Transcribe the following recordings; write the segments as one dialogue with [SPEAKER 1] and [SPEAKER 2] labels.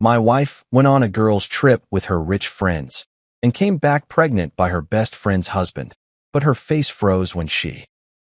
[SPEAKER 1] My wife went on a girls' trip with her rich friends and came back pregnant by her best friend's husband, but her face froze when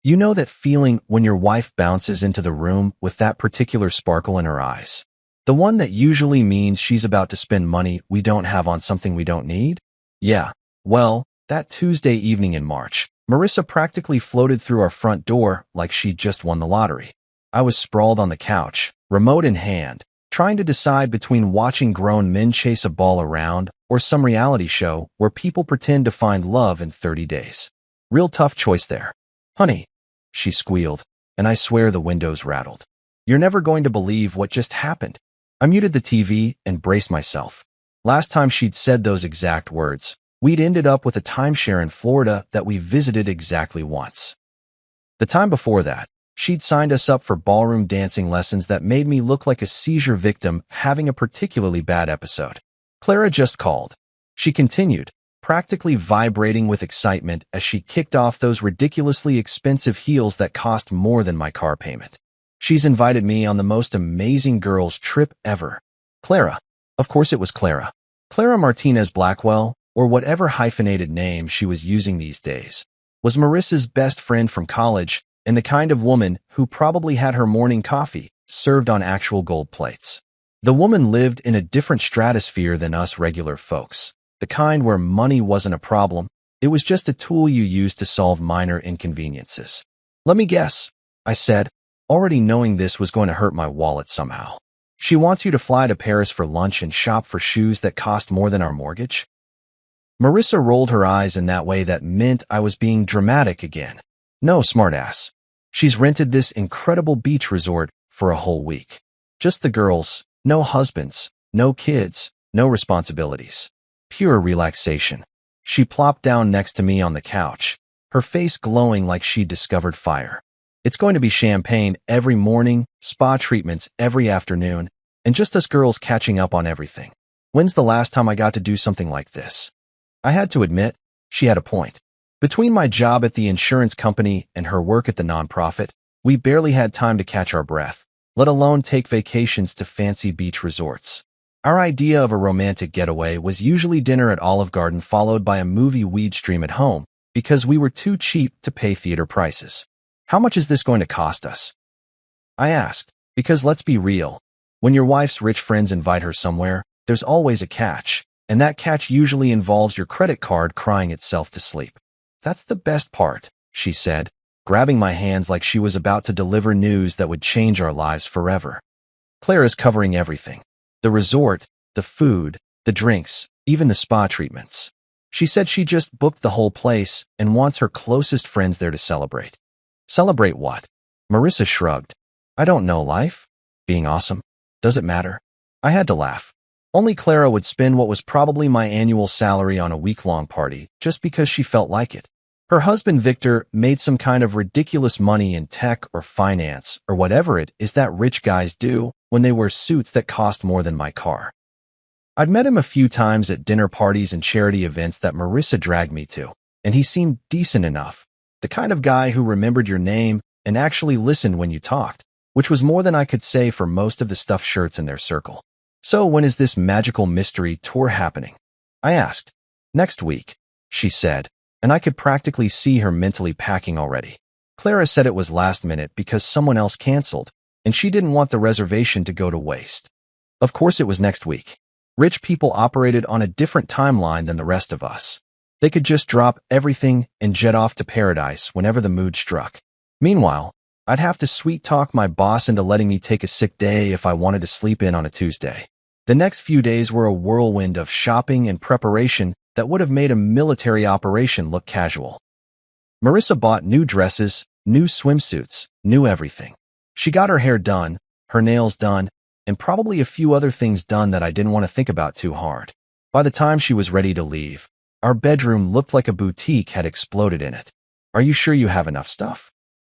[SPEAKER 1] you know that feeling when your wife bounces into the room with that particular sparkle in her eyes? The one that usually means she's about to spend money we don't have on something we don't need? Yeah, well, that Tuesday evening in March, Marissa practically floated through our front door like she'd just won the lottery. I was sprawled on the couch, remote in hand, trying to decide between watching grown men chase a ball around or some reality show where people pretend to find love in 30 days. Real tough choice there. Honey, she squealed, and I swear the windows rattled. You're never going to believe what just happened. I muted the TV and braced myself. Last time she'd said those exact words, we'd ended up with a timeshare in Florida that we visited exactly once. The time before that, she'd signed us up for ballroom dancing lessons that made me look like a seizure victim having a particularly bad episode. Clara just called. She continued, practically vibrating with excitement as she kicked off those ridiculously expensive heels that cost more than my car payment. She's invited me on the most amazing girls' trip ever. Clara. Of course it was Clara. Clara Martinez Blackwell, or whatever hyphenated name she was using these days, was Marissa's best friend from college and the kind of woman who probably had her morning coffee served on actual gold plates. The woman lived in a different stratosphere than us regular folks, the kind where money wasn't a problem, it was just a tool you used to solve minor inconveniences. Let me guess, I said, already knowing this was going to hurt my wallet somehow. She wants you to fly to Paris for lunch and shop for shoes that cost more than our mortgage? Marissa rolled her eyes in that way that meant I was being dramatic again. No, smartass. She's rented this incredible beach resort for a whole week. Just the girls, no husbands, no kids, no responsibilities. Pure relaxation. She plopped down next to me on the couch, her face glowing like she'd discovered fire. It's going to be champagne every morning, spa treatments every afternoon, and just us girls catching up on everything. When's the last time I got to do something like this? I had to admit, she had a point. Between my job at the insurance company and her work at the nonprofit, we barely had time to catch our breath, let alone take vacations to fancy beach resorts. Our idea of a romantic getaway was usually dinner at Olive Garden followed by a movie we'd stream at home because we were too cheap to pay theater prices. How much is this going to cost us? I asked, because let's be real, when your wife's rich friends invite her somewhere, there's always a catch, and that catch usually involves your credit card crying itself to sleep. That's the best part, she said, grabbing my hands like she was about to deliver news that would change our lives forever. Clara's covering everything. The resort, the food, the drinks, even the spa treatments. She said she just booked the whole place and wants her closest friends there to celebrate. Celebrate what? Marissa shrugged. I don't know, life? Being awesome? Does it matter? I had to laugh. Only Clara would spend what was probably my annual salary on a week-long party just because she felt like it. Her husband Victor made some kind of ridiculous money in tech or finance or whatever it is that rich guys do when they wear suits that cost more than my car. I'd met him a few times at dinner parties and charity events that Marissa dragged me to, and he seemed decent enough. The kind of guy who remembered your name and actually listened when you talked, which was more than I could say for most of the stuffed shirts in their circle. So when is this magical mystery tour happening? I asked. Next week, she said, and I could practically see her mentally packing already. Clara said it was last minute because someone else canceled, and she didn't want the reservation to go to waste. Of course it was next week. Rich people operated on a different timeline than the rest of us. They could just drop everything and jet off to paradise whenever the mood struck. Meanwhile, I'd have to sweet-talk my boss into letting me take a sick day if I wanted to sleep in on a Tuesday. The next few days were a whirlwind of shopping and preparation that would have made a military operation look casual. Marissa bought new dresses, new swimsuits, new everything. She got her hair done, her nails done, and probably a few other things done that I didn't want to think about too hard. By the time she was ready to leave, our bedroom looked like a boutique had exploded in it. Are you sure you have enough stuff?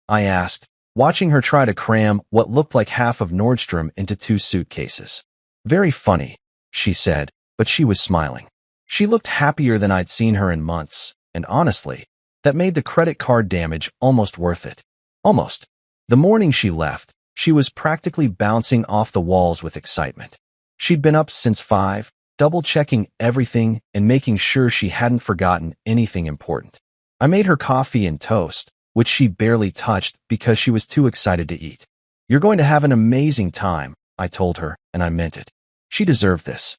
[SPEAKER 1] I asked, watching her try to cram what looked like half of Nordstrom into 2 suitcases. Very funny, she said, but she was smiling. She looked happier than I'd seen her in months, and honestly, that made the credit card damage almost worth it. Almost. The morning she left, she was practically bouncing off the walls with excitement. She'd been up since 5, double-checking everything and making sure she hadn't forgotten anything important. I made her coffee and toast, which she barely touched because she was too excited to eat. "You're going to have an amazing time," I told her, and I meant it. She deserved this.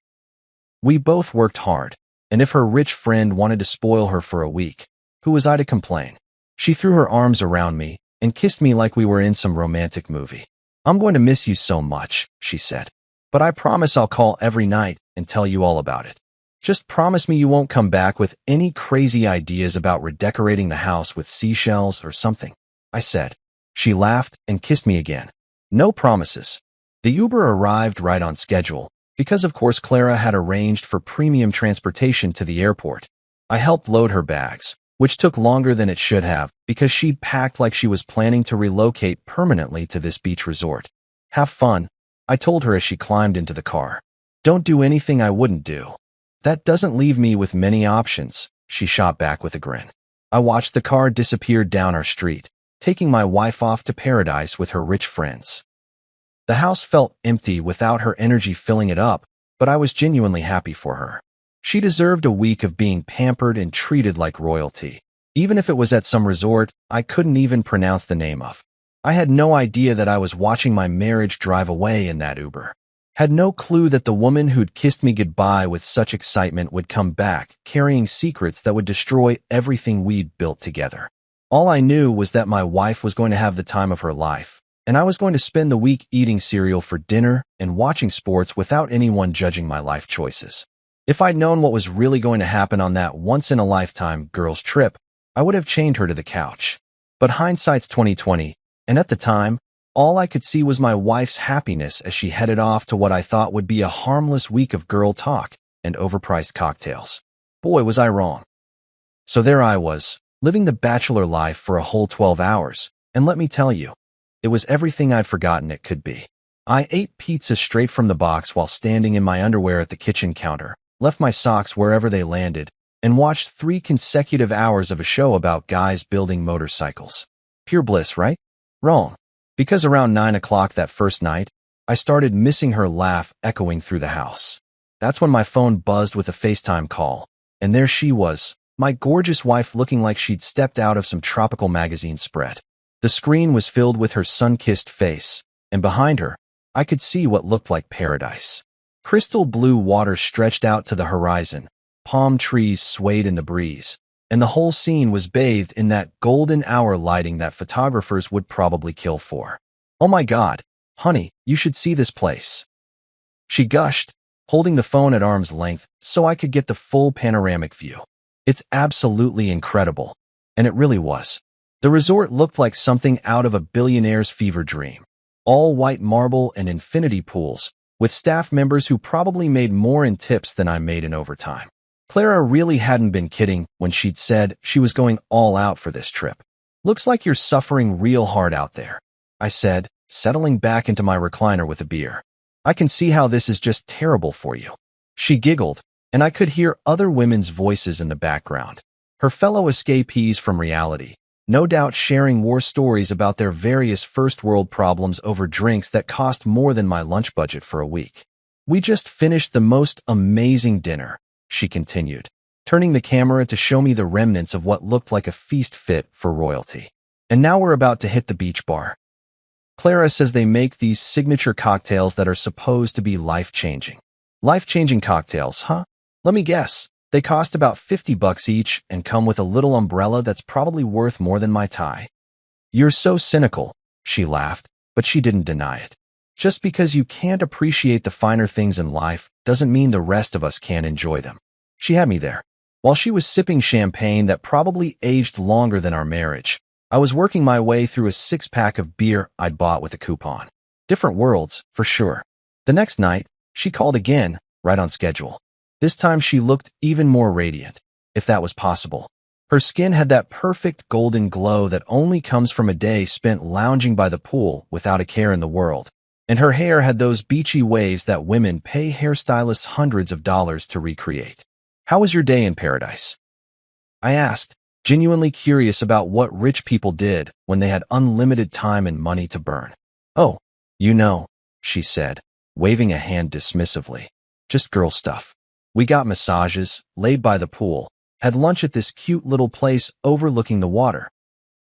[SPEAKER 1] We both worked hard, and if her rich friend wanted to spoil her for a week, who was I to complain? She threw her arms around me and kissed me like we were in some romantic movie. "I'm going to miss you so much," she said. "But I promise I'll call every night and tell you all about it. Just promise me you won't come back with any crazy ideas about redecorating the house with seashells or something," I said. She laughed and kissed me again. No promises. The Uber arrived right on schedule, because of course Clara had arranged for premium transportation to the airport. I helped load her bags, which took longer than it should have because she'd packed like she was planning to relocate permanently to this beach resort. "Have fun," I told her as she climbed into the car. "Don't do anything I wouldn't do." "That doesn't leave me with many options," she shot back with a grin. I watched the car disappear down our street, taking my wife off to paradise with her rich friends. The house felt empty without her energy filling it up, but I was genuinely happy for her. She deserved a week of being pampered and treated like royalty, even if it was at some resort I couldn't even pronounce the name of. I had no idea that I was watching my marriage drive away in that Uber. Had no clue that the woman who'd kissed me goodbye with such excitement would come back, carrying secrets that would destroy everything we'd built together. All I knew was that my wife was going to have the time of her life, and I was going to spend the week eating cereal for dinner and watching sports without anyone judging my life choices. If I'd known what was really going to happen on that once-in-a-lifetime girls' trip, I would have chained her to the couch. But hindsight's 2020, and at the time, all I could see was my wife's happiness as she headed off to what I thought would be a harmless week of girl talk and overpriced cocktails. Boy, was I wrong. So there I was, living the bachelor life for a whole 12 hours, and let me tell you, it was everything I'd forgotten it could be. I ate pizza straight from the box while standing in my underwear at the kitchen counter, left my socks wherever they landed, and watched 3 consecutive hours of a show about guys building motorcycles. Pure bliss, right? Wrong. Because around 9 o'clock that first night, I started missing her laugh echoing through the house. That's when my phone buzzed with a FaceTime call, and there she was, my gorgeous wife looking like she'd stepped out of some tropical magazine spread. The screen was filled with her sun-kissed face, and behind her, I could see what looked like paradise. Crystal blue water stretched out to the horizon, palm trees swayed in the breeze, and the whole scene was bathed in that golden hour lighting that photographers would probably kill for. "Oh my God, honey, you should see this place," she gushed, holding the phone at arm's length so I could get the full panoramic view. "It's absolutely incredible." And it really was. The resort looked like something out of a billionaire's fever dream. All white marble and infinity pools, with staff members who probably made more in tips than I made in overtime. Clara really hadn't been kidding when she'd said she was going all out for this trip. "Looks like you're suffering real hard out there," I said, settling back into my recliner with a beer. "I can see how this is just terrible for you." She giggled, and I could hear other women's voices in the background. Her fellow escapees from reality, no doubt sharing war stories about their various first-world problems over drinks that cost more than my lunch budget for a week. "We just finished the most amazing dinner," she continued, turning the camera to show me the remnants of what looked like a feast fit for royalty. "And now we're about to hit the beach bar. Clara says they make these signature cocktails that are supposed to be life-changing." Life-changing cocktails, huh? Let me guess. They cost about $50 each and come with a little umbrella that's probably worth more than my tie. "You're so cynical," she laughed, but she didn't deny it. "Just because you can't appreciate the finer things in life doesn't mean the rest of us can't enjoy them." She had me there. While she was sipping champagne that probably aged longer than our marriage, I was working my way through a 6-pack of beer I'd bought with a coupon. Different worlds, for sure. The next night, she called again, right on schedule. This time she looked even more radiant, if that was possible. Her skin had that perfect golden glow that only comes from a day spent lounging by the pool without a care in the world. And her hair had those beachy waves that women pay hairstylists hundreds of dollars to recreate. "How was your day in paradise?" I asked, genuinely curious about what rich people did when they had unlimited time and money to burn. "Oh, you know," she said, waving a hand dismissively. Just girl stuff. We got massages, laid by the pool, had lunch at this cute little place overlooking the water.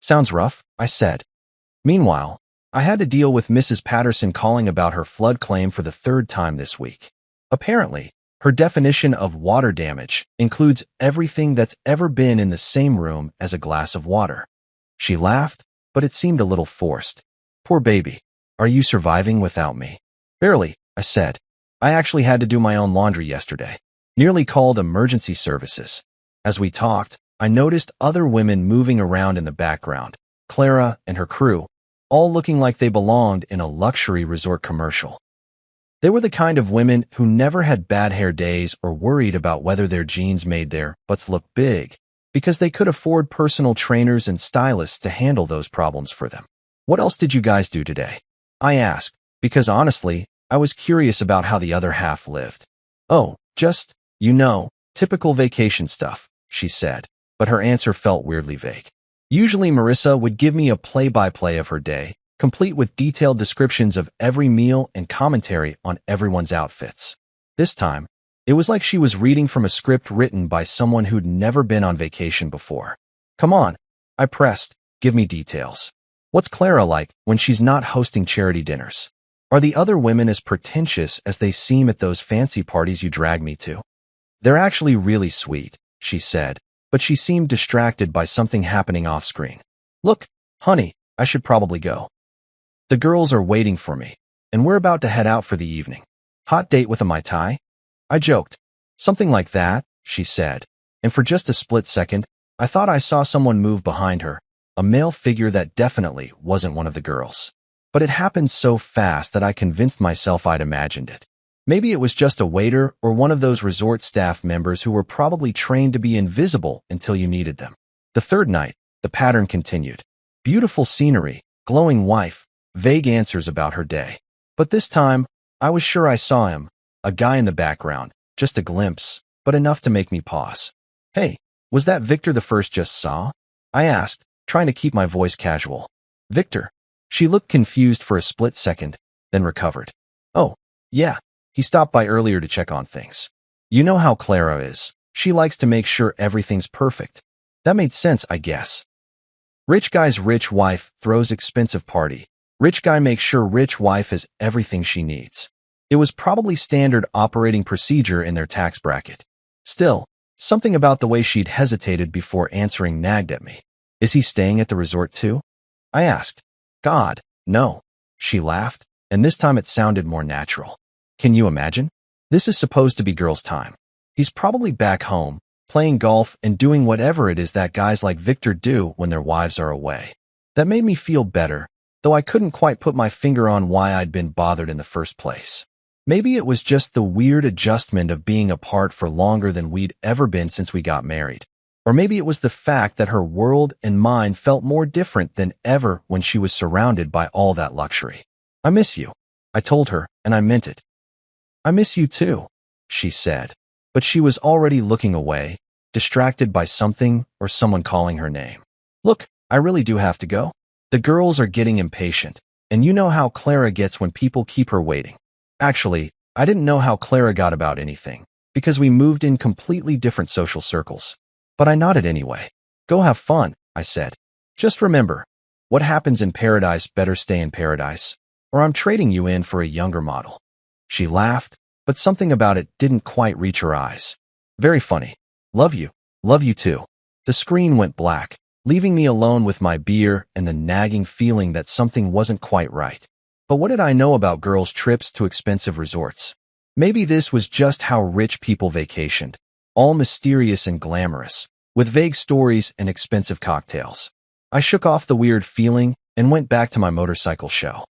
[SPEAKER 1] Sounds rough, I said. Meanwhile, I had to deal with Mrs. Patterson calling about her flood claim for the third time this week. Apparently, her definition of water damage includes everything that's ever been in the same room as a glass of water. She laughed, but it seemed a little forced. Poor baby. Are you surviving without me? Barely, I said. I actually had to do my own laundry yesterday. Nearly called emergency services. As we talked, I noticed other women moving around in the background, Clara and her crew, all looking like they belonged in a luxury resort commercial. They were the kind of women who never had bad hair days or worried about whether their jeans made their butts look big, because they could afford personal trainers and stylists to handle those problems for them. What else did you guys do today? I asked, because honestly, I was curious about how the other half lived. Oh, just, typical vacation stuff, she said, but her answer felt weirdly vague. Usually Marissa would give me a play-by-play of her day, complete with detailed descriptions of every meal and commentary on everyone's outfits. This time, it was like she was reading from a script written by someone who'd never been on vacation before. Come on, I pressed, give me details. What's Clara like when she's not hosting charity dinners? Are the other women as pretentious as they seem at those fancy parties you drag me to? They're actually really sweet, she said, but she seemed distracted by something happening off-screen. Look, honey, I should probably go. The girls are waiting for me, and we're about to head out for the evening. Hot date with a Mai Tai? I joked. Something like that, she said, and for just a split second, I thought I saw someone move behind her, a male figure that definitely wasn't one of the girls. But it happened so fast that I convinced myself I'd imagined it. Maybe it was just a waiter or one of those resort staff members who were probably trained to be invisible until you needed them. The third night, the pattern continued. Beautiful scenery, glowing wife, vague answers about her day. But this time, I was sure I saw him, a guy in the background, just a glimpse, but enough to make me pause. Hey, was that Victor the first just saw? I asked, trying to keep my voice casual. Victor. She looked confused for a split second, then recovered. Oh, yeah, he stopped by earlier to check on things. You know how Clara is. She likes to make sure everything's perfect. That made sense, I guess. Rich guy's rich wife throws expensive party. Rich guy makes sure rich wife has everything she needs. It was probably standard operating procedure in their tax bracket. Still, something about the way she'd hesitated before answering nagged at me. Is he staying at the resort too? I asked. God, no. She laughed, and this time it sounded more natural. Can you imagine? This is supposed to be girls' time. He's probably back home, playing golf and doing whatever it is that guys like Victor do when their wives are away. That made me feel better, though I couldn't quite put my finger on why I'd been bothered in the first place. Maybe it was just the weird adjustment of being apart for longer than we'd ever been since we got married. Or maybe it was the fact that her world and mine felt more different than ever when she was surrounded by all that luxury. I miss you, I told her, and I meant it. I miss you too, she said, but she was already looking away, distracted by something or someone calling her name. Look, I really do have to go. The girls are getting impatient, and you know how Clara gets when people keep her waiting. Actually, I didn't know how Clara got about anything, because we moved in completely different social circles. But I nodded anyway. Go have fun, I said. Just remember, what happens in paradise better stay in paradise, or I'm trading you in for a younger model. She laughed, but something about it didn't quite reach her eyes. Very funny. Love you too. The screen went black, leaving me alone with my beer and the nagging feeling that something wasn't quite right. But what did I know about girls' trips to expensive resorts? Maybe this was just how rich people vacationed, all mysterious and glamorous, with vague stories and expensive cocktails. I shook off the weird feeling and went back to my motorcycle show.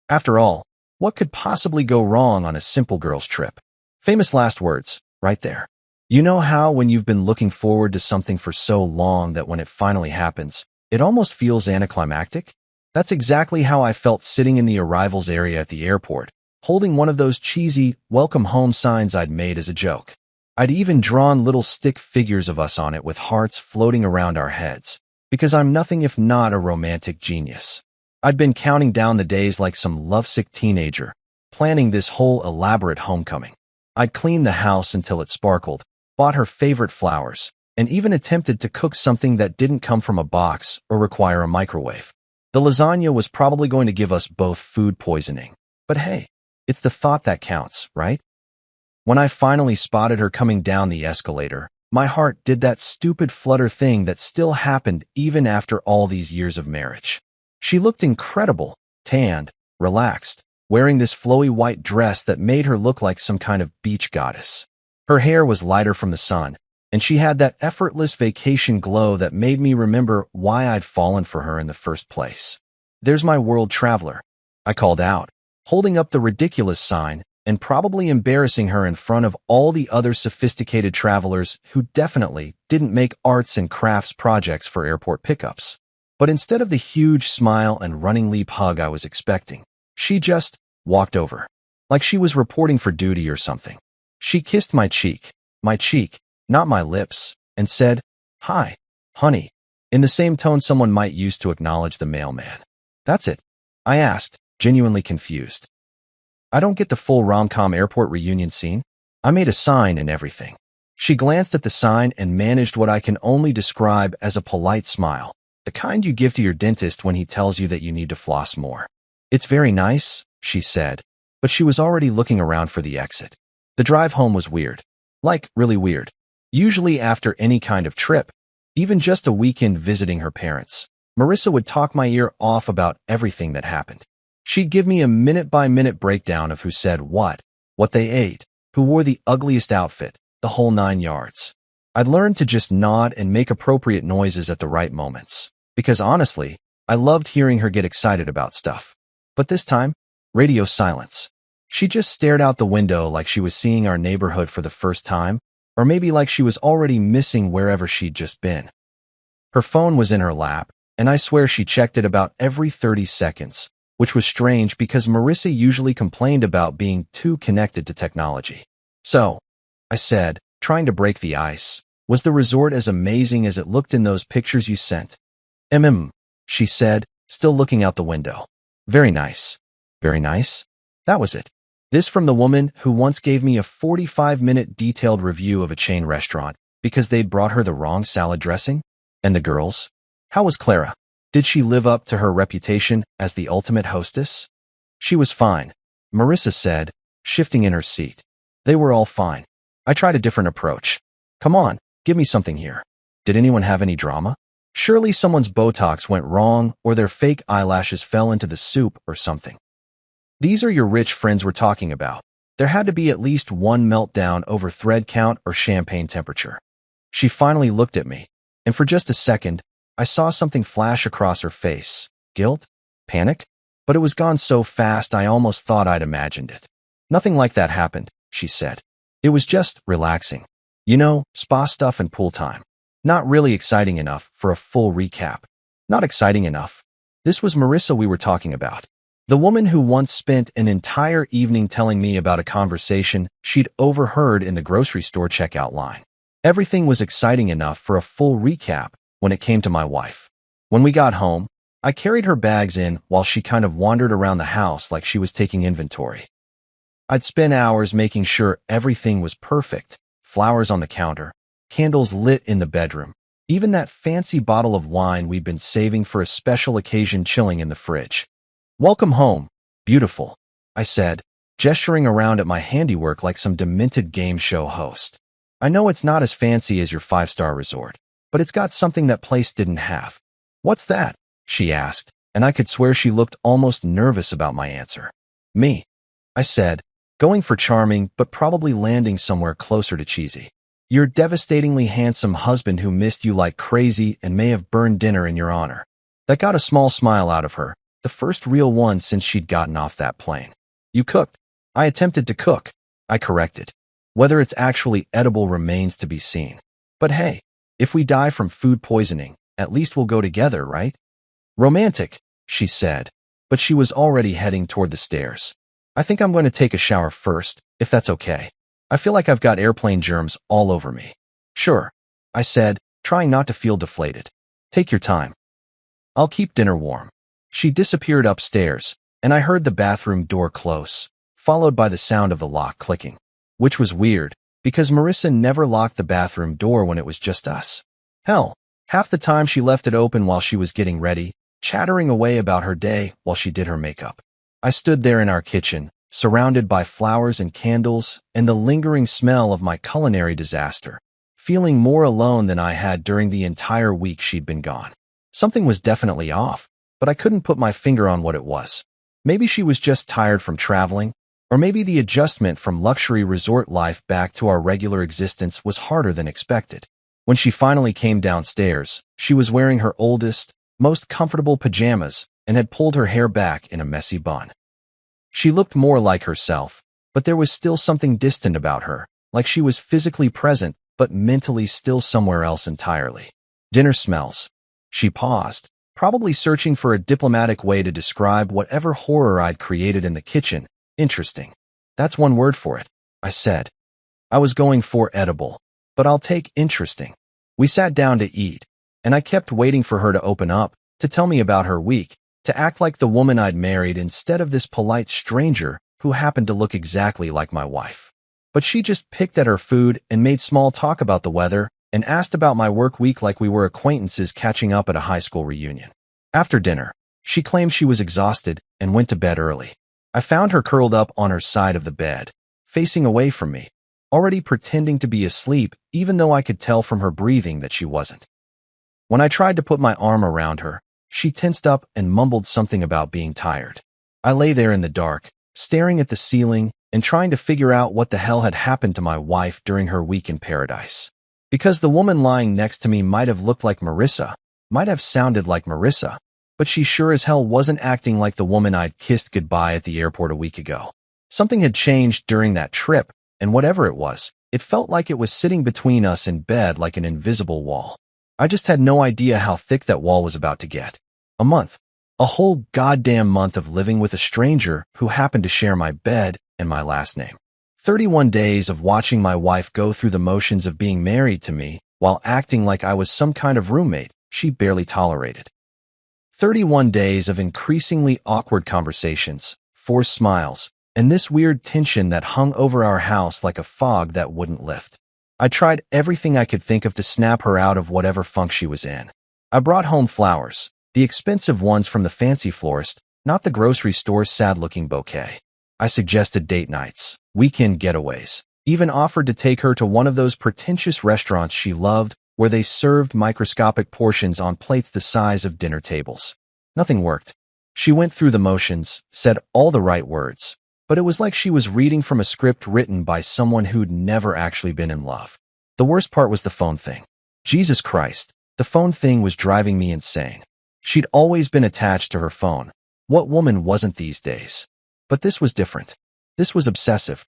[SPEAKER 1] After all, what could possibly go wrong on a simple girls' trip? Famous last words, right there. You know how when you've been looking forward to something for so long that when it finally happens, it almost feels anticlimactic? That's exactly how I felt sitting in the arrivals area at the airport, holding one of those cheesy welcome home signs I'd made as a joke. I'd even drawn little stick figures of us on it with hearts floating around our heads, because I'm nothing if not a romantic genius. I'd been counting down the days like some lovesick teenager, planning this whole elaborate homecoming. I'd cleaned the house until it sparkled, bought her favorite flowers, and even attempted to cook something that didn't come from a box or require a microwave. The lasagna was probably going to give us both food poisoning. But hey, it's the thought that counts, right? When I finally spotted her coming down the escalator, my heart did that stupid flutter thing that still happened even after all these years of marriage. She looked incredible, tanned, relaxed, wearing this flowy white dress that made her look like some kind of beach goddess. Her hair was lighter from the sun, and she had that effortless vacation glow that made me remember why I'd fallen for her in the first place. "There's my world traveler," I called out, holding up the ridiculous sign and probably embarrassing her in front of all the other sophisticated travelers who definitely didn't make arts and crafts projects for airport pickups. But instead of the huge smile and running leap hug I was expecting, she just walked over, like she was reporting for duty or something. She kissed my cheek, not my lips, and said, "Hi, honey," in the same tone someone might use to acknowledge the mailman. "That's it?" I asked, genuinely confused. I don't get the full rom-com airport reunion scene. I made a sign and everything. She glanced at the sign and managed what I can only describe as a polite smile, the kind you give to your dentist when he tells you that you need to floss more. "It's very nice," she said, but she was already looking around for the exit. The drive home was weird. Like, really weird. Usually after any kind of trip, even just a weekend visiting her parents, Marissa would talk my ear off about everything that happened. She'd give me a minute-by-minute breakdown of who said what they ate, who wore the ugliest outfit, the whole 9 yards. I'd learned to just nod and make appropriate noises at the right moments, because honestly, I loved hearing her get excited about stuff. But this time, radio silence. She just stared out the window like she was seeing our neighborhood for the first time, or maybe like she was already missing wherever she'd just been. Her phone was in her lap, and I swear she checked it about every 30 seconds, which was strange because Marissa usually complained about being too connected to technology. "So," I said, trying to break the ice, "was the resort as amazing as it looked in those pictures you sent?" She said, still looking out the window. "Very nice." "Very nice?" That was it. This from the woman who once gave me a 45-minute detailed review of a chain restaurant because they'd brought her the wrong salad dressing? And the girls? How was Clara? Did she live up to her reputation as the ultimate hostess? "She was fine," Marissa said, shifting in her seat. "They were all fine." I tried a different approach. "Come on, give me something here. Did anyone have any drama? Surely someone's Botox went wrong or their fake eyelashes fell into the soup or something. These are your rich friends we're talking about. There had to be at least one meltdown over thread count or champagne temperature." She finally looked at me, and for just a second, I saw something flash across her face. Guilt? Panic? But it was gone so fast I almost thought I'd imagined it. "Nothing like that happened," she said. "It was just relaxing. You know, spa stuff and pool time. Not really exciting enough for a full recap. Not exciting enough." This was Marissa we were talking about. The woman who once spent an entire evening telling me about a conversation she'd overheard in the grocery store checkout line. Everything was exciting enough for a full recap when it came to my wife. When we got home, I carried her bags in while she kind of wandered around the house like she was taking inventory. I'd spent hours making sure everything was perfect. Flowers on the counter, candles lit in the bedroom, even that fancy bottle of wine we'd been saving for a special occasion chilling in the fridge. "Welcome home, beautiful," I said, gesturing around at my handiwork like some demented game show host. "I know it's not as fancy as your 5-star resort, but it's got something that place didn't have." "What's that?" she asked, and I could swear she looked almost nervous about my answer. "Me," I said, going for charming but probably landing somewhere closer to cheesy. "Your devastatingly handsome husband who missed you like crazy and may have burned dinner in your honor." That got a small smile out of her, the first real one since she'd gotten off that plane. "You cooked." "I attempted to cook," I corrected. "Whether it's actually edible remains to be seen. But hey, if we die from food poisoning, at least we'll go together, right?" "Romantic," she said, but she was already heading toward the stairs. "I think I'm going to take a shower first, if that's okay. I feel like I've got airplane germs all over me." "Sure," I said, trying not to feel deflated. "Take your time. I'll keep dinner warm." She disappeared upstairs, and I heard the bathroom door close. followed by the sound of the lock clicking. Which was weird, because Marissa never locked the bathroom door when it was just us. Hell, half the time she left it open while she was getting ready, chattering away about her day while she did her makeup. I stood there in our kitchen, surrounded by flowers and candles and the lingering smell of my culinary disaster, feeling more alone than I had during the entire week she'd been gone. Something was definitely off, but I couldn't put my finger on what it was. Maybe she was just tired from traveling, or maybe the adjustment from luxury resort life back to our regular existence was harder than expected. When she finally came downstairs, she was wearing her oldest, most comfortable pajamas and had pulled her hair back in a messy bun. She looked more like herself, but there was still something distant about her, like she was physically present but mentally still somewhere else entirely. Dinner smells. She paused, probably searching for a diplomatic way to describe whatever horror I'd created in the kitchen. Interesting. That's one word for it, I said. I was going for edible, but I'll take interesting. We sat down to eat, and I kept waiting for her to open up, to tell me about her week, to act like the woman I'd married instead of this polite stranger who happened to look exactly like my wife. But she just picked at her food and made small talk about the weather and asked about my work week like we were acquaintances catching up at a high school reunion. After dinner, she claimed she was exhausted and went to bed early. I found her curled up on her side of the bed, facing away from me, already pretending to be asleep even though I could tell from her breathing that she wasn't. When I tried to put my arm around her, she tensed up and mumbled something about being tired. I lay there in the dark, staring at the ceiling and trying to figure out what the hell had happened to my wife during her week in paradise. Because the woman lying next to me might have looked like Marissa, might have sounded like Marissa, but she sure as hell wasn't acting like the woman I'd kissed goodbye at the airport a week ago. Something had changed during that trip, and whatever it was, it felt like it was sitting between us in bed like an invisible wall. I just had no idea how thick that wall was about to get. A month. A whole goddamn month of living with a stranger who happened to share my bed and my last name. 31 days of watching my wife go through the motions of being married to me while acting like I was some kind of roommate she barely tolerated. 31 days of increasingly awkward conversations, forced smiles, and this weird tension that hung over our house like a fog that wouldn't lift. I tried everything I could think of to snap her out of whatever funk she was in. I brought home flowers, the expensive ones from the fancy florist, not the grocery store's sad-looking bouquet. I suggested date nights, weekend getaways, even offered to take her to one of those pretentious restaurants she loved where they served microscopic portions on plates the size of dinner tables. Nothing worked. She went through the motions, said all the right words, but it was like she was reading from a script written by someone who'd never actually been in love. The worst part was the phone thing. Jesus Christ, the phone thing was driving me insane. She'd always been attached to her phone. What woman wasn't these days? But this was different. This was obsessive.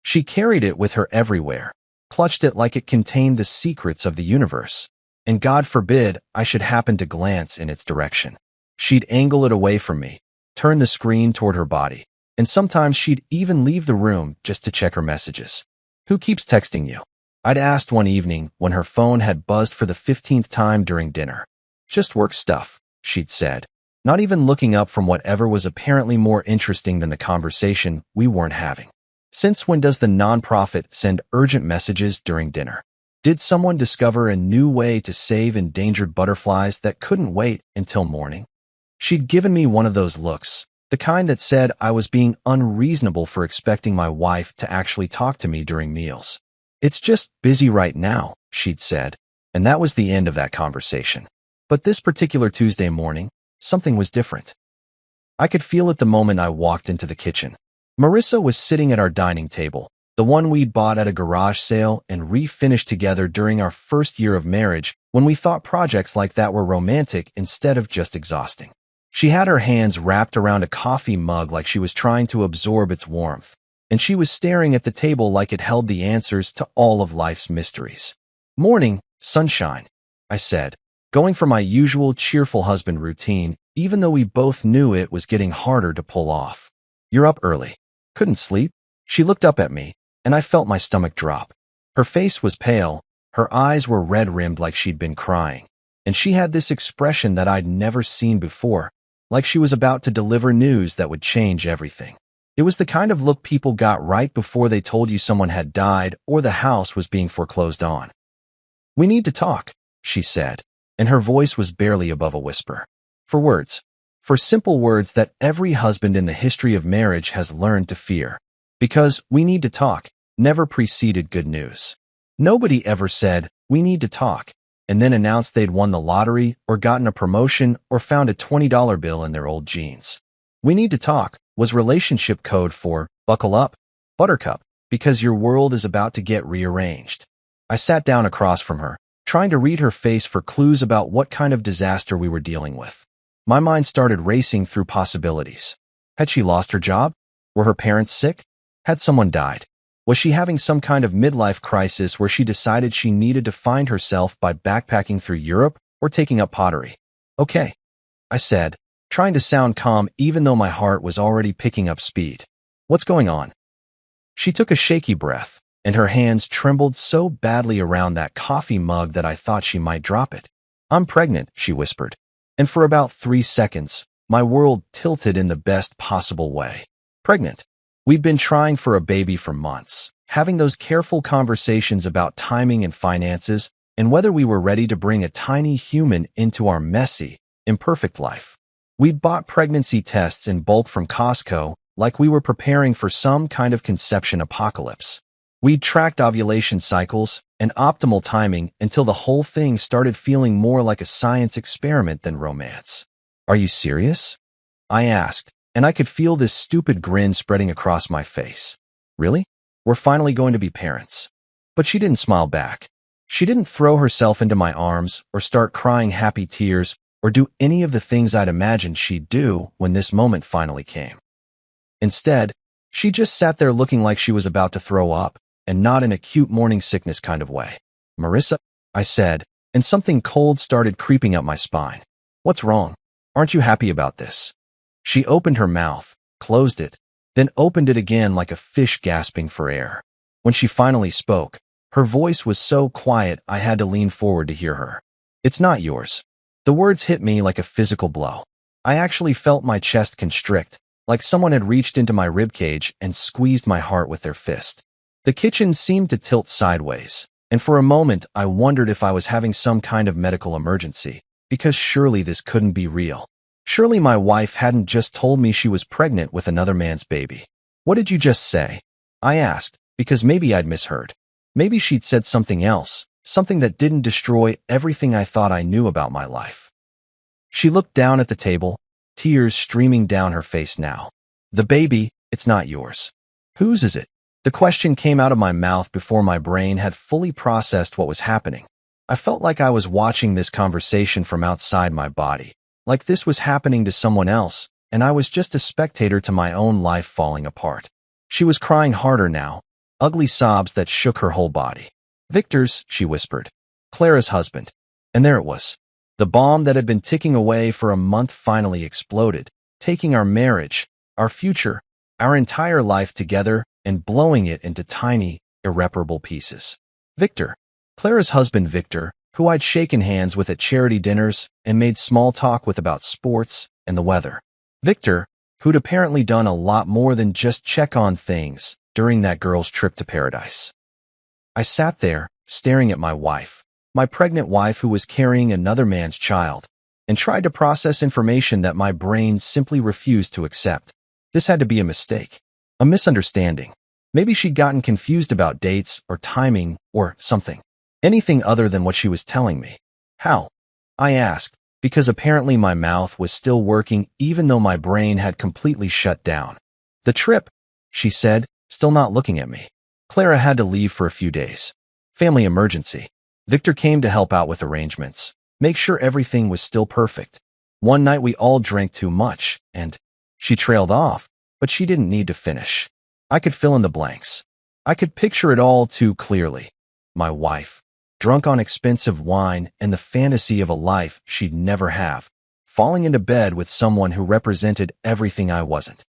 [SPEAKER 1] She carried it with her everywhere, clutched it like it contained the secrets of the universe, and God forbid I should happen to glance in its direction. She'd angle it away from me, turn the screen toward her body, and sometimes she'd even leave the room just to check her messages. Who keeps texting you? I'd asked one evening when her phone had buzzed for the 15th time during dinner. Just work stuff, she'd said, not even looking up from whatever was apparently more interesting than the conversation we weren't having. Since when does the nonprofit send urgent messages during dinner? Did someone discover a new way to save endangered butterflies that couldn't wait until morning? She'd given me one of those looks, the kind that said I was being unreasonable for expecting my wife to actually talk to me during meals. It's just busy right now, she'd said, and that was the end of that conversation. But this particular Tuesday morning, something was different. I could feel it the moment I walked into the kitchen. Marissa was sitting at our dining table, the one we'd bought at a garage sale and refinished together during our first year of marriage when we thought projects like that were romantic instead of just exhausting. She had her hands wrapped around a coffee mug like she was trying to absorb its warmth, and she was staring at the table like it held the answers to all of life's mysteries. "Morning, sunshine," I said, going for my usual cheerful husband routine, even though we both knew it was getting harder to pull off. "You're up early. Couldn't sleep?" She looked up at me, and I felt my stomach drop. Her face was pale, her eyes were red-rimmed like she'd been crying, and she had this expression that I'd never seen before, like she was about to deliver news that would change everything. It was the kind of look people got right before they told you someone had died or the house was being foreclosed on. "We need to talk," she said, and her voice was barely above a whisper. For words. For simple words that every husband in the history of marriage has learned to fear. Because "we need to talk" never preceded good news. Nobody ever said, "We need to talk," and then announced they'd won the lottery or gotten a promotion or found a $20 bill in their old jeans. "We need to talk" was relationship code for "buckle up, buttercup, because your world is about to get rearranged." I sat down across from her, trying to read her face for clues about what kind of disaster we were dealing with. My mind started racing through possibilities. Had she lost her job? Were her parents sick? Had someone died? Was she having some kind of midlife crisis where she decided she needed to find herself by backpacking through Europe or taking up pottery? "Okay," I said, trying to sound calm even though my heart was already picking up speed. "What's going on?" She took a shaky breath, and her hands trembled so badly around that coffee mug that I thought she might drop it. "I'm pregnant," she whispered. And for about 3 seconds, my world tilted in the best possible way. Pregnant. We'd been trying for a baby for months, having those careful conversations about timing and finances, and whether we were ready to bring a tiny human into our messy, imperfect life. We'd bought pregnancy tests in bulk from Costco, like we were preparing for some kind of conception apocalypse. We'd tracked ovulation cycles and optimal timing until the whole thing started feeling more like a science experiment than romance. "Are you serious?" I asked, and I could feel this stupid grin spreading across my face. "Really? We're finally going to be parents." But she didn't smile back. She didn't throw herself into my arms or start crying happy tears or do any of the things I'd imagined she'd do when this moment finally came. Instead, she just sat there looking like she was about to throw up, and not in a cute morning sickness kind of way. "Marissa," I said, and something cold started creeping up my spine. "What's wrong? Aren't you happy about this?" She opened her mouth, closed it, then opened it again like a fish gasping for air. When she finally spoke, her voice was so quiet I had to lean forward to hear her. "It's not yours." The words hit me like a physical blow. I actually felt my chest constrict, like someone had reached into my ribcage and squeezed my heart with their fist. The kitchen seemed to tilt sideways, and for a moment I wondered if I was having some kind of medical emergency, because surely this couldn't be real. Surely my wife hadn't just told me she was pregnant with another man's baby. "What did you just say?" I asked, because maybe I'd misheard. Maybe she'd said something else, something that didn't destroy everything I thought I knew about my life. She looked down at the table, tears streaming down her face now. "The baby, it's not yours." "Whose is it?" The question came out of my mouth before my brain had fully processed what was happening. I felt like I was watching this conversation from outside my body, like this was happening to someone else, and I was just a spectator to my own life falling apart. She was crying harder now, ugly sobs that shook her whole body. "Victor's," she whispered. "Clara's husband." And there it was. The bomb that had been ticking away for a month finally exploded, taking our marriage, our future, our entire life together, and blowing it into tiny, irreparable pieces. Victor. Clara's husband Victor, who I'd shaken hands with at charity dinners and made small talk with about sports and the weather. Victor, who'd apparently done a lot more than just check on things during that girl's trip to paradise. I sat there, staring at my wife, my pregnant wife who was carrying another man's child, and tried to process information that my brain simply refused to accept. This had to be a mistake. A misunderstanding. Maybe she'd gotten confused about dates or timing or something. Anything other than what she was telling me. "How?" I asked, because apparently my mouth was still working even though my brain had completely shut down. "The trip," she said, still not looking at me. "Clara had to leave for a few days. Family emergency. Victor came to help out with arrangements, make sure everything was still perfect. One night we all drank too much, and..." She trailed off, but she didn't need to finish. I could fill in the blanks. I could picture it all too clearly. My wife, drunk on expensive wine and the fantasy of a life she'd never have, falling into bed with someone who represented everything I wasn't.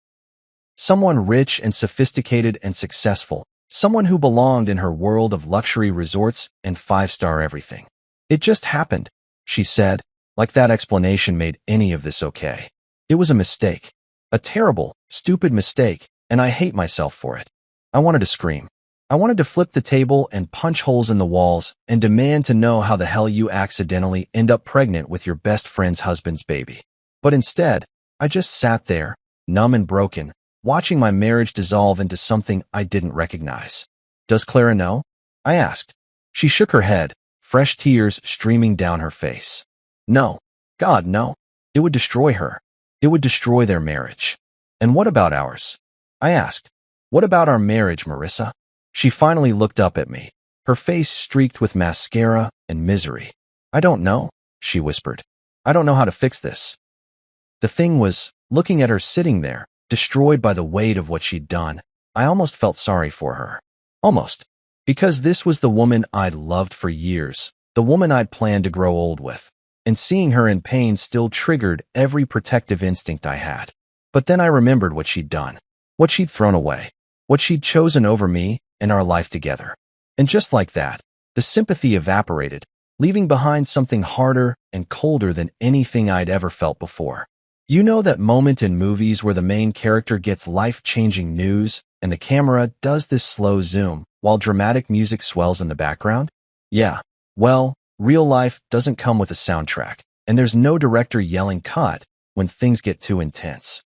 [SPEAKER 1] Someone rich and sophisticated and successful, someone who belonged in her world of luxury resorts and five-star everything. "It just happened," she said, like that explanation made any of this okay. "It was a mistake. A terrible, stupid mistake, and I hate myself for it. I wanted to scream. I wanted to flip the table and punch holes in the walls and demand to know how the hell you accidentally end up pregnant with your best friend's husband's baby. But instead, I just sat there, numb and broken, watching my marriage dissolve into something I didn't recognize. Does Clara know? I asked. She shook her head, fresh tears streaming down her face. No. God, no. It would destroy her. It would destroy their marriage. And what about ours? I asked. What about our marriage, Marissa? She finally looked up at me, her face streaked with mascara and misery. I don't know, she whispered. I don't know how to fix this. The thing was, looking at her sitting there, destroyed by the weight of what she'd done, I almost felt sorry for her. Almost. Because this was the woman I'd loved for years, the woman I'd planned to grow old with, and seeing her in pain still triggered every protective instinct I had. But then I remembered what she'd done, what she'd thrown away, what she'd chosen over me and our life together. And just like that, the sympathy evaporated, leaving behind something harder and colder than anything I'd ever felt before. You know that moment in movies where the main character gets life-changing news and the camera does this slow zoom while dramatic music swells in the background? Yeah, well, real life doesn't come with a soundtrack, and there's no director yelling cut when things get too intense.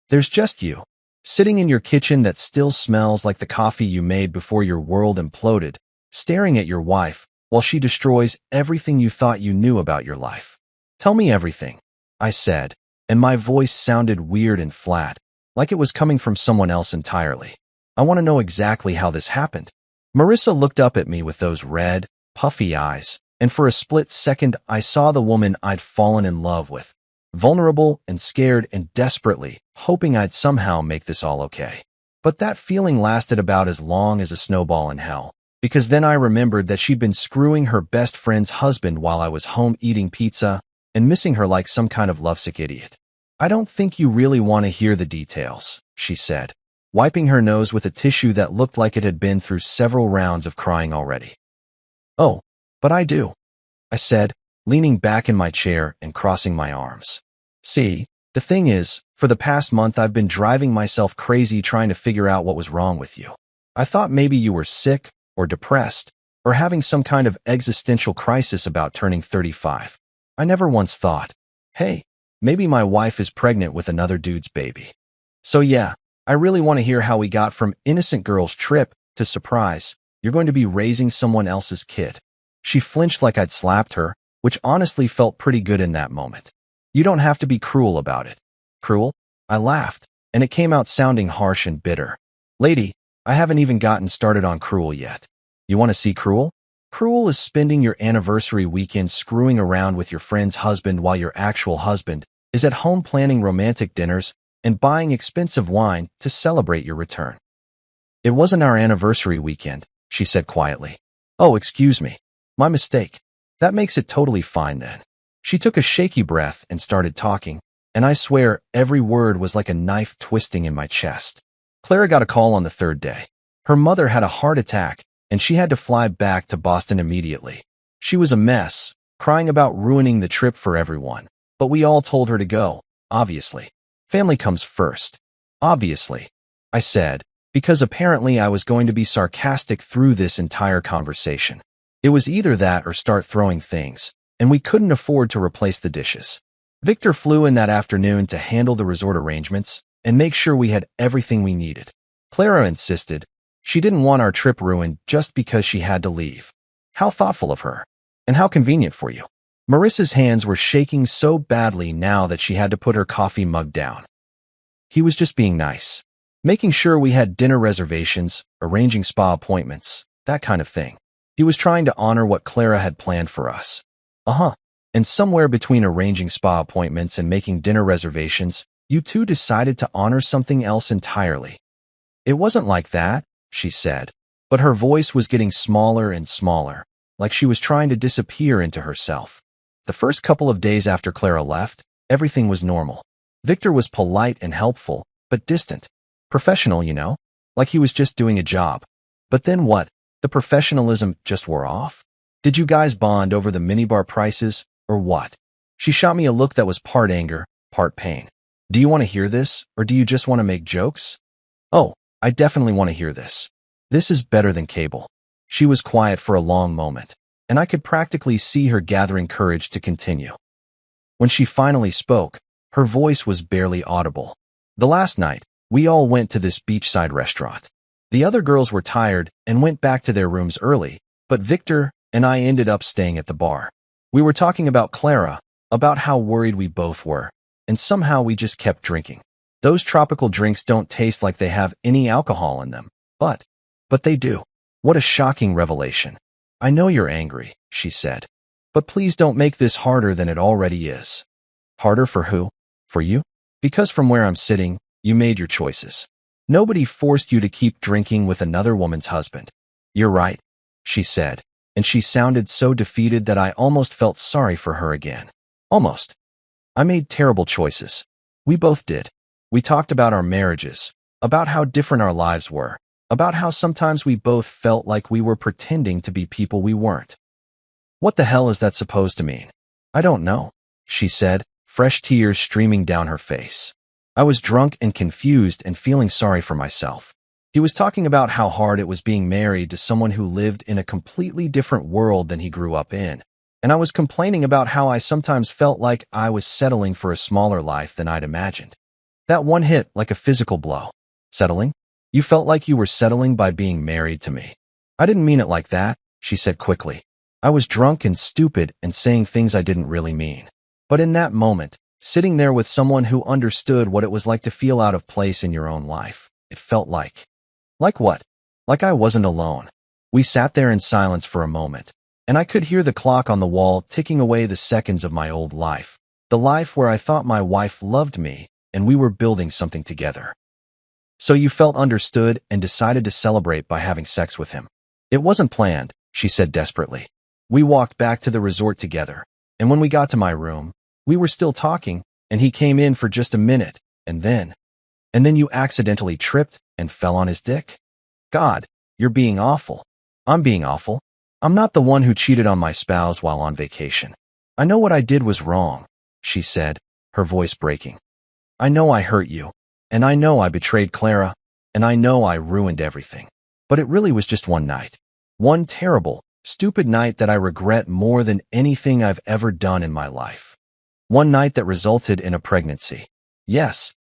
[SPEAKER 1] There's just you, sitting in your kitchen that still smells like the coffee you made before your world imploded, staring at your wife while she destroys everything you thought you knew about your life. Tell me everything, I said, and my voice sounded weird and flat, like it was coming from someone else entirely. I want to know exactly how this happened. Marissa looked up at me with those red, puffy eyes, and for a split second I saw the woman I'd fallen in love with. Vulnerable and scared and desperately, hoping I'd somehow make this all okay. But that feeling lasted about as long as a snowball in hell, because then I remembered that she'd been screwing her best friend's husband while I was home eating pizza and missing her like some kind of lovesick idiot. I don't think you really want to hear the details, she said, wiping her nose with a tissue that looked like it had been through several rounds of crying already. Oh, but I do, I said, leaning back in my chair and crossing my arms. See, the thing is, for the past month I've been driving myself crazy trying to figure out what was wrong with you. I thought maybe you were sick or depressed or having some kind of existential crisis about turning 35. I never once thought, hey, maybe my wife is pregnant with another dude's baby. So yeah, I really want to hear how we got from innocent girl's trip to surprise. You're going to be raising someone else's kid. She flinched like I'd slapped her, which honestly felt pretty good in that moment. You don't have to be cruel about it. Cruel? I laughed, and it came out sounding harsh and bitter. Lady, I haven't even gotten started on cruel yet. You want to see cruel? Cruel is spending your anniversary weekend screwing around with your friend's husband while your actual husband is at home planning romantic dinners and buying expensive wine to celebrate your return. It wasn't our anniversary weekend, she said quietly. Oh, excuse me. My mistake. That makes it totally fine then. She took a shaky breath and started talking, and I swear every word was like a knife twisting in my chest. Clara got a call on the third day. Her mother had a heart attack, and she had to fly back to Boston immediately. She was a mess, crying about ruining the trip for everyone. But we all told her to go, obviously. Family comes first. Obviously, I said, because apparently I was going to be sarcastic through this entire conversation. It was either that or start throwing things, and we couldn't afford to replace the dishes. Victor flew in that afternoon to handle the resort arrangements and make sure we had everything we needed. Clara insisted. She didn't want our trip ruined just because she had to leave. How thoughtful of her, and how convenient for you. Marissa's hands were shaking so badly now that she had to put her coffee mug down. He was just being nice, making sure we had dinner reservations, arranging spa appointments, that kind of thing. He was trying to honor what Clara had planned for us. And somewhere between arranging spa appointments and making dinner reservations, you two decided to honor something else entirely. It wasn't like that, she said, but her voice was getting smaller and smaller, like she was trying to disappear into herself. The first couple of days after Clara left, everything was normal. Victor was polite and helpful, but distant. Professional, you know, like he was just doing a job. But then what? The professionalism just wore off? Did you guys bond over the minibar prices, or what? She shot me a look that was part anger, part pain. Do you want to hear this, or do you just want to make jokes? Oh, I definitely want to hear this. This is better than cable. She was quiet for a long moment, and I could practically see her gathering courage to continue. When she finally spoke, her voice was barely audible. The last night, we all went to this beachside restaurant. The other girls were tired and went back to their rooms early, but Victor and I ended up staying at the bar. We were talking about Clara, about how worried we both were, and somehow we just kept drinking. Those tropical drinks don't taste like they have any alcohol in them, but they do. What a shocking revelation. I know you're angry, she said, but please don't make this harder than it already is. Harder for who? For you? Because from where I'm sitting, you made your choices. Nobody forced you to keep drinking with another woman's husband. You're right, she said, and she sounded so defeated that I almost felt sorry for her again. Almost. I made terrible choices. We both did. We talked about our marriages, about how different our lives were, about how sometimes we both felt like we were pretending to be people we weren't. What the hell is that supposed to mean? I don't know, she said, fresh tears streaming down her face. I was drunk and confused and feeling sorry for myself. He was talking about how hard it was being married to someone who lived in a completely different world than he grew up in. And I was complaining about how I sometimes felt like I was settling for a smaller life than I'd imagined. That one hit like a physical blow. Settling? You felt like you were settling by being married to me. I didn't mean it like that, she said quickly. I was drunk and stupid and saying things I didn't really mean. But in that moment, sitting there with someone who understood what it was like to feel out of place in your own life, it felt like. Like what? Like I wasn't alone. We sat there in silence for a moment, and I could hear the clock on the wall ticking away the seconds of my old life, the life where I thought my wife loved me and we were building something together. So you felt understood and decided to celebrate by having sex with him. It wasn't planned, she said desperately. We walked back to the resort together, and when we got to my room, we were still talking, and he came in for just a minute, and then you accidentally tripped and fell on his dick? God, you're being awful. I'm being awful. I'm not the one who cheated on my spouse while on vacation. I know what I did was wrong, she said, her voice breaking. I know I hurt you, and I know I betrayed Clara, and I know I ruined everything. But it really was just one night. One terrible, stupid night that I regret more than anything I've ever done in my life. One night that resulted in a pregnancy. Yes.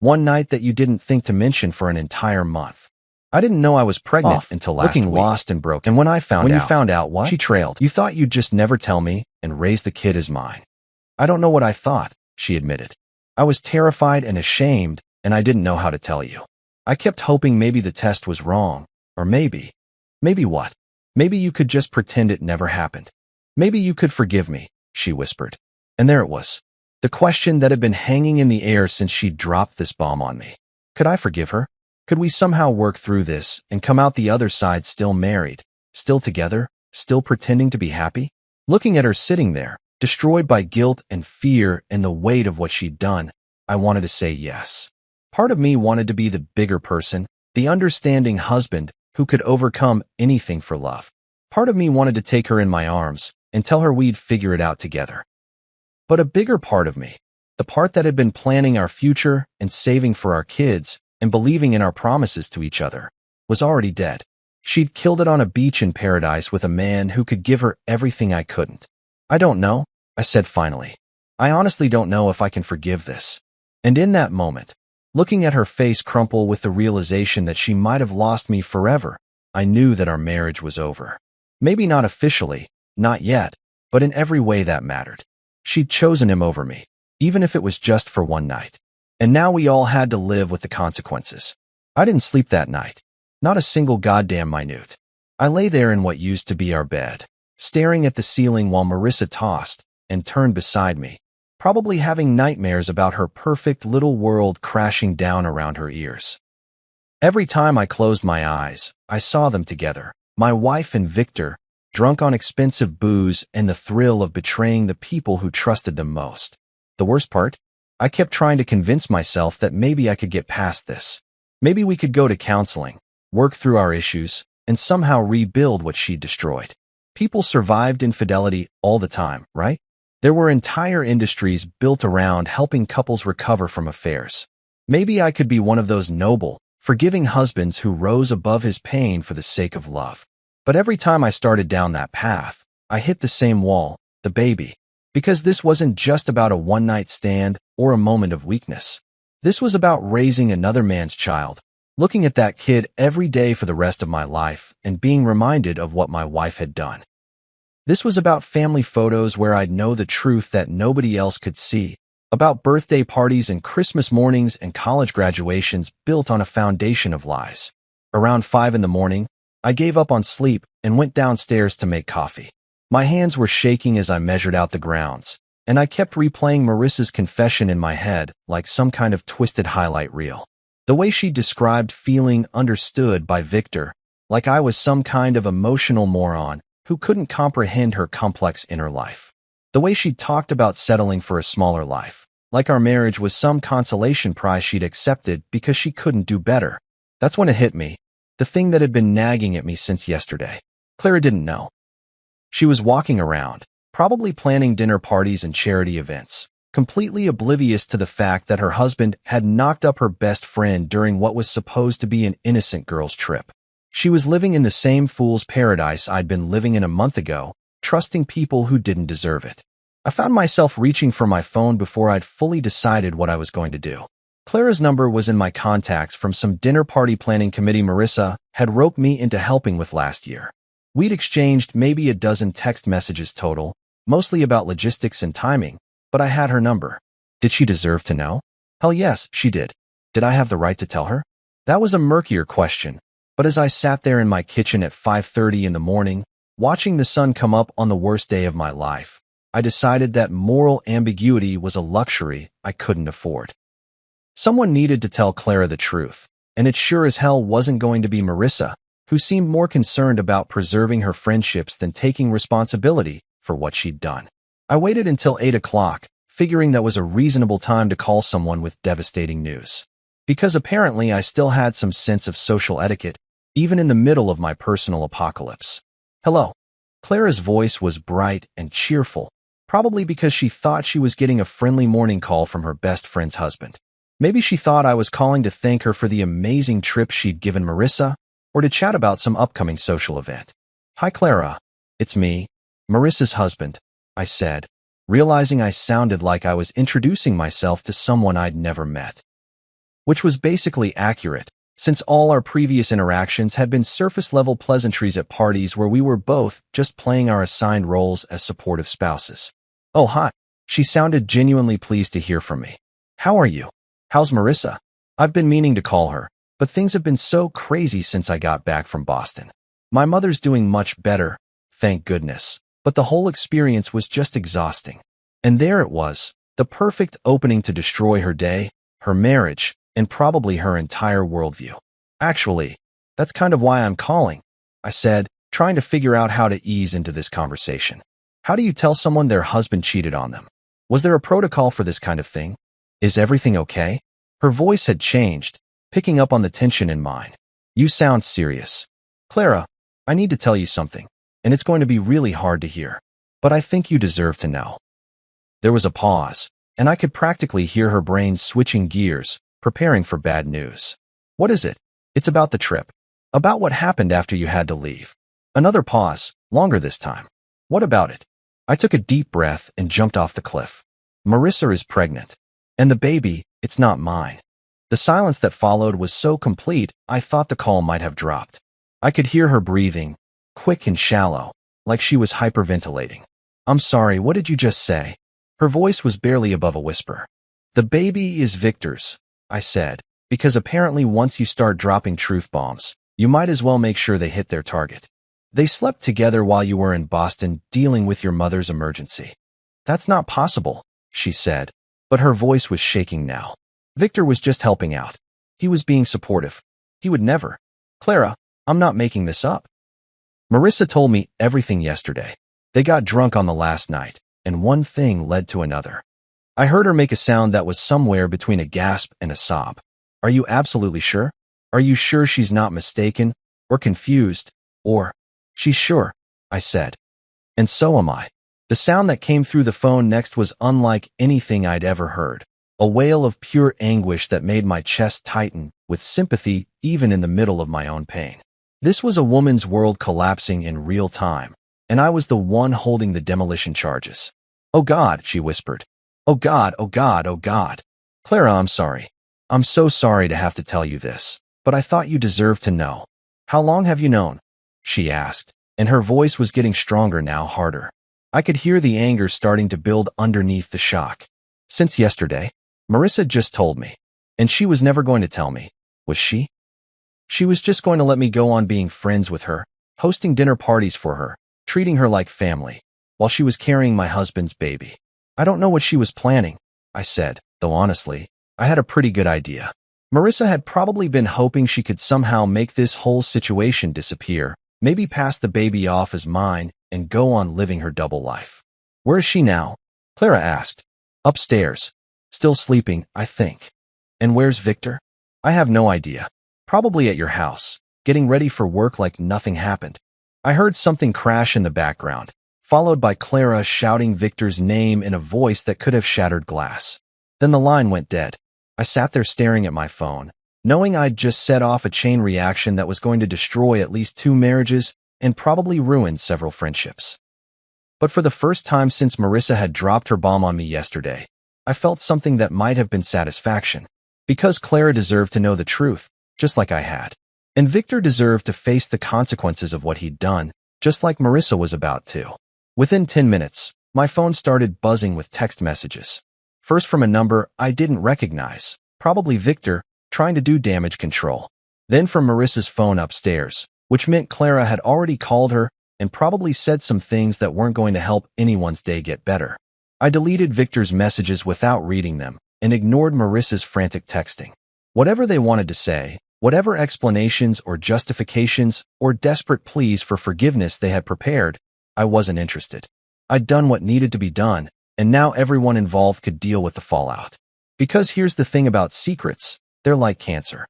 [SPEAKER 1] One night that you didn't think to mention for an entire month. I didn't know I was pregnant until last week. Looking lost and broken. And when you found out what? She trailed. You thought you'd just never tell me and raise the kid as mine. I don't know what I thought, she admitted. I was terrified and ashamed, and I didn't know how to tell you. I kept hoping maybe the test was wrong, or maybe what? Maybe you could just pretend it never happened. Maybe you could forgive me, she whispered. And there it was. The question that had been hanging in the air since she dropped this bomb on me. Could I forgive her? Could we somehow work through this and come out the other side still married, still together, still pretending to be happy? Looking at her sitting there, destroyed by guilt and fear and the weight of what she'd done, I wanted to say yes. Part of me wanted to be the bigger person, the understanding husband who could overcome anything for love. Part of me wanted to take her in my arms and tell her we'd figure it out together. But a bigger part of me, the part that had been planning our future and saving for our kids and believing in our promises to each other, was already dead. She'd killed it on a beach in paradise with a man who could give her everything I couldn't. I don't know, I said finally. I honestly don't know if I can forgive this. And in that moment, looking at her face crumple with the realization that she might have lost me forever, I knew that our marriage was over. Maybe not officially, not yet, but in every way that mattered. She'd chosen him over me, even if it was just for one night. And now we all had to live with the consequences. I didn't sleep that night. Not a single goddamn minute. I lay there in what used to be our bed, staring at the ceiling while Marissa tossed and turned beside me, probably having nightmares about her perfect little world crashing down around her ears. Every time I closed my eyes, I saw them together, my wife and Victor, drunk on expensive booze and the thrill of betraying the people who trusted them most. The worst part? I kept trying to convince myself that maybe I could get past this. Maybe we could go to counseling, work through our issues, and somehow rebuild what she'd destroyed. People survived infidelity all the time, right? There were entire industries built around helping couples recover from affairs. Maybe I could be one of those noble, forgiving husbands who rose above his pain for the sake of love. But every time I started down that path, I hit the same wall, the baby. Because this wasn't just about a one-night stand or a moment of weakness. This was about raising another man's child, looking at that kid every day for the rest of my life and being reminded of what my wife had done. This was about family photos where I'd know the truth that nobody else could see, about birthday parties and Christmas mornings and college graduations built on a foundation of lies. Around 5 in the morning, I gave up on sleep and went downstairs to make coffee. My hands were shaking as I measured out the grounds, and I kept replaying Marissa's confession in my head like some kind of twisted highlight reel. The way she described feeling understood by Victor, like I was some kind of emotional moron who couldn't comprehend her complex inner life. The way she talked about settling for a smaller life, like our marriage was some consolation prize she'd accepted because she couldn't do better. That's when it hit me, the thing that had been nagging at me since yesterday. Clara didn't know. She was walking around, probably planning dinner parties and charity events, completely oblivious to the fact that her husband had knocked up her best friend during what was supposed to be an innocent girls' trip. She was living in the same fool's paradise I'd been living in a month ago, trusting people who didn't deserve it. I found myself reaching for my phone before I'd fully decided what I was going to do. Clara's number was in my contacts from some dinner party planning committee Marissa had roped me into helping with last year. We'd exchanged maybe a dozen text messages total, mostly about logistics and timing, but I had her number. Did she deserve to know? Hell yes, she did. Did I have the right to tell her? That was a murkier question. But as I sat there in my kitchen at 5:30 in the morning, watching the sun come up on the worst day of my life, I decided that moral ambiguity was a luxury I couldn't afford. Someone needed to tell Clara the truth, and it sure as hell wasn't going to be Marissa, who seemed more concerned about preserving her friendships than taking responsibility for what she'd done. I waited until 8 o'clock, figuring that was a reasonable time to call someone with devastating news. Because apparently I still had some sense of social etiquette, even in the middle of my personal apocalypse. Hello. Clara's voice was bright and cheerful, probably because she thought she was getting a friendly morning call from her best friend's husband. Maybe she thought I was calling to thank her for the amazing trip she'd given Marissa, or to chat about some upcoming social event. Hi, Clara. It's me, Marissa's husband, I said, realizing I sounded like I was introducing myself to someone I'd never met. Which was basically accurate, since all our previous interactions had been surface-level pleasantries at parties where we were both just playing our assigned roles as supportive spouses. Oh, hi. She sounded genuinely pleased to hear from me. How are you? How's Marissa? I've been meaning to call her, but things have been so crazy since I got back from Boston. My mother's doing much better, thank goodness, but the whole experience was just exhausting. And there it was, the perfect opening to destroy her day, her marriage, and probably her entire worldview. Actually, that's kind of why I'm calling, I said, trying to figure out how to ease into this conversation. How do you tell someone their husband cheated on them? Was there a protocol for this kind of thing? Is everything okay? Her voice had changed, picking up on the tension in mine. You sound serious. Clara, I need to tell you something, and it's going to be really hard to hear, but I think you deserve to know. There was a pause, and I could practically hear her brain switching gears, preparing for bad news. What is it? It's about the trip. About what happened after you had to leave. Another pause, longer this time. What about it? I took a deep breath and jumped off the cliff. Marissa is pregnant. And the baby, it's not mine. The silence that followed was so complete, I thought the call might have dropped. I could hear her breathing, quick and shallow, like she was hyperventilating. I'm sorry, what did you just say? Her voice was barely above a whisper. The baby is Victor's, I said, because apparently once you start dropping truth bombs, you might as well make sure they hit their target. They slept together while you were in Boston dealing with your mother's emergency. That's not possible, she said, but her voice was shaking now. Victor was just helping out. He was being supportive. He would never. Clara, I'm not making this up. Marissa told me everything yesterday. They got drunk on the last night, and one thing led to another. I heard her make a sound that was somewhere between a gasp and a sob. Are you absolutely sure? Are you sure she's not mistaken, or confused, or... She's sure, I said. And so am I. The sound that came through the phone next was unlike anything I'd ever heard. a wail of pure anguish that made my chest tighten with sympathy even in the middle of my own pain. This was a woman's world collapsing in real time, and I was the one holding the demolition charges. "Oh God," she whispered. "Oh God, oh God, oh God. Clara, I'm sorry. I'm so sorry to have to tell you this, but I thought you deserved to know." "How long have you known?" she asked, and her voice was getting stronger now, harder. I could hear the anger starting to build underneath the shock. "Since yesterday. Marissa just told me. And she was never going to tell me, was she? She was just going to let me go on being friends with her, hosting dinner parties for her, treating her like family, while she was carrying my husband's baby. I don't know what she was planning," I said, though honestly, I had a pretty good idea. Marissa had probably been hoping she could somehow make this whole situation disappear, maybe pass the baby off as mine, and go on living her double life. "Where is she now?" Clara asked. "Upstairs. Still sleeping, I think." "And where's Victor?" "I have no idea. Probably at your house, getting ready for work like nothing happened." I heard something crash in the background, followed by Clara shouting Victor's name in a voice that could have shattered glass. Then the line went dead. I sat there staring at my phone, knowing I'd just set off a chain reaction that was going to destroy at least 2 marriages and probably ruin several friendships. But for the first time since Marissa had dropped her bomb on me yesterday, I felt something that might have been satisfaction. Because Clara deserved to know the truth, just like I had. And Victor deserved to face the consequences of what he'd done, just like Marissa was about to. Within 10 minutes, my phone started buzzing with text messages. First from a number I didn't recognize, probably Victor, trying to do damage control. Then from Marissa's phone upstairs, which meant Clara had already called her and probably said some things that weren't going to help anyone's day get better. I deleted Victor's messages without reading them and ignored Marissa's frantic texting. Whatever they wanted to say, whatever explanations or justifications or desperate pleas for forgiveness they had prepared, I wasn't interested. I'd done what needed to be done, and now everyone involved could deal with the fallout. Because here's the thing about secrets, they're like cancer.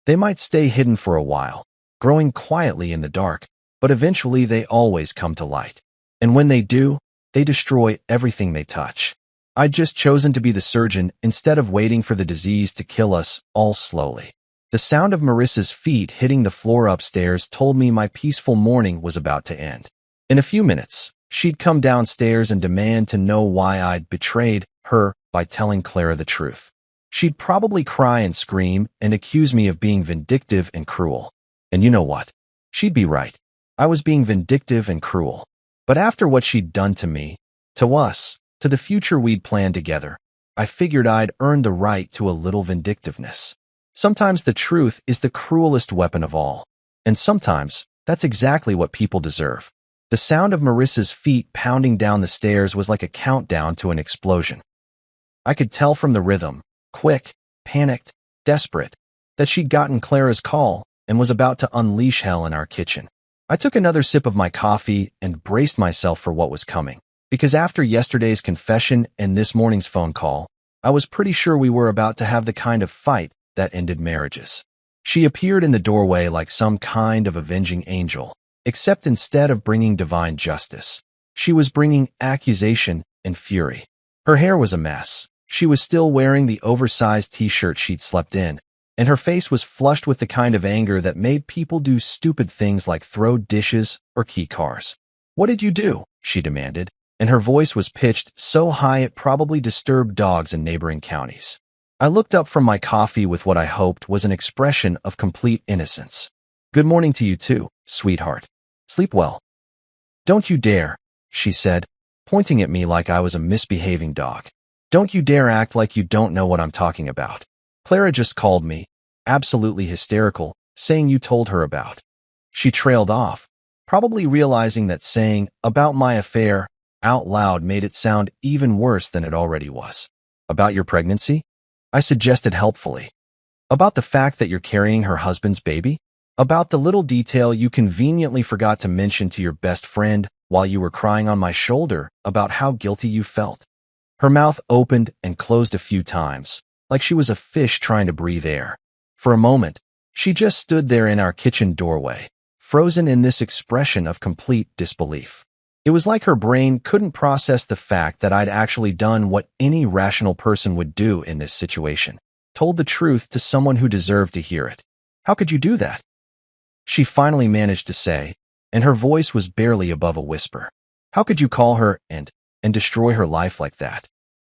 [SPEAKER 1] They might stay hidden for a while, growing quietly in the dark, but eventually they always come to light. And when they do, they destroy everything they touch. I'd just chosen to be the surgeon instead of waiting for the disease to kill us all slowly. The sound of Marissa's feet hitting the floor upstairs told me my peaceful morning was about to end. In a few minutes, she'd come downstairs and demand to know why I'd betrayed her by telling Clara the truth. She'd probably cry and scream and accuse me of being vindictive and cruel. And you know what? She'd be right. I was being vindictive and cruel. But after what she'd done to me, to us, to the future we'd planned together, I figured I'd earned the right to a little vindictiveness. Sometimes the truth is the cruelest weapon of all. And sometimes, that's exactly what people deserve. The sound of Marissa's feet pounding down the stairs was like a countdown to an explosion. I could tell from the rhythm, quick, panicked, desperate, that she'd gotten Clara's call and was about to unleash hell in our kitchen. I took another sip of my coffee and braced myself for what was coming. Because after yesterday's confession and this morning's phone call, I was pretty sure we were about to have the kind of fight that ended marriages. She appeared in the doorway like some kind of avenging angel, except instead of bringing divine justice, she was bringing accusation and fury. Her hair was a mess. She was still wearing the oversized t-shirt she'd slept in, and her face was flushed with the kind of anger that made people do stupid things like throw dishes or key cars. "What did you do?" she demanded, and her voice was pitched so high it probably disturbed dogs in neighboring counties. I looked up from my coffee with what I hoped was an expression of complete innocence. "Good morning to you too, sweetheart. Sleep well." "Don't you dare," she said, pointing at me like I was a misbehaving dog. "Don't you dare act like you don't know what I'm talking about. Clara just called me, absolutely hysterical, saying you told her about." She trailed off, probably realizing that saying "about my affair" out loud made it sound even worse than it already was. "About your pregnancy?" I suggested helpfully. "About the fact that you're carrying her husband's baby? About the little detail you conveniently forgot to mention to your best friend while you were crying on my shoulder about how guilty you felt?" Her mouth opened and closed a few times, like she was a fish trying to breathe air. For a moment, she just stood there in our kitchen doorway, frozen in this expression of complete disbelief. It was like her brain couldn't process the fact that I'd actually done what any rational person would do in this situation. Told the truth to someone who deserved to hear it. How could you do that? She finally managed to say, and her voice was barely above a whisper. How could you call her and destroy her life like that?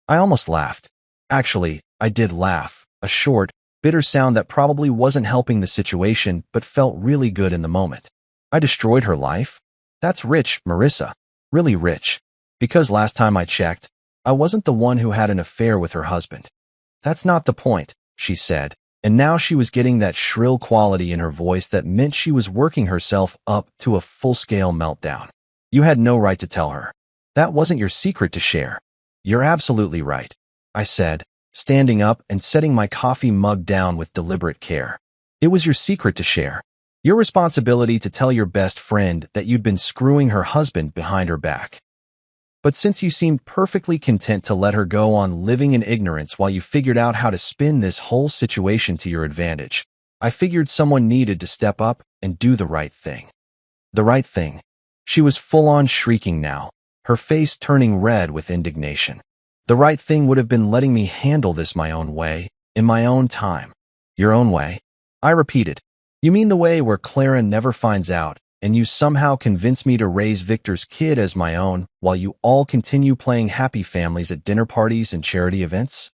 [SPEAKER 1] I almost laughed. Actually, I did laugh, a short, bitter sound that probably wasn't helping the situation but felt really good in the moment. I destroyed her life? That's rich, Marissa. Really rich. Because last time I checked, I wasn't the one who had an affair with her husband. That's not the point, she said, and now she was getting that shrill quality in her voice that meant she was working herself up to a full-scale meltdown. You had no right to tell her. That wasn't your secret to share. You're absolutely right, I said, standing up and setting my coffee mug down with deliberate care. It was your secret to share. Your responsibility to tell your best friend that you'd been screwing her husband behind her back. But since you seemed perfectly content to let her go on living in ignorance while you figured out how to spin this whole situation to your advantage, I figured someone needed to step up and do the right thing. The right thing. She was full-on shrieking now, her face turning red with indignation. The right thing would have been letting me handle this my own way, in my own time. Your own way? I repeated. You mean the way where Clara never finds out, and you somehow convince me to raise Victor's kid as my own, while you all continue playing happy families at dinner parties and charity events?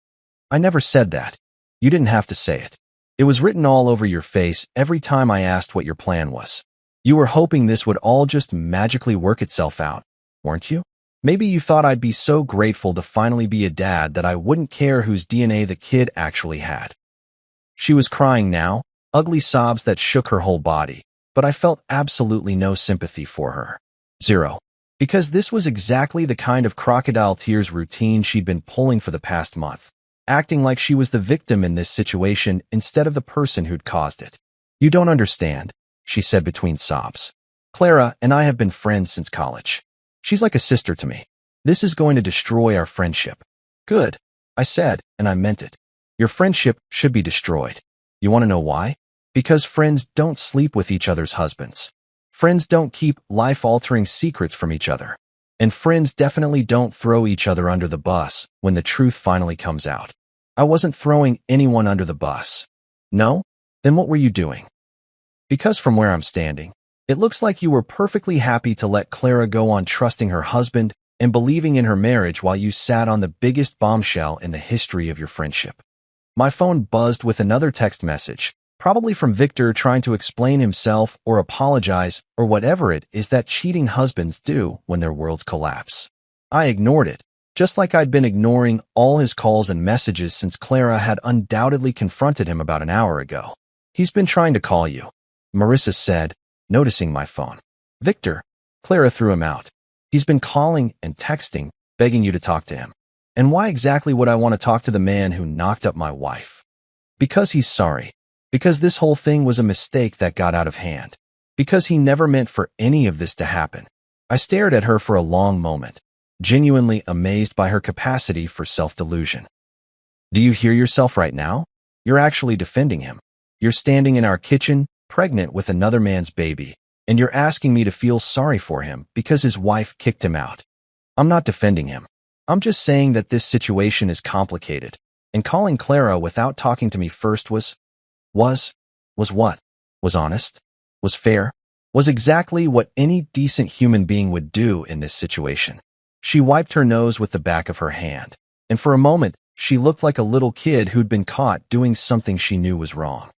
[SPEAKER 1] I never said that. You didn't have to say it. It was written all over your face every time I asked what your plan was. You were hoping this would all just magically work itself out, weren't you? Maybe you thought I'd be so grateful to finally be a dad that I wouldn't care whose DNA the kid actually had. She was crying now, ugly sobs that shook her whole body, but I felt absolutely no sympathy for her. Zero. Because this was exactly the kind of crocodile tears routine she'd been pulling for the past month, acting like she was the victim in this situation instead of the person who'd caused it. You don't understand, she said between sobs. Clara and I have been friends since college. She's like a sister to me. This is going to destroy our friendship. Good, I said, and I meant it. Your friendship should be destroyed. You want to know why? Because friends don't sleep with each other's husbands. Friends don't keep life-altering secrets from each other. And friends definitely don't throw each other under the bus when the truth finally comes out. I wasn't throwing anyone under the bus. No? Then what were you doing? Because from where I'm standing, it looks like you were perfectly happy to let Clara go on trusting her husband and believing in her marriage while you sat on the biggest bombshell in the history of your friendship. My phone buzzed with another text message, probably from Victor trying to explain himself or apologize or whatever it is that cheating husbands do when their worlds collapse. I ignored it, just like I'd been ignoring all his calls and messages since Clara had undoubtedly confronted him about an hour ago. He's been trying to call you, Marissa said, noticing my phone. Victor, Clara threw him out. He's been calling and texting, begging you to talk to him. And why exactly would I want to talk to the man who knocked up my wife? Because he's sorry. Because this whole thing was a mistake that got out of hand. Because he never meant for any of this to happen. I stared at her for a long moment, genuinely amazed by her capacity for self-delusion. Do you hear yourself right now? You're actually defending him. You're standing in our kitchen, pregnant with another man's baby, and you're asking me to feel sorry for him because his wife kicked him out. I'm not defending him. I'm just saying that this situation is complicated, and calling Clara without talking to me first was what? Was honest? Was fair? Was exactly what any decent human being would do in this situation. She wiped her nose with the back of her hand, and for a moment, she looked like a little kid who'd been caught doing something she knew was wrong.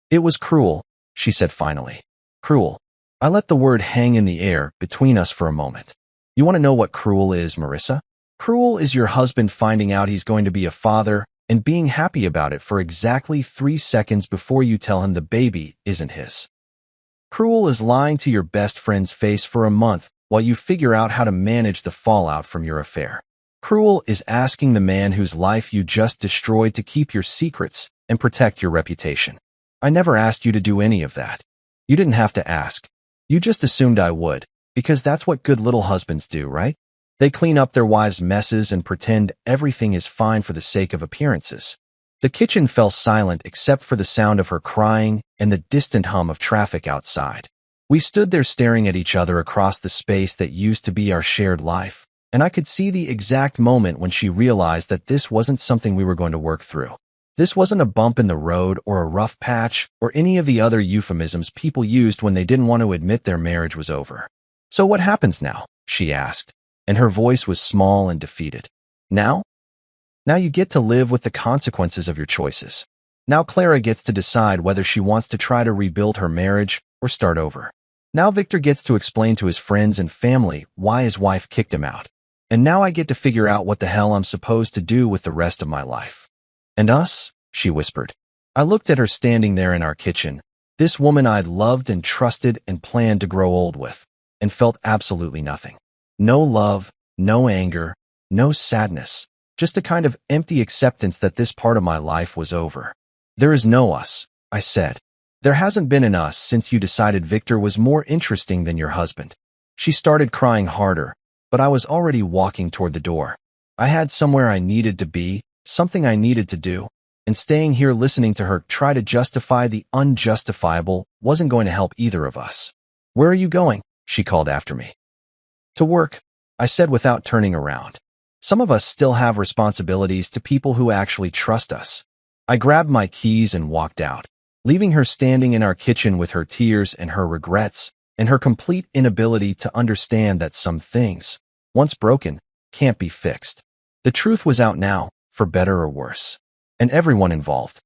[SPEAKER 1] It was cruel, she said finally. Cruel. I let the word hang in the air between us for a moment. You want to know what cruel is, Marissa? Cruel is your husband finding out he's going to be a father and being happy about it for exactly 3 seconds before you tell him the baby isn't his. Cruel is lying to your best friend's face for a month while you figure out how to manage the fallout from your affair. Cruel is asking the man whose life you just destroyed to keep your secrets and protect your reputation. I never asked you to do any of that. You didn't have to ask. You just assumed I would, because that's what good little husbands do, right? They clean up their wives' messes and pretend everything is fine for the sake of appearances. The kitchen fell silent except for the sound of her crying and the distant hum of traffic outside. We stood there staring at each other across the space that used to be our shared life, and I could see the exact moment when she realized that this wasn't something we were going to work through. This wasn't a bump in the road or a rough patch or any of the other euphemisms people used when they didn't want to admit their marriage was over. "So what happens now?" she asked, and her voice was small and defeated. "Now? Now you get to live with the consequences of your choices. Now Clara gets to decide whether she wants to try to rebuild her marriage or start over. Now Victor gets to explain to his friends and family why his wife kicked him out. And now I get to figure out what the hell I'm supposed to do with the rest of my life." "And us?" she whispered. I looked at her standing there in our kitchen, this woman I'd loved and trusted and planned to grow old with, and felt absolutely nothing. No love, no anger, no sadness, just a kind of empty acceptance that this part of my life was over. "There is no us," I said. "There hasn't been an us since you decided Victor was more interesting than your husband." She started crying harder, but I was already walking toward the door. I had somewhere I needed to be, something I needed to do, and staying here listening to her try to justify the unjustifiable wasn't going to help either of us. "Where are you going?" she called after me. "To work," I said without turning around. Some of us still have responsibilities to people who actually trust us. I grabbed my keys and walked out, leaving her standing in our kitchen with her tears and her regrets and her complete inability to understand that some things, once broken, can't be fixed. The truth was out now, for better or worse, and everyone involved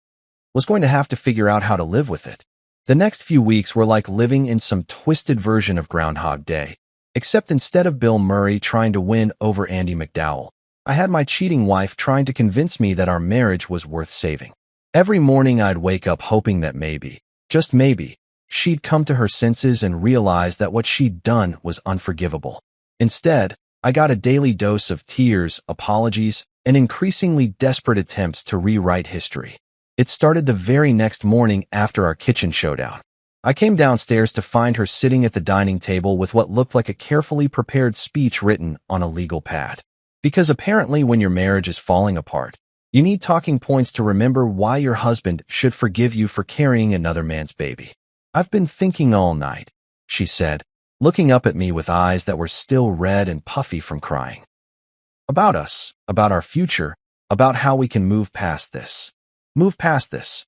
[SPEAKER 1] was going to have to figure out how to live with it. The next few weeks were like living in some twisted version of Groundhog Day, except instead of Bill Murray trying to win over Andy McDowell, I had my cheating wife trying to convince me that our marriage was worth saving. Every morning I'd wake up hoping that maybe, just maybe, she'd come to her senses and realize that what she'd done was unforgivable. Instead, I got a daily dose of tears, apologies, and increasingly desperate attempts to rewrite history. It started the very next morning after our kitchen showdown. I came downstairs to find her sitting at the dining table with what looked like a carefully prepared speech written on a legal pad. Because apparently when your marriage is falling apart, you need talking points to remember why your husband should forgive you for carrying another man's baby. "I've been thinking all night," she said, looking up at me with eyes that were still red and puffy from crying. "About us, about our future, about how we can move past this." "Move past this,"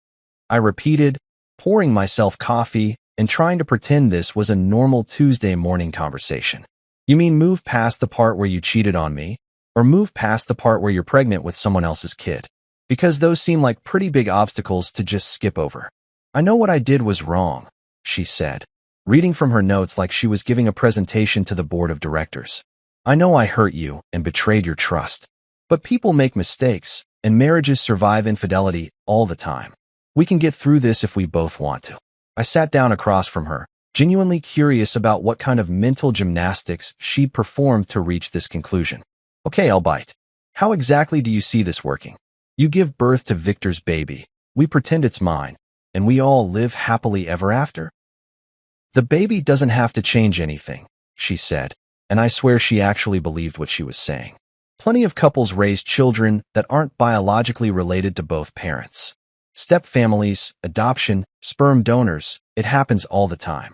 [SPEAKER 1] I repeated, pouring myself coffee and trying to pretend this was a normal Tuesday morning conversation. "You mean move past the part where you cheated on me? Or move past the part where you're pregnant with someone else's kid? Because those seem like pretty big obstacles to just skip over." "I know what I did was wrong," she said, reading from her notes like she was giving a presentation to the board of directors. "I know I hurt you and betrayed your trust. But people make mistakes, and marriages survive infidelity all the time. We can get through this if we both want to." I sat down across from her, genuinely curious about what kind of mental gymnastics she'd performed to reach this conclusion. "Okay, I'll bite. How exactly do you see this working? You give birth to Victor's baby, we pretend it's mine, and we all live happily ever after?" "The baby doesn't have to change anything," she said, and I swear she actually believed what she was saying. Plenty of couples raise children that aren't biologically related to both parents. Step-families, adoption, sperm donors, it happens all the time.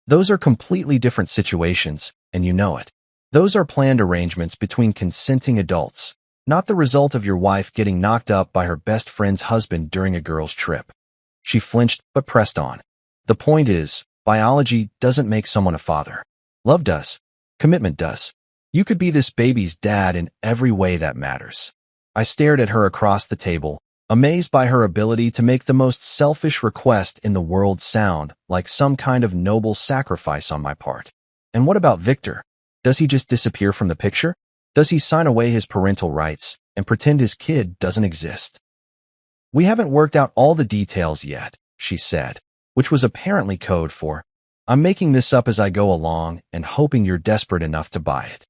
[SPEAKER 1] Those are completely different situations, and you know it. Those are planned arrangements between consenting adults, not the result of your wife getting knocked up by her best friend's husband during a girl's trip. She flinched but pressed on. "The point is, biology doesn't make someone a father. Love does. Commitment does. You could be this baby's dad in every way that matters." I stared at her across the table, amazed by her ability to make the most selfish request in the world sound like some kind of noble sacrifice on my part. "And what about Victor? Does he just disappear from the picture? Does he sign away his parental rights and pretend his kid doesn't exist?" "We haven't worked out all the details yet," she said, which was apparently code for, "I'm making this up as I go along and hoping you're desperate enough to buy it."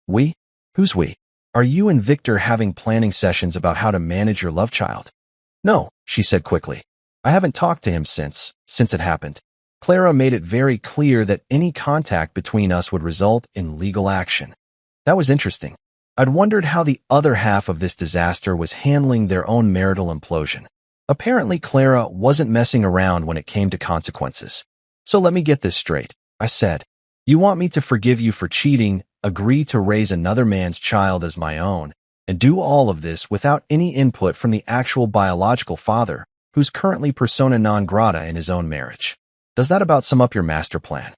[SPEAKER 1] "We? Who's we? Are you and Victor having planning sessions about how to manage your love child?" "No," she said quickly. "I haven't talked to him since it happened. Clara made it very clear that any contact between us would result in legal action." That was interesting. I'd wondered how the other half of this disaster was handling their own marital implosion. Apparently Clara wasn't messing around when it came to consequences. "So let me get this straight," I said. You want me to forgive you for cheating, agree to raise another man's child as my own, and do all of this without any input from the actual biological father, who's currently persona non grata in his own marriage. Does that about sum up your master plan?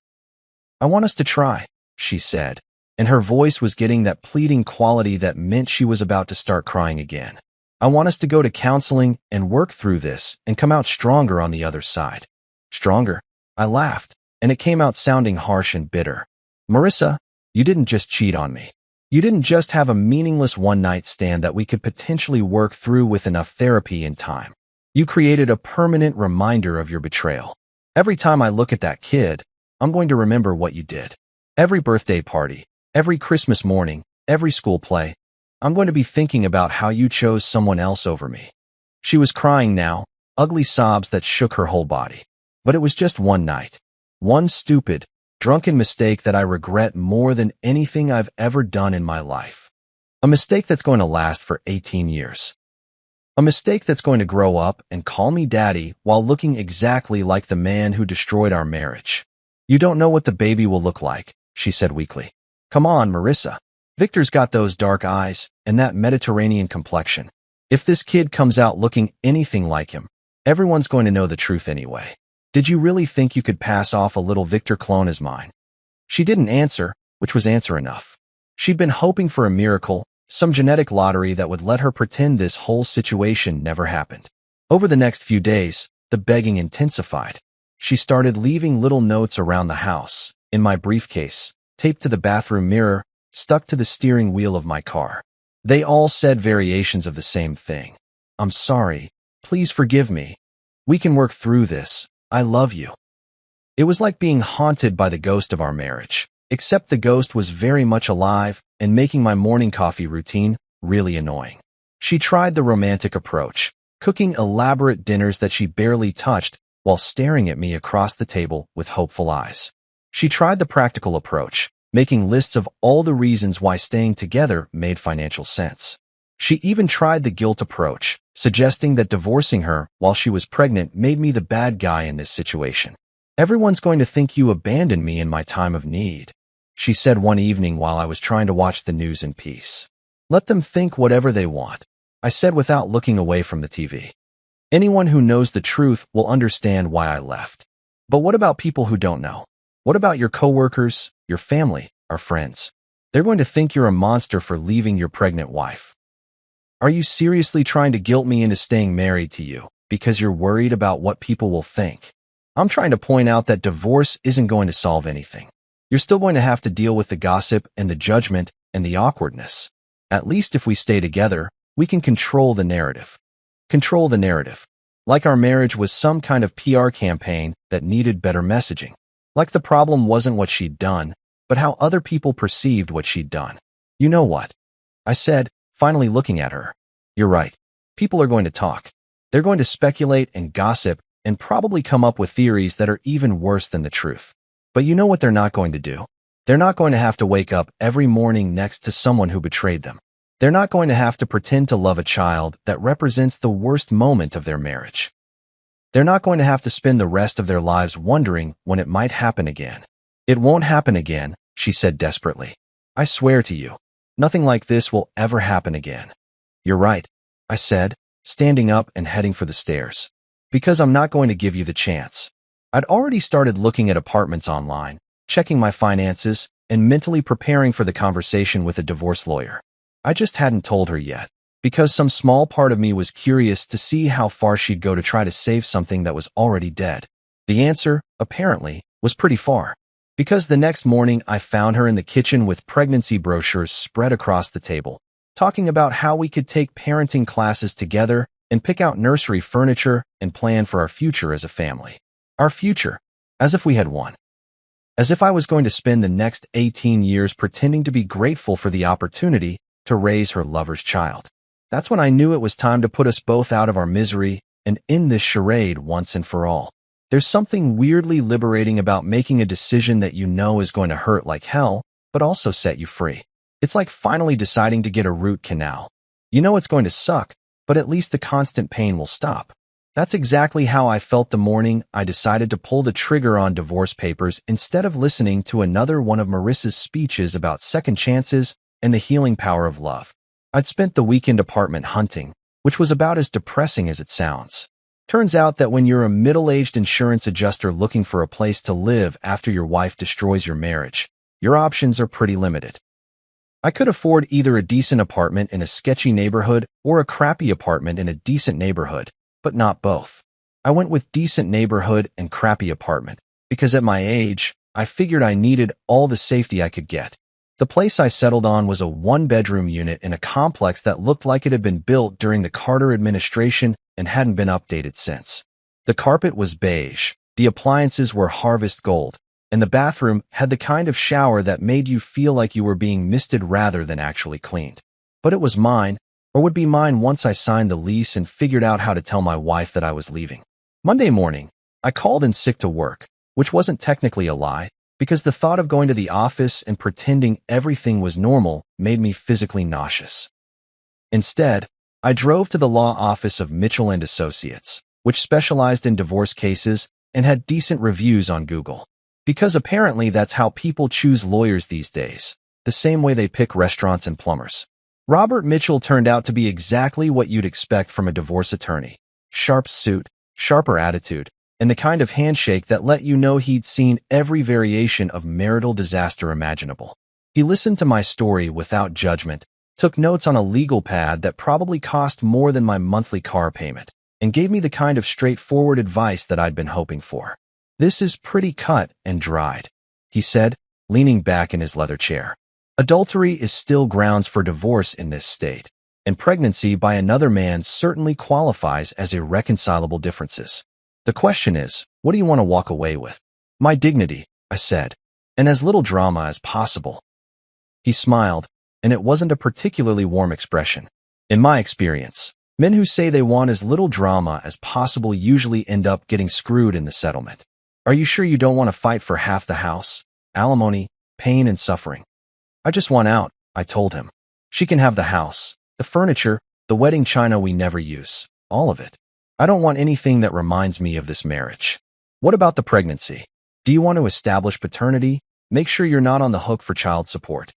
[SPEAKER 1] I want us to try, she said, and her voice was getting that pleading quality that meant she was about to start crying again. I want us to go to counseling and work through this and come out stronger on the other side. Stronger? I laughed, and it came out sounding harsh and bitter. Marissa, you didn't just cheat on me. You didn't just have a meaningless one-night stand that we could potentially work through with enough therapy and time. You created a permanent reminder of your betrayal. Every time I look at that kid, I'm going to remember what you did. Every birthday party, every Christmas morning, every school play, I'm going to be thinking about how you chose someone else over me. She was crying now, ugly sobs that shook her whole body. But it was just one night. One stupid, drunken mistake that I regret more than anything I've ever done in my life. A mistake that's going to last for 18 years. A mistake that's going to grow up and call me daddy while looking exactly like the man who destroyed our marriage. You don't know what the baby will look like, she said weakly. Come on, Marissa. Victor's got those dark eyes and that Mediterranean complexion. If this kid comes out looking anything like him, everyone's going to know the truth anyway. Did you really think you could pass off a little Victor clone as mine? She didn't answer, which was answer enough. She'd been hoping for a miracle, some genetic lottery that would let her pretend this whole situation never happened. Over the next few days, the begging intensified. She started leaving little notes around the house, in my briefcase, taped to the bathroom mirror, stuck to the steering wheel of my car. They all said variations of the same thing. I'm sorry. Please forgive me. We can work through this. I love you. It was like being haunted by the ghost of our marriage, except the ghost was very much alive and making my morning coffee routine really annoying. She tried the romantic approach, cooking elaborate dinners that she barely touched while staring at me across the table with hopeful eyes. She tried the practical approach, making lists of all the reasons why staying together made financial sense. She even tried the guilt approach, suggesting that divorcing her while she was pregnant made me the bad guy in this situation. Everyone's going to think you abandoned me in my time of need, she said one evening while I was trying to watch the news in peace. Let them think whatever they want, I said without looking away from the TV. Anyone who knows the truth will understand why I left. But what about people who don't know? What about your coworkers, your family, our friends? They're going to think you're a monster for leaving your pregnant wife. Are you seriously trying to guilt me into staying married to you because you're worried about what people will think? I'm trying to point out that divorce isn't going to solve anything. You're still going to have to deal with the gossip and the judgment and the awkwardness. At least if we stay together, we can control the narrative. Control the narrative. Like our marriage was some kind of PR campaign that needed better messaging. Like the problem wasn't what she'd done, but how other people perceived what she'd done. You know what? I said, finally looking at her. You're right. People are going to talk. They're going to speculate and gossip and probably come up with theories that are even worse than the truth. But you know what they're not going to do? They're not going to have to wake up every morning next to someone who betrayed them. They're not going to have to pretend to love a child that represents the worst moment of their marriage. They're not going to have to spend the rest of their lives wondering when it might happen again. It won't happen again, she said desperately. I swear to you, nothing like this will ever happen again. You're right, I said, standing up and heading for the stairs. Because I'm not going to give you the chance. I'd already started looking at apartments online, checking my finances, and mentally preparing for the conversation with a divorce lawyer. I just hadn't told her yet, because some small part of me was curious to see how far she'd go to try to save something that was already dead. The answer, apparently, was pretty far. Because the next morning I found her in the kitchen with pregnancy brochures spread across the table, talking about how we could take parenting classes together and pick out nursery furniture and plan for our future as a family. Our future, as if we had one. As if I was going to spend the next 18 years pretending to be grateful for the opportunity to raise her lover's child. That's when I knew it was time to put us both out of our misery and end this charade once and for all. There's something weirdly liberating about making a decision that you know is going to hurt like hell, but also set you free. It's like finally deciding to get a root canal. You know it's going to suck, but at least the constant pain will stop. That's exactly how I felt the morning I decided to pull the trigger on divorce papers instead of listening to another one of Marissa's speeches about second chances and the healing power of love. I'd spent the weekend apartment hunting, which was about as depressing as it sounds. Turns out that when you're a middle-aged insurance adjuster looking for a place to live after your wife destroys your marriage, your options are pretty limited. I could afford either a decent apartment in a sketchy neighborhood or a crappy apartment in a decent neighborhood, but not both. I went with decent neighborhood and crappy apartment because at my age, I figured I needed all the safety I could get. The place I settled on was a one-bedroom unit in a complex that looked like it had been built during the Carter administration and hadn't been updated since. The carpet was beige, the appliances were harvest gold, and the bathroom had the kind of shower that made you feel like you were being misted rather than actually cleaned. But it was mine, or would be mine once I signed the lease and figured out how to tell my wife that I was leaving. Monday morning, I called in sick to work, which wasn't technically a lie, because the thought of going to the office and pretending everything was normal made me physically nauseous. Instead, I drove to the law office of Mitchell & Associates, which specialized in divorce cases and had decent reviews on Google. Because apparently that's how people choose lawyers these days, the same way they pick restaurants and plumbers. Robert Mitchell turned out to be exactly what you'd expect from a divorce attorney. Sharp suit, sharper attitude, and the kind of handshake that let you know he'd seen every variation of marital disaster imaginable. He listened to my story without judgment, took notes on a legal pad that probably cost more than my monthly car payment, and gave me the kind of straightforward advice that I'd been hoping for. "This is pretty cut and dried," he said, leaning back in his leather chair. "Adultery is still grounds for divorce in this state, and pregnancy by another man certainly qualifies as irreconcilable differences. The question is, what do you want to walk away with?" "My dignity," I said, "and as little drama as possible." He smiled, and it wasn't a particularly warm expression. In my experience, men who say they want as little drama as possible usually end up getting screwed in the settlement. "Are you sure you don't want to fight for half the house? Alimony, pain, and suffering?" "I just want out," I told him. "She can have the house, the furniture, the wedding china we never use, all of it. I don't want anything that reminds me of this marriage." "What about the pregnancy? Do you want to establish paternity? Make sure you're not on the hook for child support."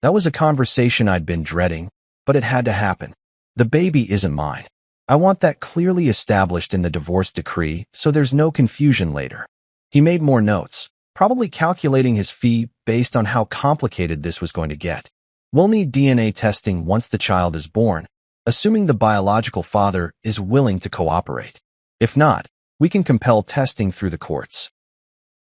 [SPEAKER 1] That was a conversation I'd been dreading, but it had to happen. The baby isn't mine. I want that clearly established in the divorce decree so there's no confusion later. He made more notes, probably calculating his fee based on how complicated this was going to get. "We'll need DNA testing once the child is born, assuming the biological father is willing to cooperate. If not, we can compel testing through the courts."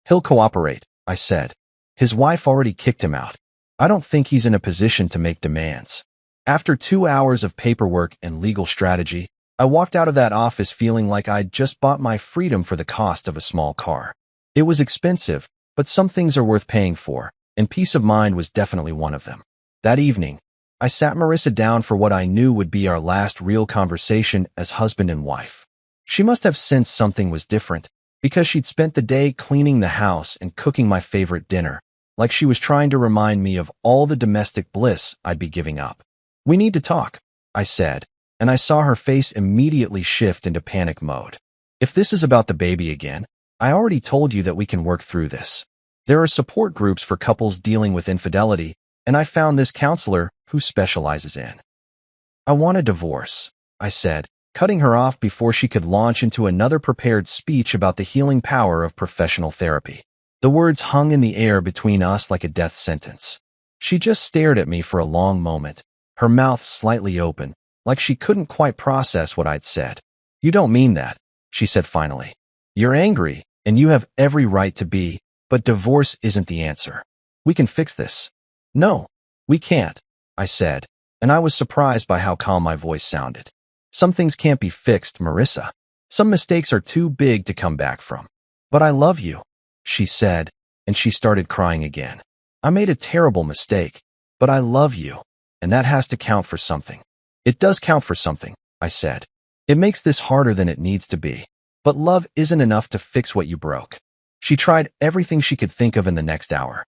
[SPEAKER 1] "He'll cooperate," I said. "His wife already kicked him out. I don't think he's in a position to make demands." After 2 hours of paperwork and legal strategy, I walked out of that office feeling like I'd just bought my freedom for the cost of a small car. It was expensive, but some things are worth paying for, and peace of mind was definitely one of them. That evening, I sat Marissa down for what I knew would be our last real conversation as husband and wife. She must have sensed something was different, because she'd spent the day cleaning the house and cooking my favorite dinner, like she was trying to remind me of all the domestic bliss I'd be giving up. "We need to talk," I said, and I saw her face immediately shift into panic mode. "If this is about the baby again, I already told you that we can work through this. There are support groups for couples dealing with infidelity, and I found this counselor who specializes in." "I want a divorce," I said, cutting her off before she could launch into another prepared speech about the healing power of professional therapy. The words hung in the air between us like a death sentence. She just stared at me for a long moment, her mouth slightly open, like she couldn't quite process what I'd said. "You don't mean that," she said finally. "You're angry, and you have every right to be, but divorce isn't the answer. We can fix this." "No, we can't," I said, and I was surprised by how calm my voice sounded. "Some things can't be fixed, Marissa. Some mistakes are too big to come back from." "But I love you," she said, and she started crying again. "I made a terrible mistake, but I love you, and that has to count for something." "It does count for something," I said. "It makes this harder than it needs to be. But love isn't enough to fix what you broke." She tried everything she could think of in the next hour.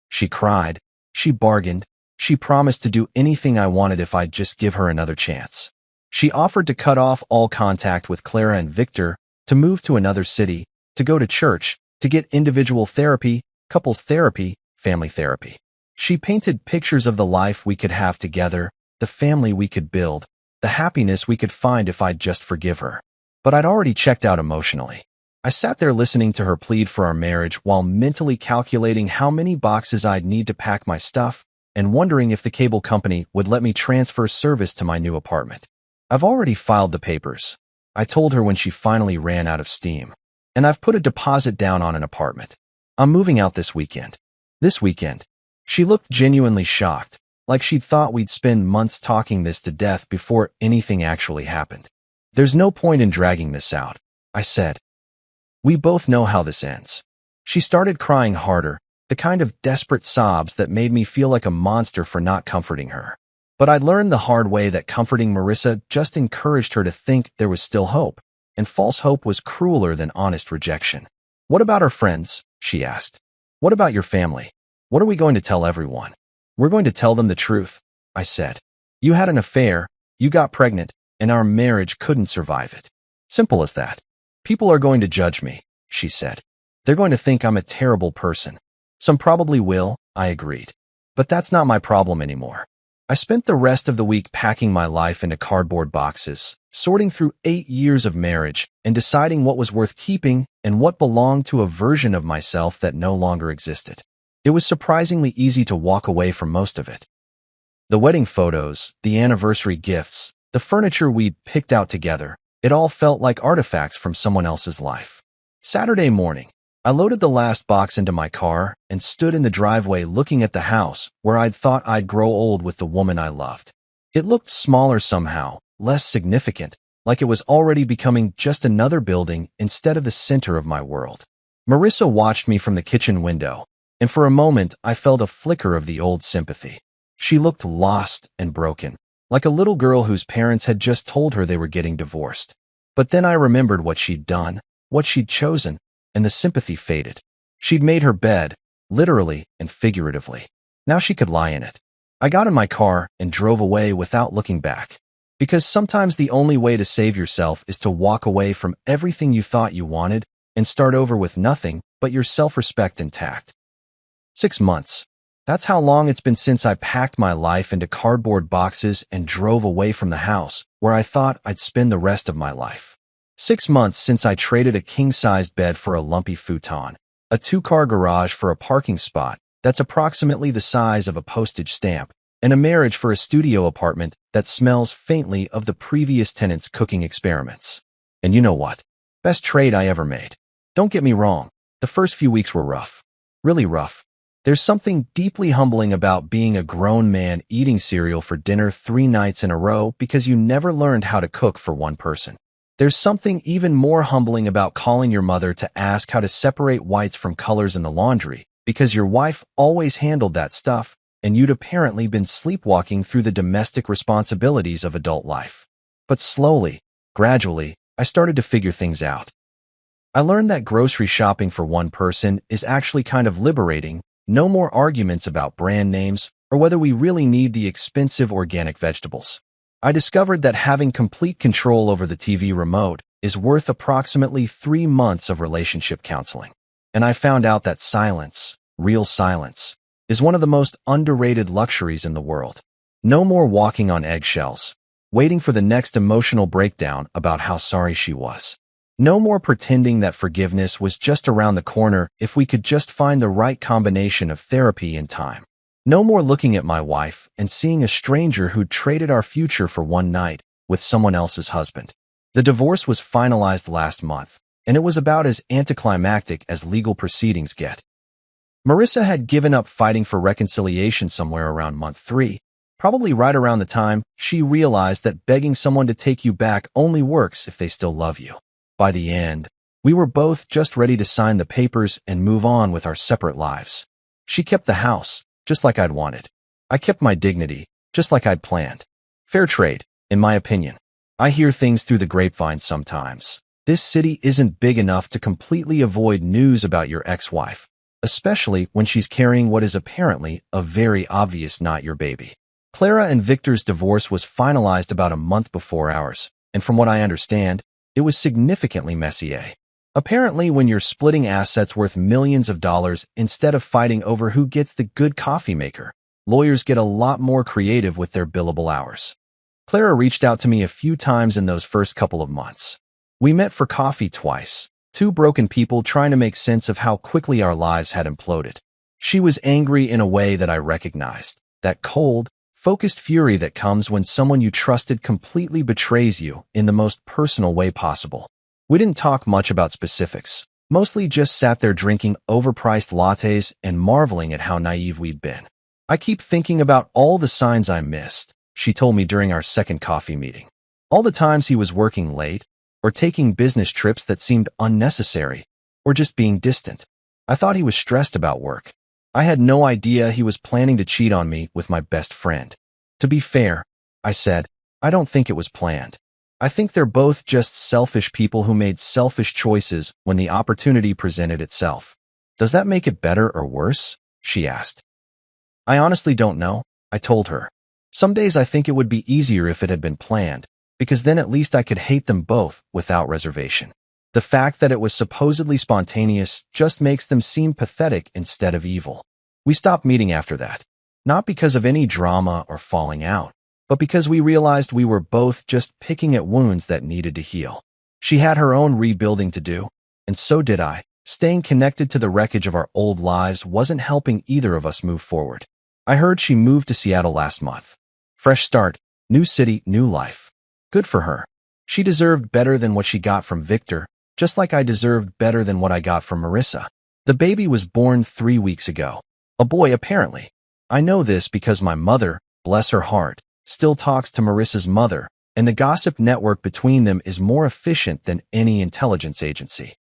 [SPEAKER 1] She cried, she bargained, she promised to do anything I wanted if I'd just give her another chance. She offered to cut off all contact with Clara and Victor, to move to another city, to go to church, to get individual therapy, couples therapy, family therapy. She painted pictures of the life we could have together, the family we could build, the happiness we could find if I'd just forgive her. But I'd already checked out emotionally. I sat there listening to her plead for our marriage while mentally calculating how many boxes I'd need to pack my stuff and wondering if the cable company would let me transfer service to my new apartment. I've already filed the papers, I told her when she finally ran out of steam. And I've put a deposit down on an apartment. I'm moving out this weekend. This weekend. She looked genuinely shocked, like she'd thought we'd spend months talking this to death before anything actually happened. There's no point in dragging this out, I said. We both know how this ends. She started crying harder, the kind of desperate sobs that made me feel like a monster for not comforting her. But I'd learned the hard way that comforting Marissa just encouraged her to think there was still hope, and false hope was crueler than honest rejection. What about our friends? She asked. What about your family? What are we going to tell everyone? We're going to tell them the truth, I said. You had an affair, you got pregnant, and our marriage couldn't survive it. Simple as that. People are going to judge me, she said. They're going to think I'm a terrible person. Some probably will, I agreed. But that's not my problem anymore. I spent the rest of the week packing my life into cardboard boxes, sorting through 8 years of marriage, and deciding what was worth keeping and what belonged to a version of myself that no longer existed. It was surprisingly easy to walk away from most of it. The wedding photos, the anniversary gifts, the furniture we'd picked out together, it all felt like artifacts from someone else's life. Saturday morning, I loaded the last box into my car and stood in the driveway looking at the house where I'd thought I'd grow old with the woman I loved. It looked smaller somehow, less significant, like it was already becoming just another building instead of the center of my world. Marissa watched me from the kitchen window, and for a moment I felt a flicker of the old sympathy. She looked lost and broken, like a little girl whose parents had just told her they were getting divorced. But then I remembered what she'd done, what she'd chosen, and the sympathy faded. She'd made her bed, literally and figuratively. Now she could lie in it. I got in my car and drove away without looking back. Because sometimes the only way to save yourself is to walk away from everything you thought you wanted and start over with nothing but your self-respect intact. 6 months. That's how long it's been since I packed my life into cardboard boxes and drove away from the house where I thought I'd spend the rest of my life. 6 months since I traded a king-sized bed for a lumpy futon, a 2-car garage for a parking spot that's approximately the size of a postage stamp, and a marriage for a studio apartment that smells faintly of the previous tenant's cooking experiments. And you know what? Best trade I ever made. Don't get me wrong, the first few weeks were rough. Really rough. There's something deeply humbling about being a grown man eating cereal for dinner 3 nights in a row because you never learned how to cook for one person. There's something even more humbling about calling your mother to ask how to separate whites from colors in the laundry because your wife always handled that stuff and you'd apparently been sleepwalking through the domestic responsibilities of adult life. But slowly, gradually, I started to figure things out. I learned that grocery shopping for one person is actually kind of liberating. No more arguments about brand names or whether we really need the expensive organic vegetables. I discovered that having complete control over the TV remote is worth approximately 3 months of relationship counseling. And I found out that silence, real silence, is one of the most underrated luxuries in the world. No more walking on eggshells, waiting for the next emotional breakdown about how sorry she was. No more pretending that forgiveness was just around the corner if we could just find the right combination of therapy and time. No more looking at my wife and seeing a stranger who'd traded our future for one night with someone else's husband. The divorce was finalized last month, and it was about as anticlimactic as legal proceedings get. Marissa had given up fighting for reconciliation somewhere around month 3, probably right around the time she realized that begging someone to take you back only works if they still love you. By the end, we were both just ready to sign the papers and move on with our separate lives. She kept the house, just like I'd wanted. I kept my dignity, just like I'd planned. Fair trade, in my opinion. I hear things through the grapevine sometimes. This city isn't big enough to completely avoid news about your ex-wife, especially when she's carrying what is apparently a very obvious not your baby. Clara and Victor's divorce was finalized about a month before ours, and from what I understand, it was significantly messy. Apparently, when you're splitting assets worth millions of dollars instead of fighting over who gets the good coffee maker, lawyers get a lot more creative with their billable hours. Clara reached out to me a few times in those first couple of months. We met for coffee twice, two broken people trying to make sense of how quickly our lives had imploded. She was angry in a way that I recognized, that cold, focused fury that comes when someone you trusted completely betrays you in the most personal way possible. We didn't talk much about specifics, mostly just sat there drinking overpriced lattes and marveling at how naive we'd been. I keep thinking about all the signs I missed, she told me during our second coffee meeting. All the times he was working late, or taking business trips that seemed unnecessary, or just being distant. I thought he was stressed about work. I had no idea he was planning to cheat on me with my best friend. To be fair, I said, I don't think it was planned. I think they're both just selfish people who made selfish choices when the opportunity presented itself. Does that make it better or worse? She asked. I honestly don't know, I told her. Some days I think it would be easier if it had been planned, because then at least I could hate them both without reservation. The fact that it was supposedly spontaneous just makes them seem pathetic instead of evil. We stopped meeting after that, not because of any drama or falling out, but because we realized we were both just picking at wounds that needed to heal. She had her own rebuilding to do, and so did I. Staying connected to the wreckage of our old lives wasn't helping either of us move forward. I heard she moved to Seattle last month. Fresh start, new city, new life. Good for her. She deserved better than what she got from Victor, just like I deserved better than what I got from Marissa. The baby was born 3 weeks ago. A boy, apparently. I know this because my mother, bless her heart, still talks to Marissa's mother, and the gossip network between them is more efficient than any intelligence agency.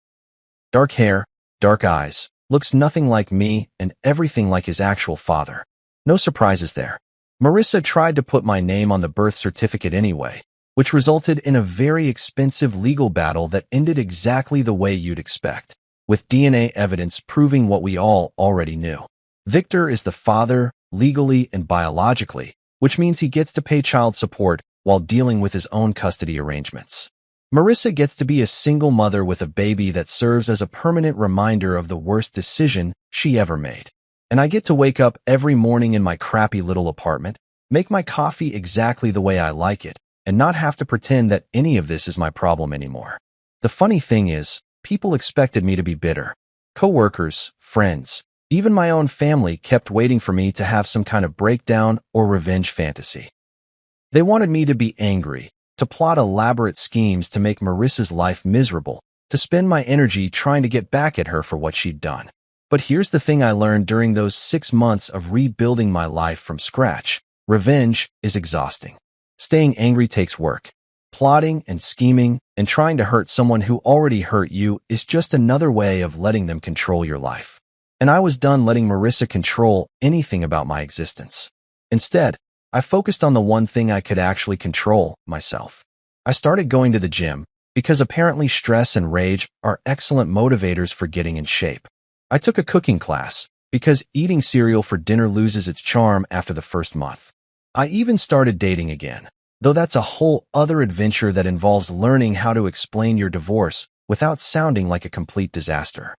[SPEAKER 1] Dark hair, dark eyes, looks nothing like me and everything like his actual father. No surprises there. Marissa tried to put my name on the birth certificate anyway, which resulted in a very expensive legal battle that ended exactly the way you'd expect, with DNA evidence proving what we all already knew. Victor is the father, legally and biologically, which means he gets to pay child support while dealing with his own custody arrangements. Marissa gets to be a single mother with a baby that serves as a permanent reminder of the worst decision she ever made. And I get to wake up every morning in my crappy little apartment, make my coffee exactly the way I like it, and not have to pretend that any of this is my problem anymore. The funny thing is, people expected me to be bitter. Coworkers, friends, even my own family kept waiting for me to have some kind of breakdown or revenge fantasy. They wanted me to be angry, to plot elaborate schemes to make Marissa's life miserable, to spend my energy trying to get back at her for what she'd done. But here's the thing I learned during those 6 months of rebuilding my life from scratch. Revenge is exhausting. Staying angry takes work. Plotting and scheming and trying to hurt someone who already hurt you is just another way of letting them control your life. And I was done letting Marissa control anything about my existence. Instead, I focused on the one thing I could actually control, myself. I started going to the gym because apparently stress and rage are excellent motivators for getting in shape. I took a cooking class because eating cereal for dinner loses its charm after the first month. I even started dating again, though that's a whole other adventure that involves learning how to explain your divorce without sounding like a complete disaster.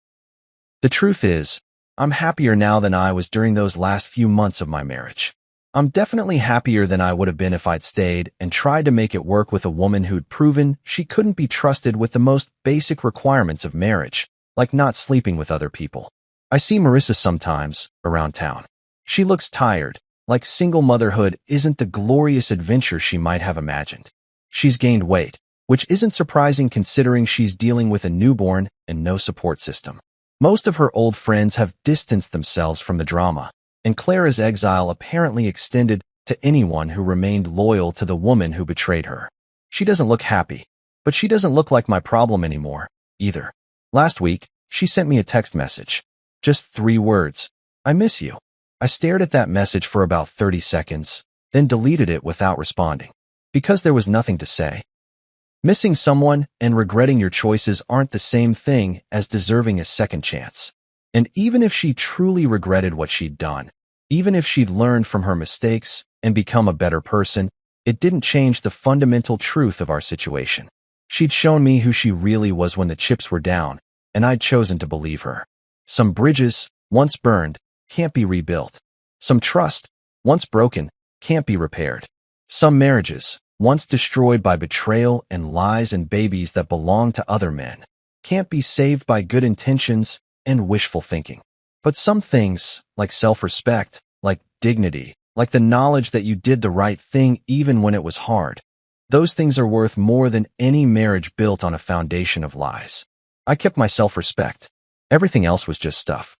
[SPEAKER 1] The truth is, I'm happier now than I was during those last few months of my marriage. I'm definitely happier than I would have been if I'd stayed and tried to make it work with a woman who'd proven she couldn't be trusted with the most basic requirements of marriage, like not sleeping with other people. I see Marissa sometimes around town. She looks tired, like single motherhood isn't the glorious adventure she might have imagined. She's gained weight, which isn't surprising considering she's dealing with a newborn and no support system. Most of her old friends have distanced themselves from the drama, and Clara's exile apparently extended to anyone who remained loyal to the woman who betrayed her. She doesn't look happy, but she doesn't look like my problem anymore, either. Last week, she sent me a text message. Just 3 words. I miss you. I stared at that message for about 30 seconds, then deleted it without responding, because there was nothing to say. Missing someone and regretting your choices aren't the same thing as deserving a second chance. And even if she truly regretted what she'd done, even if she'd learned from her mistakes, and become a better person, it didn't change the fundamental truth of our situation. She'd shown me who she really was when the chips were down, and I'd chosen to believe her. Some bridges, once burned, can't be rebuilt. Some trust, once broken, can't be repaired. Some marriages, once destroyed by betrayal and lies and babies that belong to other men, can't be saved by good intentions and wishful thinking. But some things, like self-respect, like dignity, like the knowledge that you did the right thing even when it was hard, those things are worth more than any marriage built on a foundation of lies. I kept my self-respect. Everything else was just stuff.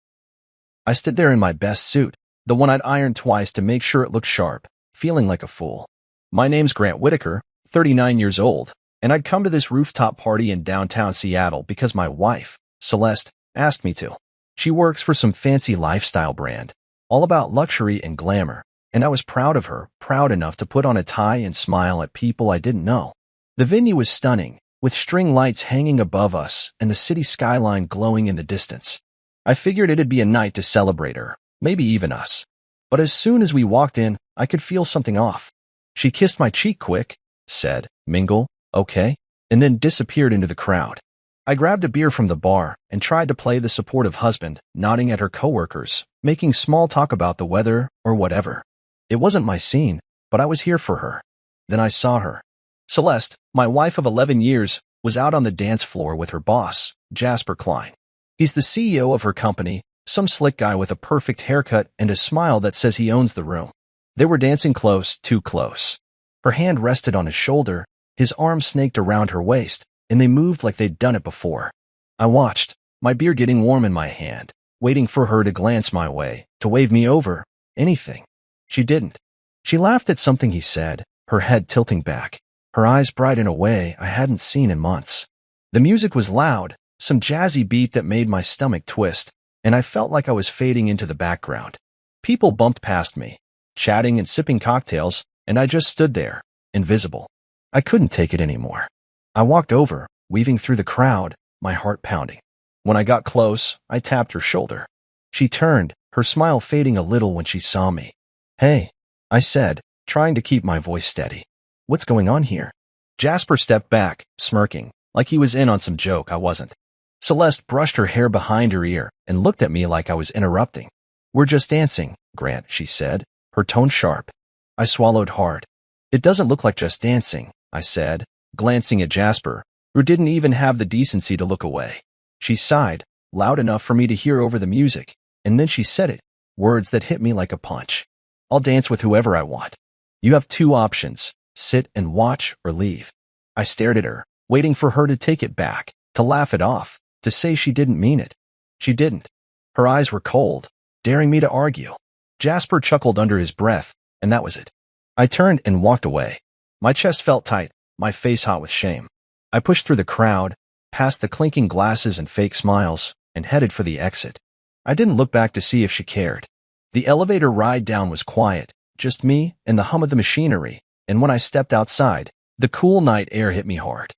[SPEAKER 1] I stood there in my best suit, the one I'd ironed twice to make sure it looked sharp, feeling like a fool. My name's Grant Whitaker, 39 years old, and I'd come to this rooftop party in downtown Seattle because my wife, Celeste, asked me to. She works for some fancy lifestyle brand, all about luxury and glamour, and I was proud of her, proud enough to put on a tie and smile at people I didn't know. The venue was stunning, with string lights hanging above us and the city skyline glowing in the distance. I figured it'd be a night to celebrate her, maybe even us. But as soon as we walked in, I could feel something off. She kissed my cheek quick, said, "Mingle, okay?" and then disappeared into the crowd. I grabbed a beer from the bar and tried to play the supportive husband, nodding at her coworkers, making small talk about the weather or whatever. It wasn't my scene, but I was here for her. Then I saw her. Celeste, my wife of 11 years, was out on the dance floor with her boss, Jasper Klein. He's the CEO of her company, some slick guy with a perfect haircut and a smile that says he owns the room. They were dancing close, too close. Her hand rested on his shoulder, his arm snaked around her waist, and they moved like they'd done it before. I watched, my beer getting warm in my hand, waiting for her to glance my way, to wave me over, anything. She didn't. She laughed at something he said, her head tilting back, her eyes bright in a way I hadn't seen in months. The music was loud, some jazzy beat that made my stomach twist, and I felt like I was fading into the background. People bumped past me, chatting and sipping cocktails, and I just stood there, invisible. I couldn't take it anymore. I walked over, weaving through the crowd, my heart pounding. When I got close, I tapped her shoulder. She turned, her smile fading a little when she saw me. "Hey," I said, trying to keep my voice steady. "What's going on here?" Jasper stepped back, smirking, like he was in on some joke I wasn't. Celeste brushed her hair behind her ear and looked at me like I was interrupting. "We're just dancing, Grant," she said, her tone sharp. I swallowed hard. "It doesn't look like just dancing," I said, glancing at Jasper, who didn't even have the decency to look away. She sighed, loud enough for me to hear over the music, and then she said it, words that hit me like a punch. "I'll dance with whoever I want. You have two options, sit and watch or leave." I stared at her, waiting for her to take it back, to laugh it off, to say she didn't mean it. She didn't. Her eyes were cold, daring me to argue. Jasper chuckled under his breath, and that was it. I turned and walked away. My chest felt tight, my face hot with shame. I pushed through the crowd, past the clinking glasses and fake smiles, and headed for the exit. I didn't look back to see if she cared. The elevator ride down was quiet, just me and the hum of the machinery, and when I stepped outside, the cool night air hit me hard.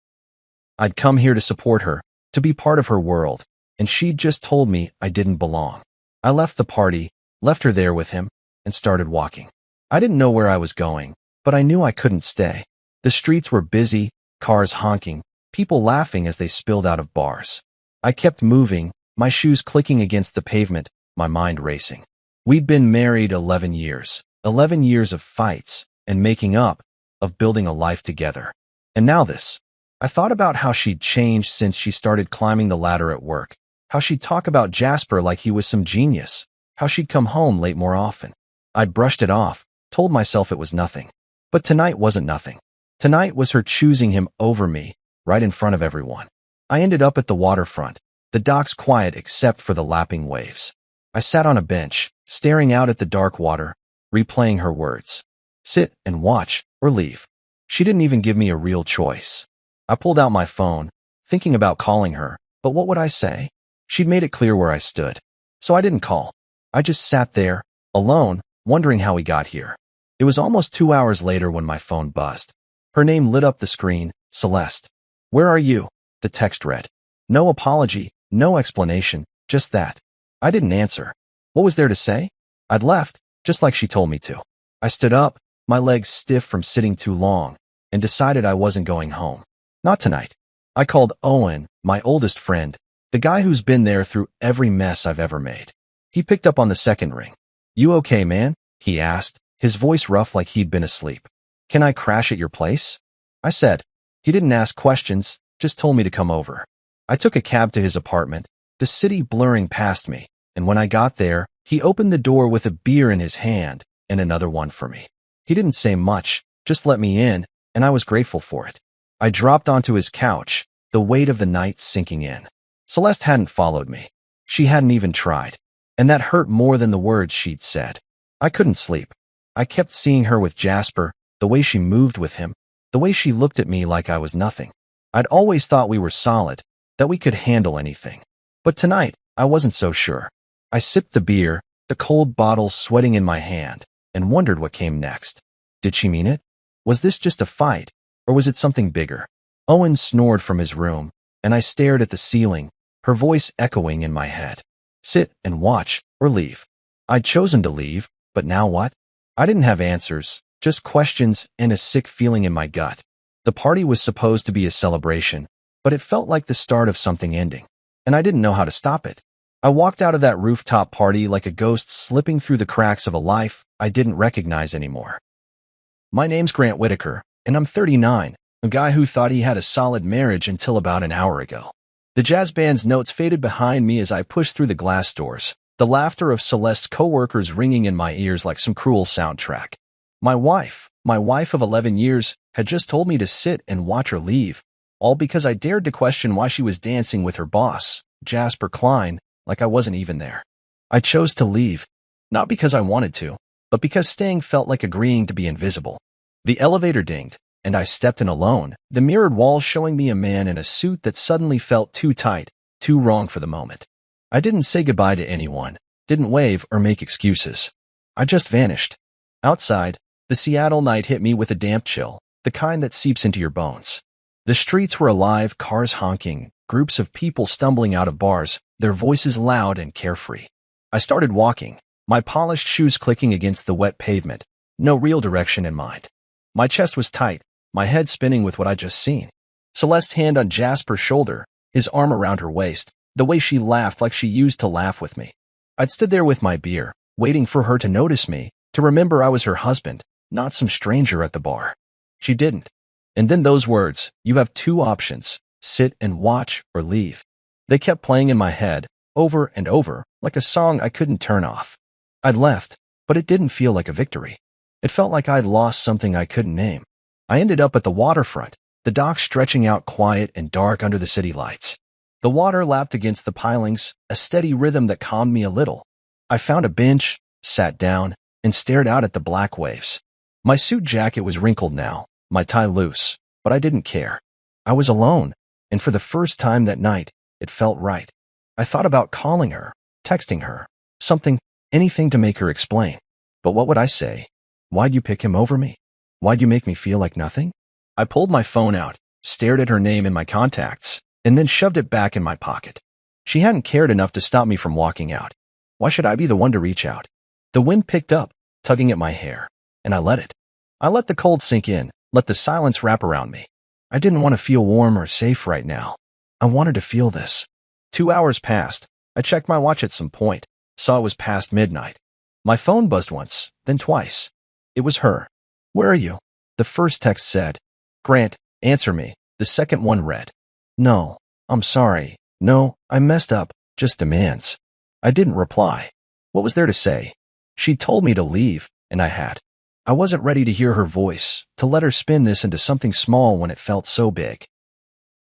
[SPEAKER 1] I'd come here to support her, to be part of her world, and she'd just told me I didn't belong. I left the party, left her there with him, and started walking. I didn't know where I was going, but I knew I couldn't stay. The streets were busy, cars honking, people laughing as they spilled out of bars. I kept moving, my shoes clicking against the pavement, my mind racing. We'd been married 11 years, 11 years of fights, and making up, of building a life together. And now this. I thought about how she'd changed since she started climbing the ladder at work, how she'd talk about Jasper like he was some genius, how she'd come home late more often. I'd brushed it off, told myself it was nothing. But tonight wasn't nothing. Tonight was her choosing him over me, right in front of everyone. I ended up at the waterfront, the docks quiet except for the lapping waves. I sat on a bench, staring out at the dark water, replaying her words. Sit and watch, or leave. She didn't even give me a real choice. I pulled out my phone, thinking about calling her, but what would I say? She'd made it clear where I stood. So I didn't call. I just sat there, alone, wondering how we got here. It was almost 2 hours later when my phone buzzed. Her name lit up the screen, Celeste. "Where are you?" the text read. No apology, no explanation, just that. I didn't answer. What was there to say? I'd left, just like she told me to. I stood up, my legs stiff from sitting too long, and decided I wasn't going home. Not tonight. I called Owen, my oldest friend, the guy who's been there through every mess I've ever made. He picked up on the second ring. "You okay, man?" he asked, his voice rough like he'd been asleep. "Can I crash at your place?" I said. He didn't ask questions, just told me to come over. I took a cab to his apartment, the city blurring past me, and when I got there, he opened the door with a beer in his hand and another one for me. He didn't say much, just let me in, and I was grateful for it. I dropped onto his couch, the weight of the night sinking in. Celeste hadn't followed me. She hadn't even tried, and that hurt more than the words she'd said. I couldn't sleep. I kept seeing her with Jasper, the way she moved with him, the way she looked at me like I was nothing. I'd always thought we were solid, that we could handle anything. But tonight, I wasn't so sure. I sipped the beer, the cold bottle sweating in my hand, and wondered what came next. Did she mean it? Was this just a fight, or was it something bigger? Owen snored from his room, and I stared at the ceiling, her voice echoing in my head. Sit and watch, or leave. I'd chosen to leave, but now what? I didn't have answers, just questions and a sick feeling in my gut. The party was supposed to be a celebration, but it felt like the start of something ending, and I didn't know how to stop it. I walked out of that rooftop party like a ghost slipping through the cracks of a life I didn't recognize anymore. My name's Grant Whitaker, and I'm 39, a guy who thought he had a solid marriage until about an hour ago. The jazz band's notes faded behind me as I pushed through the glass doors, the laughter of Celeste's coworkers ringing in my ears like some cruel soundtrack. My wife of 11 years, had just told me to sit and watch her leave, all because I dared to question why she was dancing with her boss, Jasper Klein, like I wasn't even there. I chose to leave, not because I wanted to, but because staying felt like agreeing to be invisible. The elevator dinged, and I stepped in alone, the mirrored walls showing me a man in a suit that suddenly felt too tight, too wrong for the moment. I didn't say goodbye to anyone, didn't wave or make excuses. I just vanished. Outside, the Seattle night hit me with a damp chill, the kind that seeps into your bones. The streets were alive, cars honking, groups of people stumbling out of bars, their voices loud and carefree. I started walking, my polished shoes clicking against the wet pavement, no real direction in mind. My chest was tight, my head spinning with what I'd just seen. Celeste's hand on Jasper's shoulder, his arm around her waist, the way she laughed like she used to laugh with me. I'd stood there with my beer, waiting for her to notice me, to remember I was her husband, not some stranger at the bar. She didn't. And then those words, "You have two options, sit and watch or leave." They kept playing in my head, over and over, like a song I couldn't turn off. I'd left, but it didn't feel like a victory. It felt like I'd lost something I couldn't name. I ended up at the waterfront, the dock stretching out quiet and dark under the city lights. The water lapped against the pilings, a steady rhythm that calmed me a little. I found a bench, sat down, and stared out at the black waves. My suit jacket was wrinkled now, my tie loose, but I didn't care. I was alone, and for the first time that night, it felt right. I thought about calling her, texting her, something, anything to make her explain. But what would I say? Why'd you pick him over me? Why'd you make me feel like nothing? I pulled my phone out, stared at her name in my contacts, and then shoved it back in my pocket. She hadn't cared enough to stop me from walking out. Why should I be the one to reach out? The wind picked up, tugging at my hair, and I let it. I let the cold sink in, let the silence wrap around me. I didn't want to feel warm or safe right now. I wanted to feel this. 2 hours passed. I checked my watch at some point, saw it was past midnight. My phone buzzed once, then twice. It was her. "Where are you?" The first text said. "Grant, answer me." The second one read. "No, I'm sorry. No, I messed up. Just demands." I didn't reply. What was there to say? She told me to leave, and I had. I wasn't ready to hear her voice, to let her spin this into something small when it felt so big.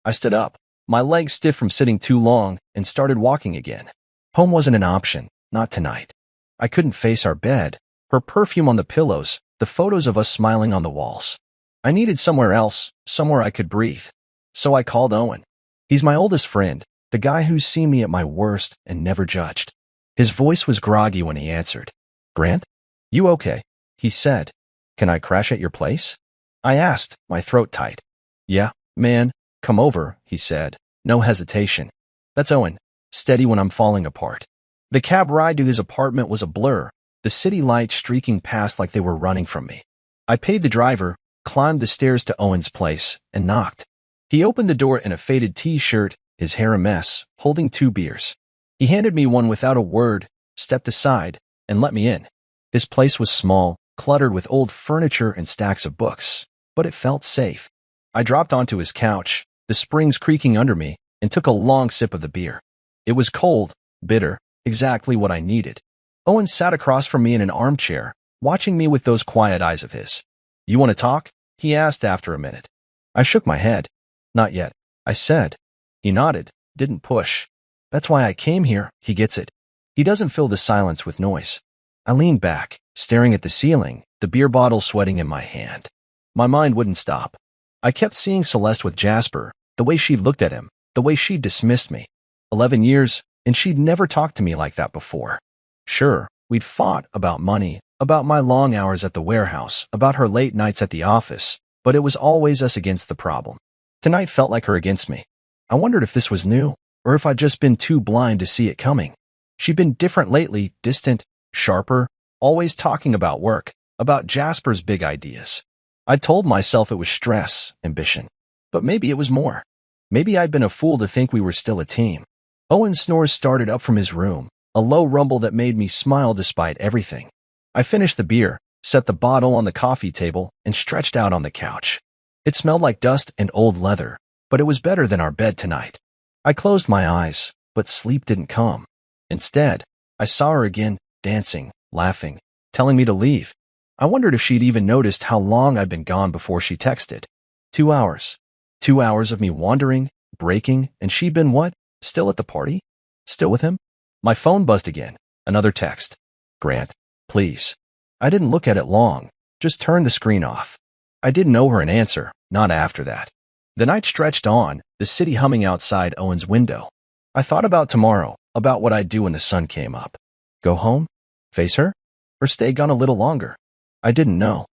[SPEAKER 1] I stood up, my legs stiff from sitting too long, and started walking again. Home wasn't an option, not tonight. I couldn't face our bed, her perfume on the pillows, the photos of us smiling on the walls. I needed somewhere else, somewhere I could breathe. So I called Owen. He's my oldest friend, the guy who's seen me at my worst and never judged. His voice was groggy when he answered. "Grant? You okay?" he said. "Can I crash at your place?" I asked, my throat tight. "Yeah, man, come over," he said. No hesitation. "That's Owen, steady when I'm falling apart." The cab ride to his apartment was a blur, the city lights streaking past like they were running from me. I paid the driver, climbed the stairs to Owen's place, and knocked. He opened the door in a faded t-shirt, his hair a mess, holding 2 beers. He handed me one without a word, stepped aside, and let me in. His place was small, cluttered with old furniture and stacks of books, but it felt safe. I dropped onto his couch, the springs creaking under me, and took a long sip of the beer. It was cold, bitter, exactly what I needed. Owen sat across from me in an armchair, watching me with those quiet eyes of his. "You want to talk?" he asked after a minute. I shook my head. "Not yet," I said. He nodded, didn't push. "That's why I came here, he gets it. He doesn't fill the silence with noise." I leaned back, staring at the ceiling, the beer bottle sweating in my hand. My mind wouldn't stop. I kept seeing Celeste with Jasper, the way she looked at him, the way she dismissed me. 11 years, and she'd never talked to me like that before. Sure, we'd fought about money, about my long hours at the warehouse, about her late nights at the office, but it was always us against the problem. Tonight felt like her against me. I wondered if this was new, or if I'd just been too blind to see it coming. She'd been different lately, distant, sharper, always talking about work, about Jasper's big ideas. I told myself it was stress, ambition, but maybe it was more. Maybe I'd been a fool to think we were still a team. Owen's snores started up from his room, a low rumble that made me smile despite everything. I finished the beer, set the bottle on the coffee table, and stretched out on the couch. It smelled like dust and old leather, but it was better than our bed tonight. I closed my eyes, but sleep didn't come. Instead, I saw her again, dancing, laughing, telling me to leave. I wondered if she'd even noticed how long I'd been gone before she texted. 2 hours. 2 hours of me wandering, breaking, and she'd been what? Still at the party? Still with him? My phone buzzed again. Another text. "Grant, please." I didn't look at it long, just turned the screen off. I didn't owe her an answer, not after that. The night stretched on, the city humming outside Owen's window. I thought about tomorrow, about what I'd do when the sun came up. Go home? Face her? Or stay gone a little longer? I didn't know.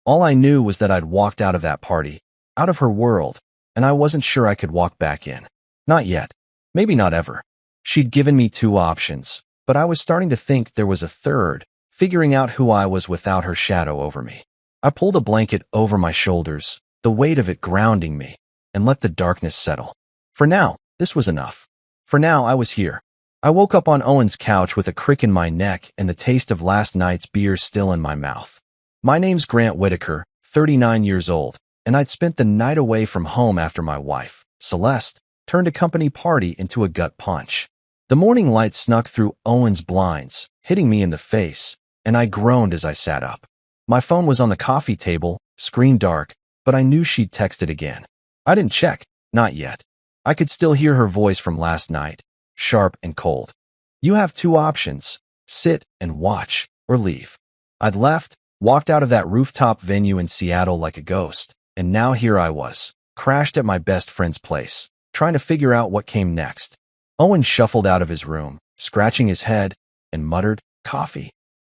[SPEAKER 1] All I knew was that I'd walked out of that party, out of her world, and I wasn't sure I could walk back in. Not yet. Maybe not ever. She'd given me 2 options, but I was starting to think there was a third, figuring out who I was without her shadow over me. I pulled a blanket over my shoulders, the weight of it grounding me, and let the darkness settle. For now, this was enough. For now, I was here. I woke up on Owen's couch with a crick in my neck and the taste of last night's beer still in my mouth. My name's Grant Whitaker, 39 years old, and I'd spent the night away from home after my wife, Celeste, turned a company party into a gut punch. The morning light snuck through Owen's blinds, hitting me in the face, and I groaned as I sat up. My phone was on the coffee table, screen dark, but I knew she'd texted again. I didn't check, not yet. I could still hear her voice from last night, sharp and cold. "You have 2 options, sit and watch, or leave." I'd left, walked out of that rooftop venue in Seattle like a ghost, and now here I was, crashed at my best friend's place, trying to figure out what came next. Owen shuffled out of his room, scratching his head, and muttered, "Coffee."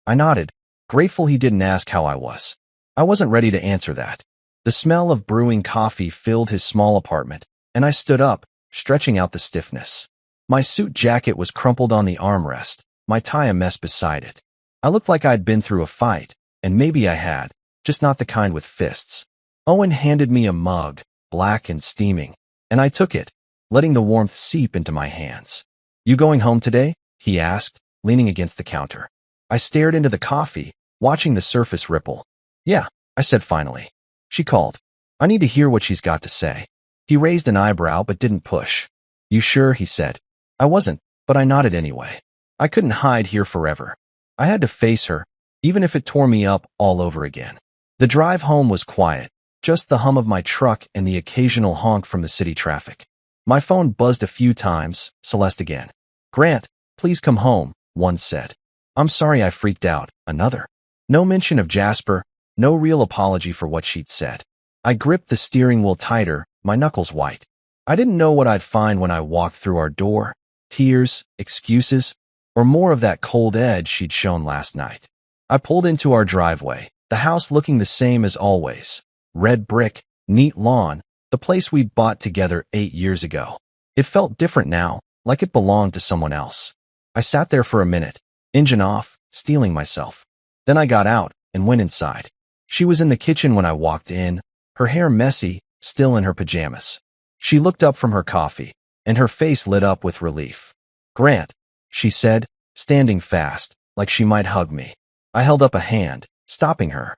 [SPEAKER 1] I nodded, grateful he didn't ask how I was. I wasn't ready to answer that. The smell of brewing coffee filled his small apartment, and I stood up, stretching out the stiffness. My suit jacket was crumpled on the armrest, my tie a mess beside it. I looked like I'd been through a fight, and maybe I had, just not the kind with fists. Owen handed me a mug, black and steaming, and I took it, letting the warmth seep into my hands. "You going home today?" he asked, leaning against the counter. I stared into the coffee, watching the surface ripple. "Yeah," I said finally. She called. "I need to hear what she's got to say." He raised an eyebrow but didn't push. "You sure?" he said. I wasn't, but I nodded anyway. I couldn't hide here forever. I had to face her, even if it tore me up all over again. The drive home was quiet, just the hum of my truck and the occasional honk from the city traffic. My phone buzzed a few times, Celeste again. "Grant, please come home," one said. "I'm sorry I freaked out," another. No mention of Jasper, no real apology for what she'd said. I gripped the steering wheel tighter, my knuckles white. I didn't know what I'd find when I walked through our door. Tears, excuses, or more of that cold edge she'd shown last night. I pulled into our driveway, the house looking the same as always. Red brick, neat lawn, the place we'd bought together 8 years ago. It felt different now, like it belonged to someone else. I sat there for a minute, engine off, steeling myself. Then I got out and went inside. She was in the kitchen when I walked in, her hair messy, still in her pajamas. She looked up from her coffee, and her face lit up with relief. "Grant," she said, standing fast, like she might hug me. I held up a hand, stopping her.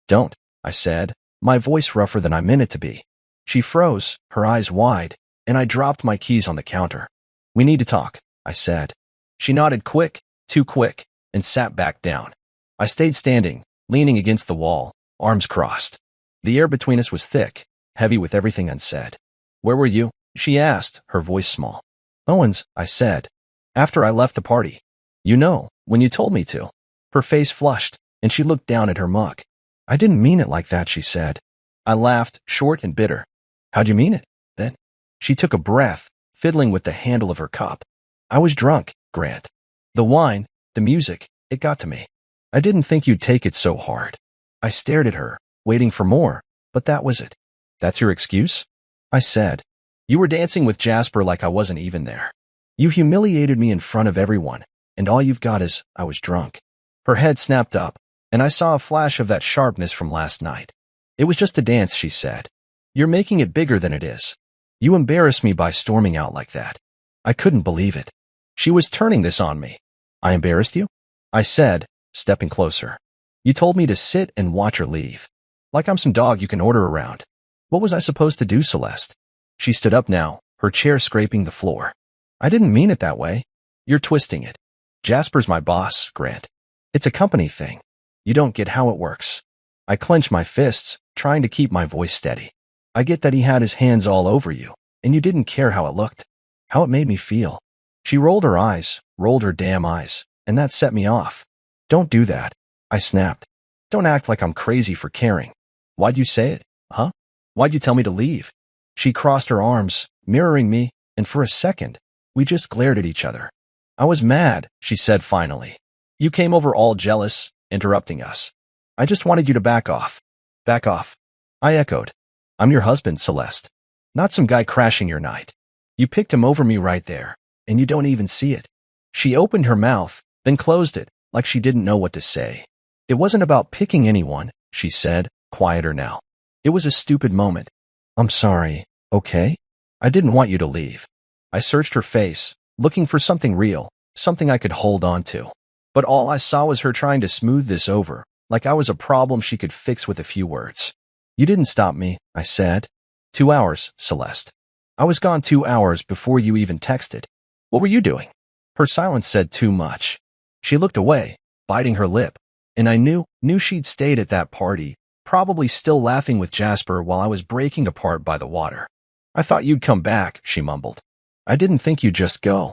[SPEAKER 1] "Don't," I said, my voice rougher than I meant it to be. She froze, her eyes wide, and I dropped my keys on the counter. "We need to talk," I said. She nodded quick, too quick, and sat back down. I stayed standing, leaning against the wall, arms crossed. The air between us was thick, heavy with everything unsaid. "Where were you?" she asked, her voice small. "Owens," I said. "After I left the party. You know, when you told me to." Her face flushed, and she looked down at her mug. "I didn't mean it like that," she said. I laughed, short and bitter. "How'd you mean it, then?" She took a breath, fiddling with the handle of her cup. "I was drunk, Grant. The wine, the music, it got to me. I didn't think you'd take it so hard." I stared at her, waiting for more, but that was it. "That's your excuse?" I said. "You were dancing with Jasper like I wasn't even there. You humiliated me in front of everyone, and all you've got is, I was drunk." Her head snapped up, and I saw a flash of that sharpness from last night. "It was just a dance," she said. "You're making it bigger than it is. You embarrassed me by storming out like that." I couldn't believe it. She was turning this on me. "I embarrassed you?" I said, stepping closer. "You told me to sit and watch her leave. Like I'm some dog you can order around. What was I supposed to do, Celeste?" She stood up now, her chair scraping the floor. "I didn't mean it that way. You're twisting it. Jasper's my boss, Grant. It's a company thing. You don't get how it works." I clenched my fists, trying to keep my voice steady. "I get that he had his hands all over you, and you didn't care how it looked, how it made me feel." She rolled her eyes, rolled her damn eyes, and that set me off. "Don't do that," I snapped. "Don't act like I'm crazy for caring. Why'd you say it, huh? Why'd you tell me to leave?" She crossed her arms, mirroring me, and for a second, we just glared at each other. "I was mad," she said finally. "You came over all jealous, interrupting us. I just wanted you to back off." "Back off?" I echoed. "I'm your husband, Celeste. Not some guy crashing your night. You picked him over me right there, and you don't even see it." She opened her mouth, then closed it, like she didn't know what to say. "It wasn't about picking anyone," she said, quieter now. "It was a stupid moment. I'm sorry, okay? I didn't want you to leave." I searched her face, looking for something real, something I could hold on to. But all I saw was her trying to smooth this over, like I was a problem she could fix with a few words. "You didn't stop me," I said. 2 hours, Celeste. I was gone 2 hours before you even texted. What were you doing?" Her silence said too much. She looked away, biting her lip, and I knew she'd stayed at that party, probably still laughing with Jasper while I was breaking apart by the water. "I thought you'd come back," she mumbled. "I didn't think you'd just go."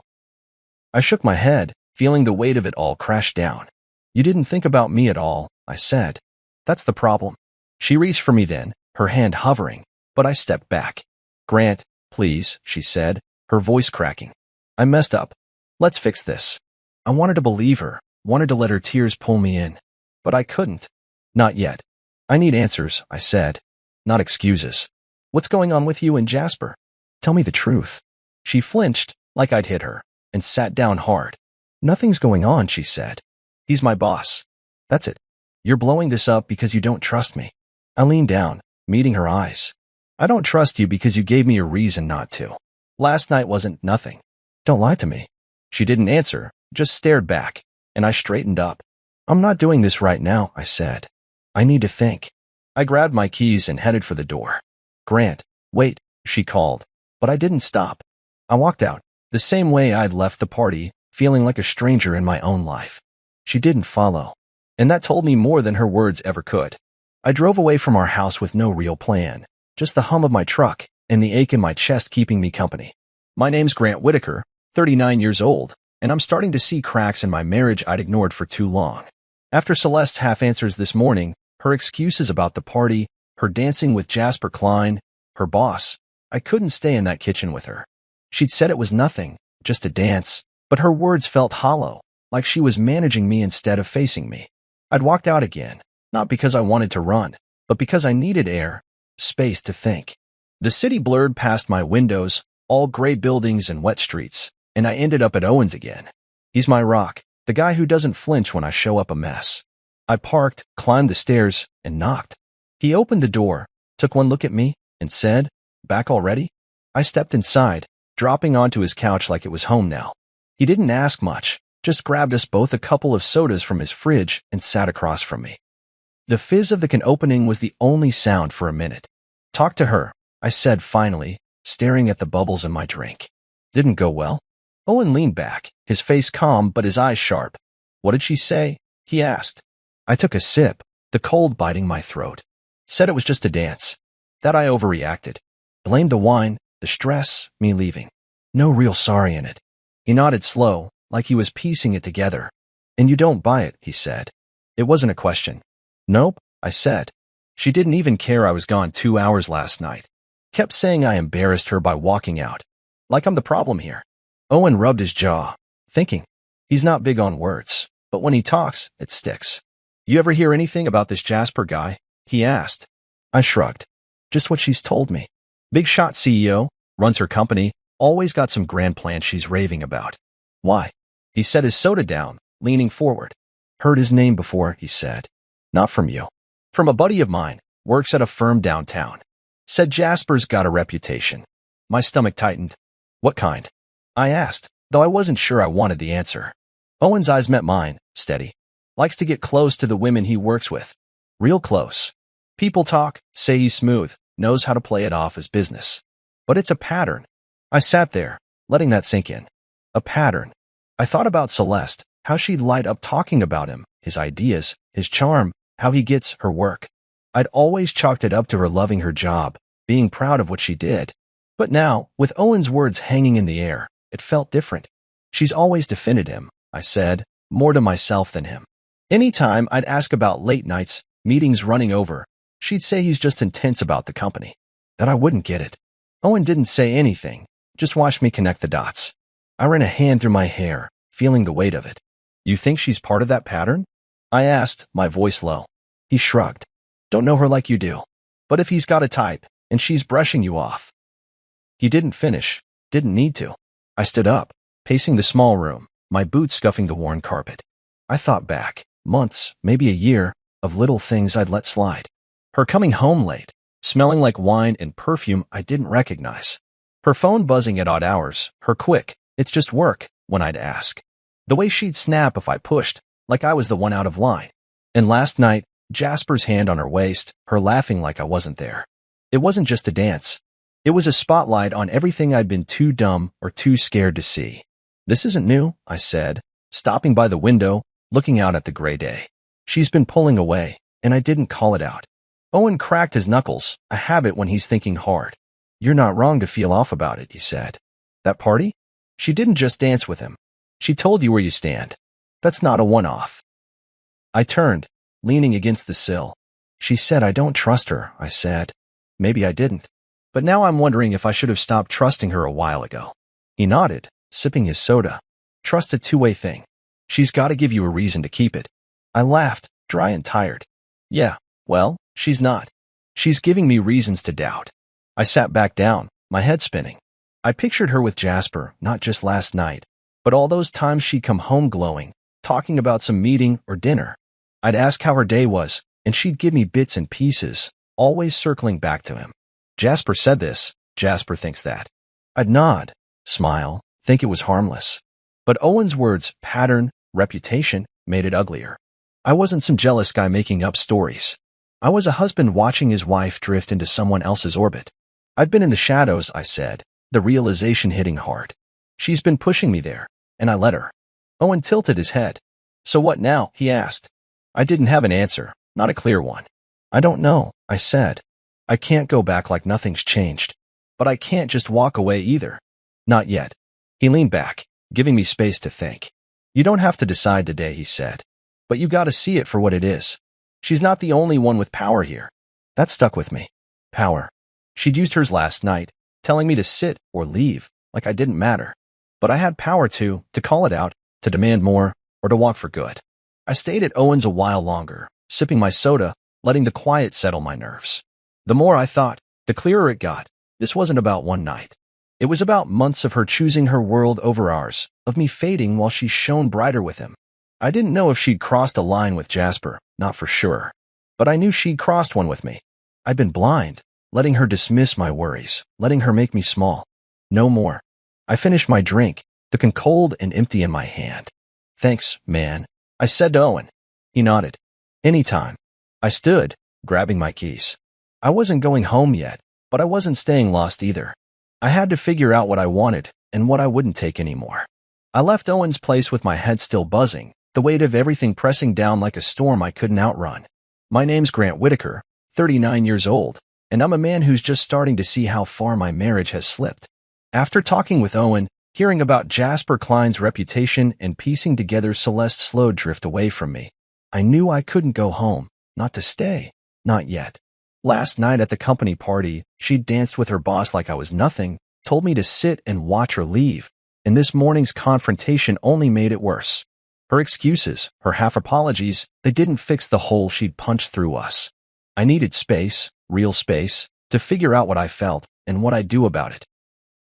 [SPEAKER 1] I shook my head, feeling the weight of it all crash down. "You didn't think about me at all," I said. "That's the problem." She reached for me then, her hand hovering, but I stepped back. "Grant, please," she said, her voice cracking. "I messed up. Let's fix this." I wanted to believe her, wanted to let her tears pull me in, but I couldn't. "Not yet. I need answers," I said. "Not excuses. What's going on with you and Jasper? Tell me the truth." She flinched, like I'd hit her, and sat down hard. "Nothing's going on," she said. "He's my boss. That's it. You're blowing this up because you don't trust me." I leaned down, meeting her eyes. "I don't trust you because you gave me a reason not to. Last night wasn't nothing. Don't lie to me." She didn't answer, just stared back, and I straightened up. "I'm not doing this right now," I said. "I need to think." I grabbed my keys and headed for the door. "Grant, wait," she called, but I didn't stop. I walked out, the same way I'd left the party, feeling like a stranger in my own life. She didn't follow, and that told me more than her words ever could. I drove away from our house with no real plan, just the hum of my truck and the ache in my chest keeping me company. My name's Grant Whitaker, 39 years old, and I'm starting to see cracks in my marriage I'd ignored for too long. After Celeste's half-answers this morning, her excuses about the party, her dancing with Jasper Klein, her boss, I couldn't stay in that kitchen with her. She'd said it was nothing, just a dance, but her words felt hollow, like she was managing me instead of facing me. I'd walked out again, not because I wanted to run, but because I needed air, space to think. The city blurred past my windows, all gray buildings and wet streets, and I ended up at Owens again. He's my rock, the guy who doesn't flinch when I show up a mess. I parked, climbed the stairs, and knocked. He opened the door, took one look at me, and said, "Back already?" I stepped inside, dropping onto his couch like it was home now. He didn't ask much, just grabbed us both a couple of sodas from his fridge and sat across from me. The fizz of the can opening was the only sound for a minute. "Talk to her," I said finally, staring at the bubbles in my drink. "Didn't go well?" Owen leaned back, his face calm but his eyes sharp. "What did she say?" he asked. I took a sip, the cold biting my throat. Said it was just a dance. That I overreacted. Blamed the wine, the stress, me leaving. No real sorry in it. He nodded slow, like he was piecing it together. "And you don't buy it," he said. It wasn't a question. "Nope," I said. She didn't even care I was gone 2 hours last night. Kept saying I embarrassed her by walking out. Like I'm the problem here. Owen rubbed his jaw, thinking. He's not big on words, but when he talks, it sticks. "You ever hear anything about this Jasper guy?" he asked. I shrugged. "Just what she's told me. Big shot CEO, runs her company, always got some grand plan she's raving about." "Why?" He set his soda down, leaning forward. "Heard his name before," he said. "Not from you. From a buddy of mine, works at a firm downtown. Said Jasper's got a reputation." My stomach tightened. "What kind?" I asked, though I wasn't sure I wanted the answer. Owen's eyes met mine, steady. Likes to get close to the women he works with. Real close. People talk, say he's smooth, knows how to play it off as business. But it's a pattern. I sat there, letting that sink in. A pattern. I thought about Celeste, how she'd light up talking about him, his ideas, his charm, how he gets her work. I'd always chalked it up to her loving her job, being proud of what she did. But now, with Owen's words hanging in the air, it felt different. "She's always defended him," I said, more to myself than him. Anytime I'd ask about late nights, meetings running over, she'd say he's just intense about the company. That I wouldn't get it. Owen didn't say anything, just watched me connect the dots. I ran a hand through my hair, feeling the weight of it. "You think she's part of that pattern?" I asked, my voice low. He shrugged. "Don't know her like you do. But if he's got a type, and she's brushing you off." He didn't finish, didn't need to. I stood up, pacing the small room, my boots scuffing the worn carpet. I thought back, months, maybe a year, of little things I'd let slide. Her coming home late, smelling like wine and perfume I didn't recognize. Her phone buzzing at odd hours, her quick, "It's just work," when I'd ask. The way she'd snap if I pushed, like I was the one out of line. And last night, Jasper's hand on her waist, her laughing like I wasn't there. It wasn't just a dance. It was a spotlight on everything I'd been too dumb or too scared to see. "This isn't new," I said, stopping by the window, looking out at the gray day. "She's been pulling away, and I didn't call it out." Owen cracked his knuckles, a habit when he's thinking hard. "You're not wrong to feel off about it," he said. "That party? She didn't just dance with him. She told you where you stand. That's not a one-off." I turned, leaning against the sill. "She said I don't trust her," I said. Maybe I didn't. But now I'm wondering if I should have stopped trusting her a while ago. He nodded, sipping his soda. "Trust a two-way thing. She's got to give you a reason to keep it." I laughed, dry and tired. "Yeah, well, she's not. She's giving me reasons to doubt." I sat back down, my head spinning. I pictured her with Jasper, not just last night, but all those times she'd come home glowing, talking about some meeting or dinner. I'd ask how her day was, and she'd give me bits and pieces, always circling back to him. "Jasper said this, Jasper thinks that." I'd nod, smile, think it was harmless. But Owen's words, pattern, reputation, made it uglier. I wasn't some jealous guy making up stories. I was a husband watching his wife drift into someone else's orbit. I'd been in the shadows, I said, the realization hitting hard. She's been pushing me there, and I let her. Owen tilted his head. "So what now?" he asked. I didn't have an answer, not a clear one. "I don't know," I said. "I can't go back like nothing's changed. But I can't just walk away either. Not yet." He leaned back, giving me space to think. "You don't have to decide today," he said. "But you gotta see it for what it is. She's not the only one with power here." That stuck with me. Power. She'd used hers last night, telling me to sit or leave, like I didn't matter. But I had power to call it out, to demand more, or to walk for good. I stayed at Owen's a while longer, sipping my soda, letting the quiet settle my nerves. The more I thought, the clearer it got. This wasn't about one night. It was about months of her choosing her world over ours, of me fading while she shone brighter with him. I didn't know if she'd crossed a line with Jasper, not for sure. But I knew she'd crossed one with me. I'd been blind, letting her dismiss my worries, letting her make me small. No more. I finished my drink, looking cold and empty in my hand. Thanks, man, I said to Owen. He nodded. Anytime. I stood, grabbing my keys. I wasn't going home yet, but I wasn't staying lost either. I had to figure out what I wanted and what I wouldn't take anymore. I left Owen's place with my head still buzzing, the weight of everything pressing down like a storm I couldn't outrun. My name's Grant Whitaker, 39 years old, and I'm a man who's just starting to see how far my marriage has slipped. After talking with Owen, hearing about Jasper Klein's reputation, and piecing together Celeste's slow drift away from me, I knew I couldn't go home, not to stay, not yet. Last night at the company party, she danced with her boss like I was nothing, told me to sit and watch her leave, and this morning's confrontation only made it worse. Her excuses, her half apologies, they didn't fix the hole she'd punched through us. I needed space, real space, to figure out what I felt and what I'd do about it.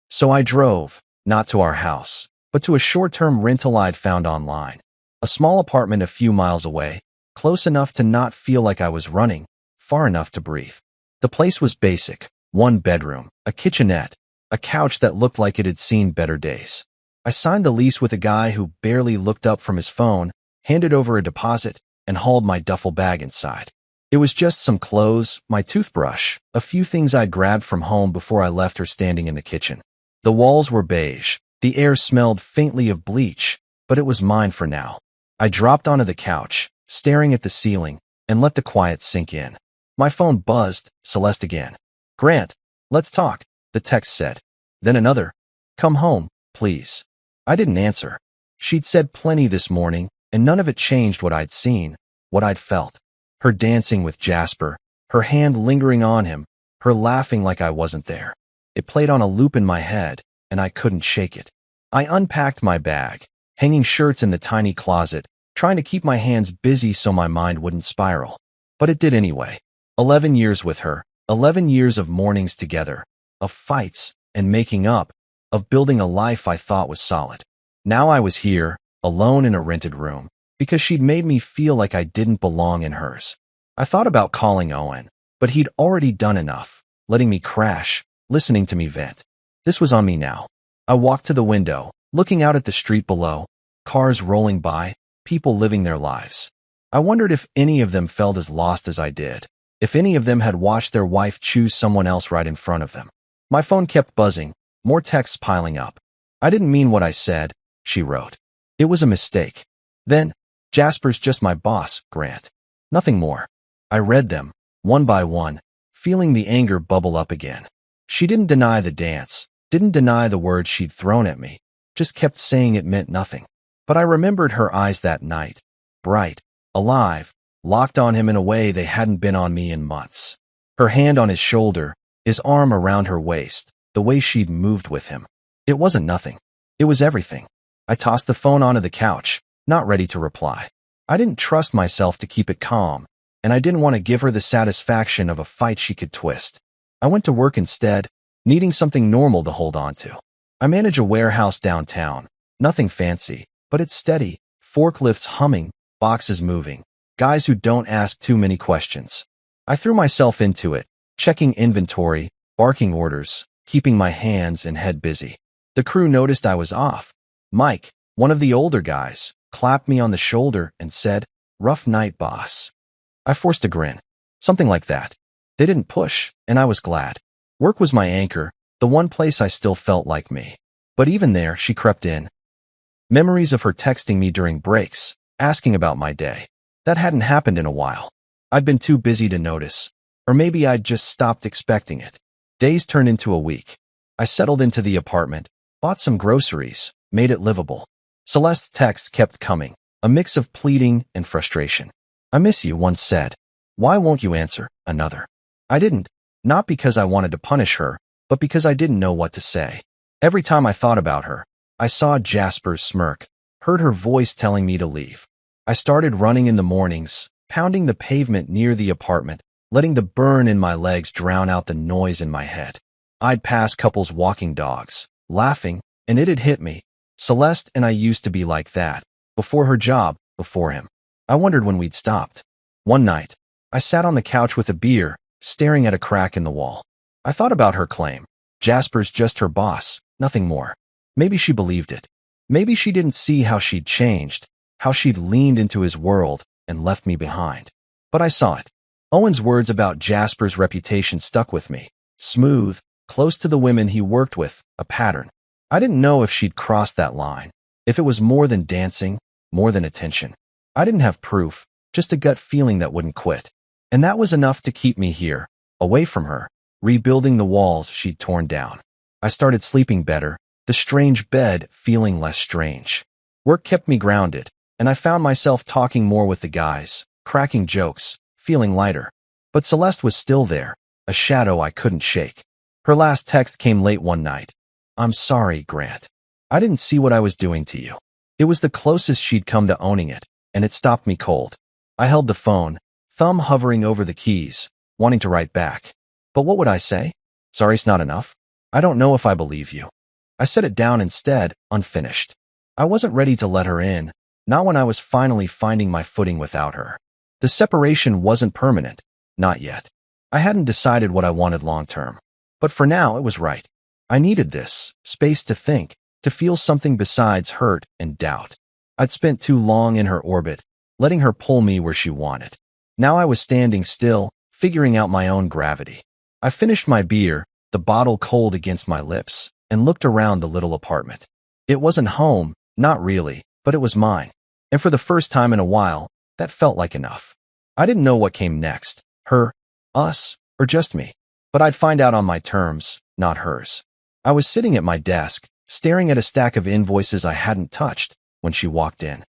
[SPEAKER 1] So I drove, not to our house, but to a short-term rental I'd found online. A small apartment a few miles away, close enough to not feel like I was running, far enough to breathe. The place was basic, one bedroom, a kitchenette, a couch that looked like it had seen better days. I signed the lease with a guy who barely looked up from his phone, handed over a deposit, and hauled my duffel bag inside. It was just some clothes, my toothbrush, a few things I'd grabbed from home before I left her standing in the kitchen. The walls were beige, the air smelled faintly of bleach, but it was mine for now. I dropped onto the couch, staring at the ceiling, and let the quiet sink in. My phone buzzed, Celeste again. Grant, let's talk, the text said. Then another. Come home, please. I didn't answer. She'd said plenty this morning, and none of it changed what I'd seen, what I'd felt. Her dancing with Jasper, her hand lingering on him, her laughing like I wasn't there. It played on a loop in my head, and I couldn't shake it. I unpacked my bag, hanging shirts in the tiny closet, trying to keep my hands busy so my mind wouldn't spiral. But it did anyway. 11 years with her, 11 years of mornings together, of fights and making up, of building a life I thought was solid. Now I was here, alone in a rented room, because she'd made me feel like I didn't belong in hers. I thought about calling Owen, but he'd already done enough, letting me crash, listening to me vent. This was on me now. I walked to the window, looking out at the street below, cars rolling by, people living their lives. I wondered if any of them felt as lost as I did, if any of them had watched their wife choose someone else right in front of them. My phone kept buzzing, more texts piling up. I didn't mean what I said, she wrote. It was a mistake. Then, Jasper's just my boss, Grant. Nothing more. I read them, one by one, feeling the anger bubble up again. She didn't deny the dance, didn't deny the words she'd thrown at me, just kept saying it meant nothing. But I remembered her eyes that night, bright, alive, locked on him in a way they hadn't been on me in months. Her hand on his shoulder, his arm around her waist, the way she'd moved with him. It wasn't nothing. It was everything. I tossed the phone onto the couch, not ready to reply. I didn't trust myself to keep it calm, and I didn't want to give her the satisfaction of a fight she could twist. I went to work instead, needing something normal to hold on to. I manage a warehouse downtown, nothing fancy, but it's steady, forklifts humming, boxes moving, guys who don't ask too many questions. I threw myself into it, checking inventory, barking orders, keeping my hands and head busy. The crew noticed I was off. Mike, one of the older guys, clapped me on the shoulder and said, "Rough night, boss." I forced a grin. Something like that. They didn't push, and I was glad. Work was my anchor, the one place I still felt like me. But even there, she crept in. Memories of her texting me during breaks, asking about my day. That hadn't happened in a while. I'd been too busy to notice. Or maybe I'd just stopped expecting it. Days turned into a week. I settled into the apartment, bought some groceries, made it livable. Celeste's texts kept coming, a mix of pleading and frustration. "I miss you," one said. "Why won't you answer?" another. I didn't, not because I wanted to punish her, but because I didn't know what to say. Every time I thought about her, I saw Jasper's smirk, heard her voice telling me to leave. I started running in the mornings, pounding the pavement near the apartment, letting the burn in my legs drown out the noise in my head. I'd pass couples walking dogs, laughing, and it had hit me. Celeste and I used to be like that, before her job, before him. I wondered when we'd stopped. One night, I sat on the couch with a beer, staring at a crack in the wall. I thought about her claim. Jasper's just her boss, nothing more. Maybe she believed it. Maybe she didn't see how she'd changed, how she'd leaned into his world and left me behind. But I saw it. Owen's words about Jasper's reputation stuck with me. Smooth, close to the women he worked with, a pattern. I didn't know if she'd crossed that line, if it was more than dancing, more than attention. I didn't have proof, just a gut feeling that wouldn't quit. And that was enough to keep me here, away from her, rebuilding the walls she'd torn down. I started sleeping better, the strange bed feeling less strange. Work kept me grounded, and I found myself talking more with the guys, cracking jokes, feeling lighter. But Celeste was still there, a shadow I couldn't shake. Her last text came late one night. "I'm sorry, Grant. I didn't see what I was doing to you." It was the closest she'd come to owning it, and it stopped me cold. I held the phone, thumb hovering over the keys, wanting to write back. But what would I say? Sorry's not enough. I don't know if I believe you. I set it down instead, unfinished. I wasn't ready to let her in, not when I was finally finding my footing without her. The separation wasn't permanent, not yet. I hadn't decided what I wanted long-term. But for now, it was right. I needed this, space to think, to feel something besides hurt and doubt. I'd spent too long in her orbit, letting her pull me where she wanted. Now I was standing still, figuring out my own gravity. I finished my beer, the bottle cold against my lips, and looked around the little apartment. It wasn't home, not really, but it was mine. And for the first time in a while, that felt like enough. I didn't know what came next, her, us, or just me. But I'd find out on my terms, not hers. I was sitting at my desk, staring at a stack of invoices I hadn't touched, when she walked in.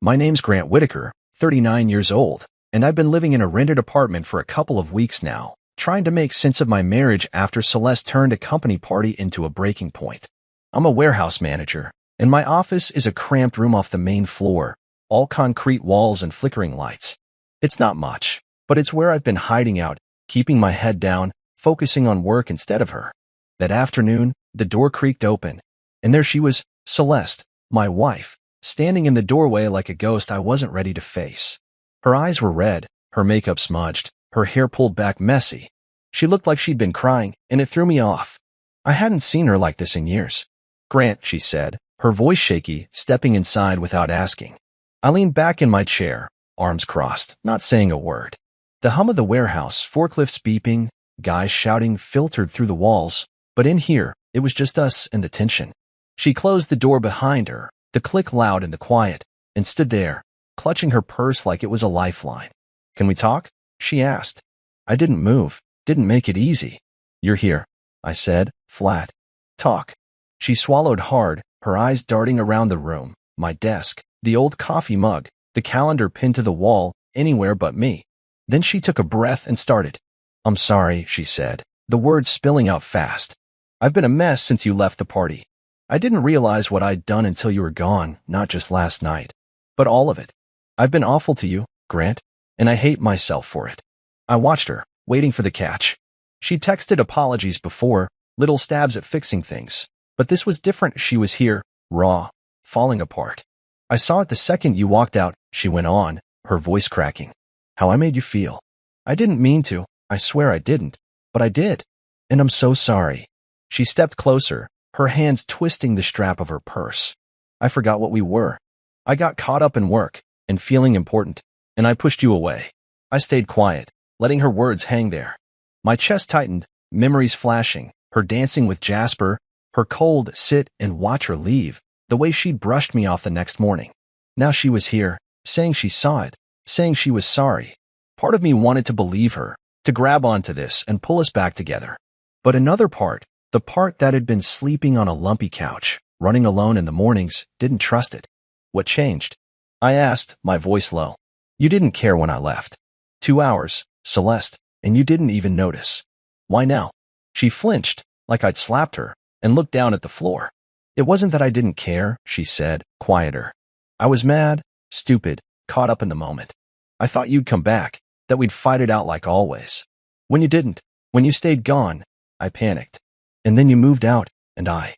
[SPEAKER 1] "My name's Grant Whitaker, 39 years old, and I've been living in a rented apartment for a couple of weeks now, trying to make sense of my marriage after Celeste turned a company party into a breaking point. I'm a warehouse manager, and my office is a cramped room off the main floor, all concrete walls and flickering lights. It's not much, but it's where I've been hiding out, keeping my head down, focusing on work instead of her." That afternoon, the door creaked open, and there she was, Celeste, my wife, standing in the doorway like a ghost I wasn't ready to face. Her eyes were red, her makeup smudged, her hair pulled back messy. She looked like she'd been crying, and it threw me off. I hadn't seen her like this in years. "Grant," she said, her voice shaky, stepping inside without asking. I leaned back in my chair, arms crossed, not saying a word. The hum of the warehouse, forklifts beeping, guys shouting filtered through the walls, but in here, it was just us and the tension. She closed the door behind her, the click loud in the quiet, and stood there, clutching her purse like it was a lifeline. "Can we talk?" she asked. I didn't move, didn't make it easy. "You're here," I said, flat. "Talk." She swallowed hard, her eyes darting around the room, my desk, the old coffee mug, the calendar pinned to the wall, anywhere but me. Then she took a breath and started. "I'm sorry," she said, the words spilling out fast. "I've been a mess since you left the party. I didn't realize what I'd done until you were gone, not just last night, but all of it. I've been awful to you, Grant, and I hate myself for it." I watched her, waiting for the catch. She texted apologies before, little stabs at fixing things, but this was different. She was here, raw, falling apart. "I saw it the second you walked out," she went on, her voice cracking. "How I made you feel. I didn't mean to, I swear I didn't, but I did. And I'm so sorry." She stepped closer, her hands twisting the strap of her purse. "I forgot what we were. I got caught up in work and feeling important, and I pushed you away." I stayed quiet, letting her words hang there. My chest tightened, memories flashing, her dancing with Jasper, her cold sit and watch her leave, the way she'd brushed me off the next morning. Now she was here, saying she saw it, saying she was sorry. Part of me wanted to believe her, to grab onto this and pull us back together. But another part, the part that had been sleeping on a lumpy couch, running alone in the mornings, didn't trust it. "What changed?" I asked, my voice low. "You didn't care when I left. 2 hours, Celeste, and you didn't even notice. Why now?" She flinched, like I'd slapped her, and looked down at the floor. "It wasn't that I didn't care," she said, quieter. "I was mad, stupid, caught up in the moment. I thought you'd come back, that we'd fight it out like always. When you didn't, when you stayed gone, I panicked. And then you moved out, and I..."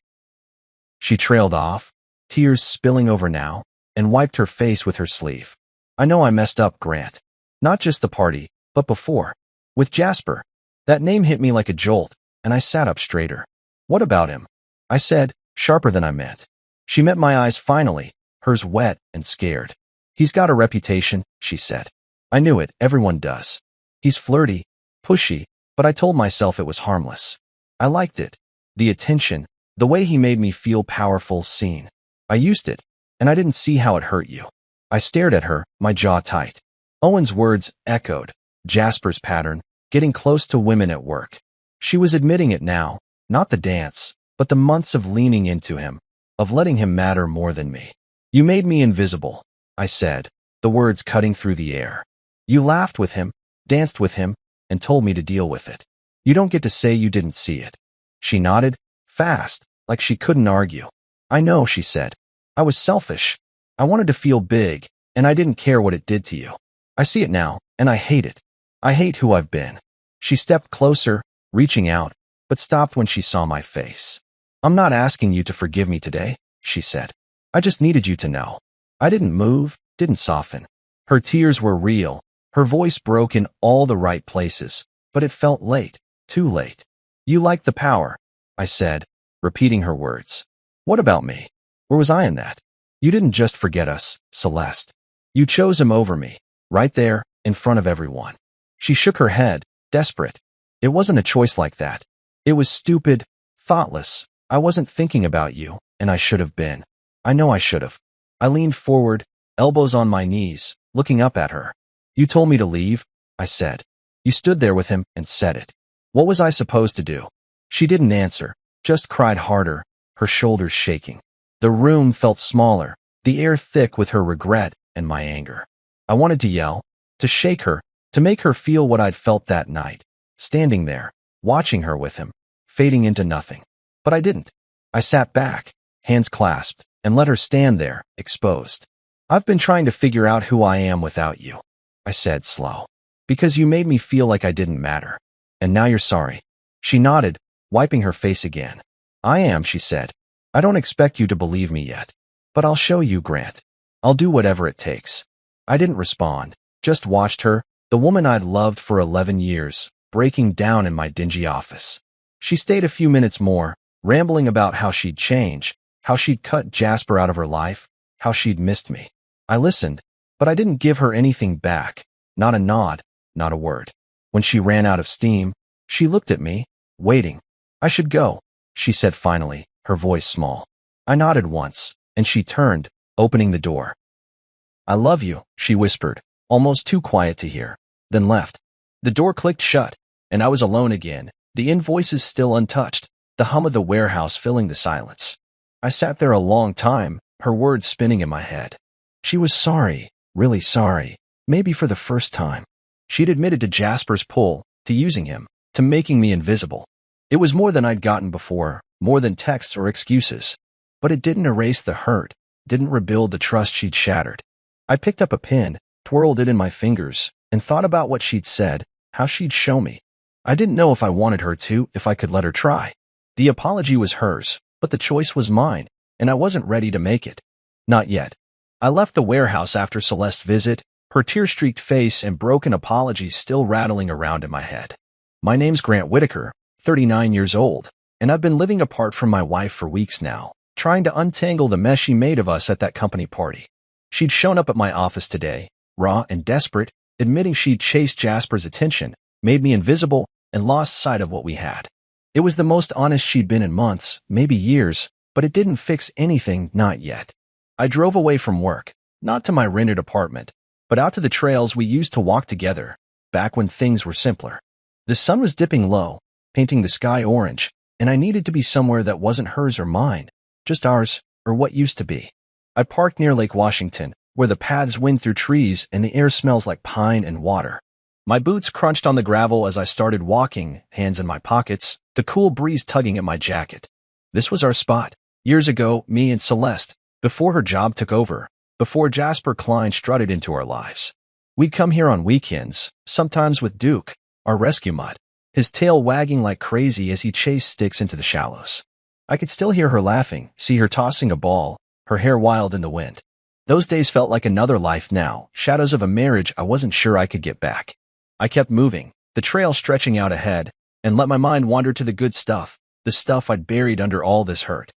[SPEAKER 1] She trailed off, tears spilling over now, and wiped her face with her sleeve. I know I messed up, Grant. Not just the party, but before. With Jasper. That name hit me like a jolt, and I sat up straighter. What about him? I said, sharper than I meant. She met my eyes finally, hers wet and scared. He's got a reputation, she said. I knew it, everyone does. He's flirty, pushy, but I told myself it was harmless. I liked it. The attention, the way he made me feel powerful, seen. I used it, and I didn't see how it hurt you. I stared at her, my jaw tight. Owen's words echoed. Jasper's pattern, getting close to women at work. She was admitting it now, not the dance, but the months of leaning into him, of letting him matter more than me. You made me invisible, I said, the words cutting through the air. You laughed with him, danced with him, and told me to deal with it. You don't get to say you didn't see it. She nodded, fast, like she couldn't argue. I know, she said. I was selfish. I wanted to feel big, and I didn't care what it did to you. I see it now, and I hate it. I hate who I've been. She stepped closer, reaching out, but stopped when she saw my face. I'm not asking you to forgive me today, she said. I just needed you to know. I didn't move, didn't soften. Her tears were real. Her voice broke in all the right places, but it felt late, too late. You like the power, I said, repeating her words. What about me? Where was I in that? You didn't just forget us, Celeste. You chose him over me, right there, in front of everyone. She shook her head, desperate. It wasn't a choice like that. It was stupid, thoughtless. I wasn't thinking about you, and I should have been. I know I should have. I leaned forward, elbows on my knees, looking up at her. You told me to leave, I said. You stood there with him and said it. What was I supposed to do? She didn't answer, just cried harder, her shoulders shaking. The room felt smaller, the air thick with her regret and my anger. I wanted to yell, to shake her, to make her feel what I'd felt that night, standing there, watching her with him, fading into nothing. But I didn't. I sat back, hands clasped, and let her stand there, exposed. I've been trying to figure out who I am without you, I said, slow. Because you made me feel like I didn't matter. And now you're sorry. She nodded, wiping her face again. I am, she said. I don't expect you to believe me yet. But I'll show you, Grant. I'll do whatever it takes. I didn't respond, just watched her, the woman I'd loved for 11 years, breaking down in my dingy office. She stayed a few minutes more, rambling about how she'd changed, how she'd cut Jasper out of her life, how she'd missed me. I listened, but I didn't give her anything back, not a nod, not a word. When she ran out of steam, she looked at me, waiting. I should go, she said finally, her voice small. I nodded once, and she turned, opening the door. I love you, she whispered, almost too quiet to hear, then left. The door clicked shut, and I was alone again, the invoices still untouched, the hum of the warehouse filling the silence. I sat there a long time, her words spinning in my head. She was sorry, really sorry, maybe for the first time. She'd admitted to Jasper's pull, to using him, to making me invisible. It was more than I'd gotten before, more than texts or excuses. But it didn't erase the hurt, didn't rebuild the trust she'd shattered. I picked up a pen, twirled it in my fingers, and thought about what she'd said, how she'd show me. I didn't know if I wanted her to, if I could let her try. The apology was hers, but the choice was mine, and I wasn't ready to make it. Not yet. I left the warehouse after Celeste's visit, her tear-streaked face and broken apologies still rattling around in my head. My name's Grant Whitaker, 39 years old, and I've been living apart from my wife for weeks now, trying to untangle the mess she made of us at that company party. She'd shown up at my office today, raw and desperate, admitting she'd chased Jasper's attention, made me invisible, and lost sight of what we had. It was the most honest she'd been in months, maybe years, but it didn't fix anything, not yet. I drove away from work, not to my rented apartment, but out to the trails we used to walk together, back when things were simpler. The sun was dipping low, painting the sky orange, and I needed to be somewhere that wasn't hers or mine, just ours, or what used to be. I parked near Lake Washington, where the paths wind through trees and the air smells like pine and water. My boots crunched on the gravel as I started walking, hands in my pockets, the cool breeze tugging at my jacket. This was our spot. Years ago, me and Celeste, before her job took over, before Jasper Klein strutted into our lives. We'd come here on weekends, sometimes with Duke, our rescue mutt, his tail wagging like crazy as he chased sticks into the shallows. I could still hear her laughing, see her tossing a ball, her hair wild in the wind. Those days felt like another life now, shadows of a marriage I wasn't sure I could get back. I kept moving, the trail stretching out ahead, and let my mind wander to the good stuff, the stuff I'd buried under all this hurt.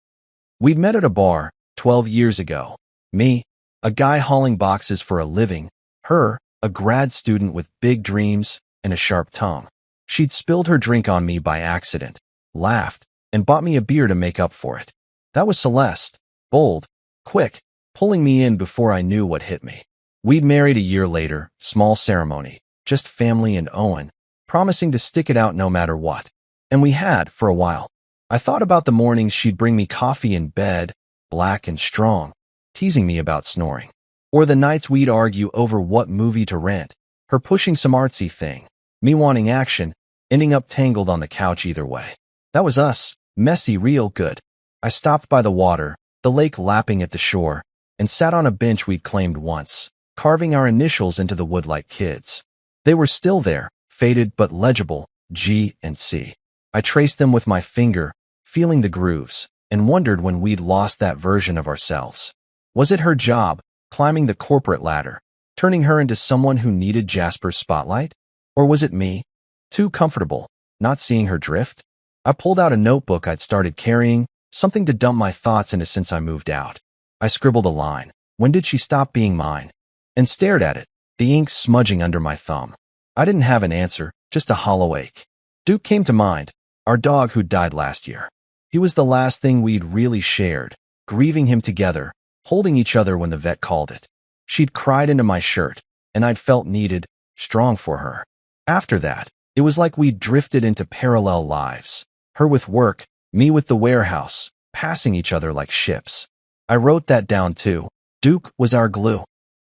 [SPEAKER 1] We'd met at a bar, 12 years ago. Me, a guy hauling boxes for a living, her, a grad student with big dreams and a sharp tongue. She'd spilled her drink on me by accident, laughed, and bought me a beer to make up for it. That was Celeste, bold, quick, pulling me in before I knew what hit me. We'd married a year later, small ceremony, just family and Owen, promising to stick it out no matter what. And we had, for a while. I thought about the mornings she'd bring me coffee in bed, black and strong, teasing me about snoring. Or the nights we'd argue over what movie to rent, her pushing some artsy thing, me wanting action, ending up tangled on the couch either way. That was us, messy, real good. I stopped by the water, the lake lapping at the shore, and sat on a bench we'd claimed once, carving our initials into the wood like kids. They were still there, faded but legible, G and C. I traced them with my finger, feeling the grooves, and wondered when we'd lost that version of ourselves. Was it her job, climbing the corporate ladder, turning her into someone who needed Jasper's spotlight? Or was it me, too comfortable, not seeing her drift? I pulled out a notebook I'd started carrying, something to dump my thoughts into since I moved out. I scribbled a line, "When did she stop being mine?" and stared at it, the ink smudging under my thumb. I didn't have an answer, just a hollow ache. Duke came to mind, our dog who died last year. He was the last thing we'd really shared, grieving him together, holding each other when the vet called it. She'd cried into my shirt, and I'd felt needed, strong for her. After that, it was like we'd drifted into parallel lives, her with work, me with the warehouse, passing each other like ships. I wrote that down too. Duke was our glue,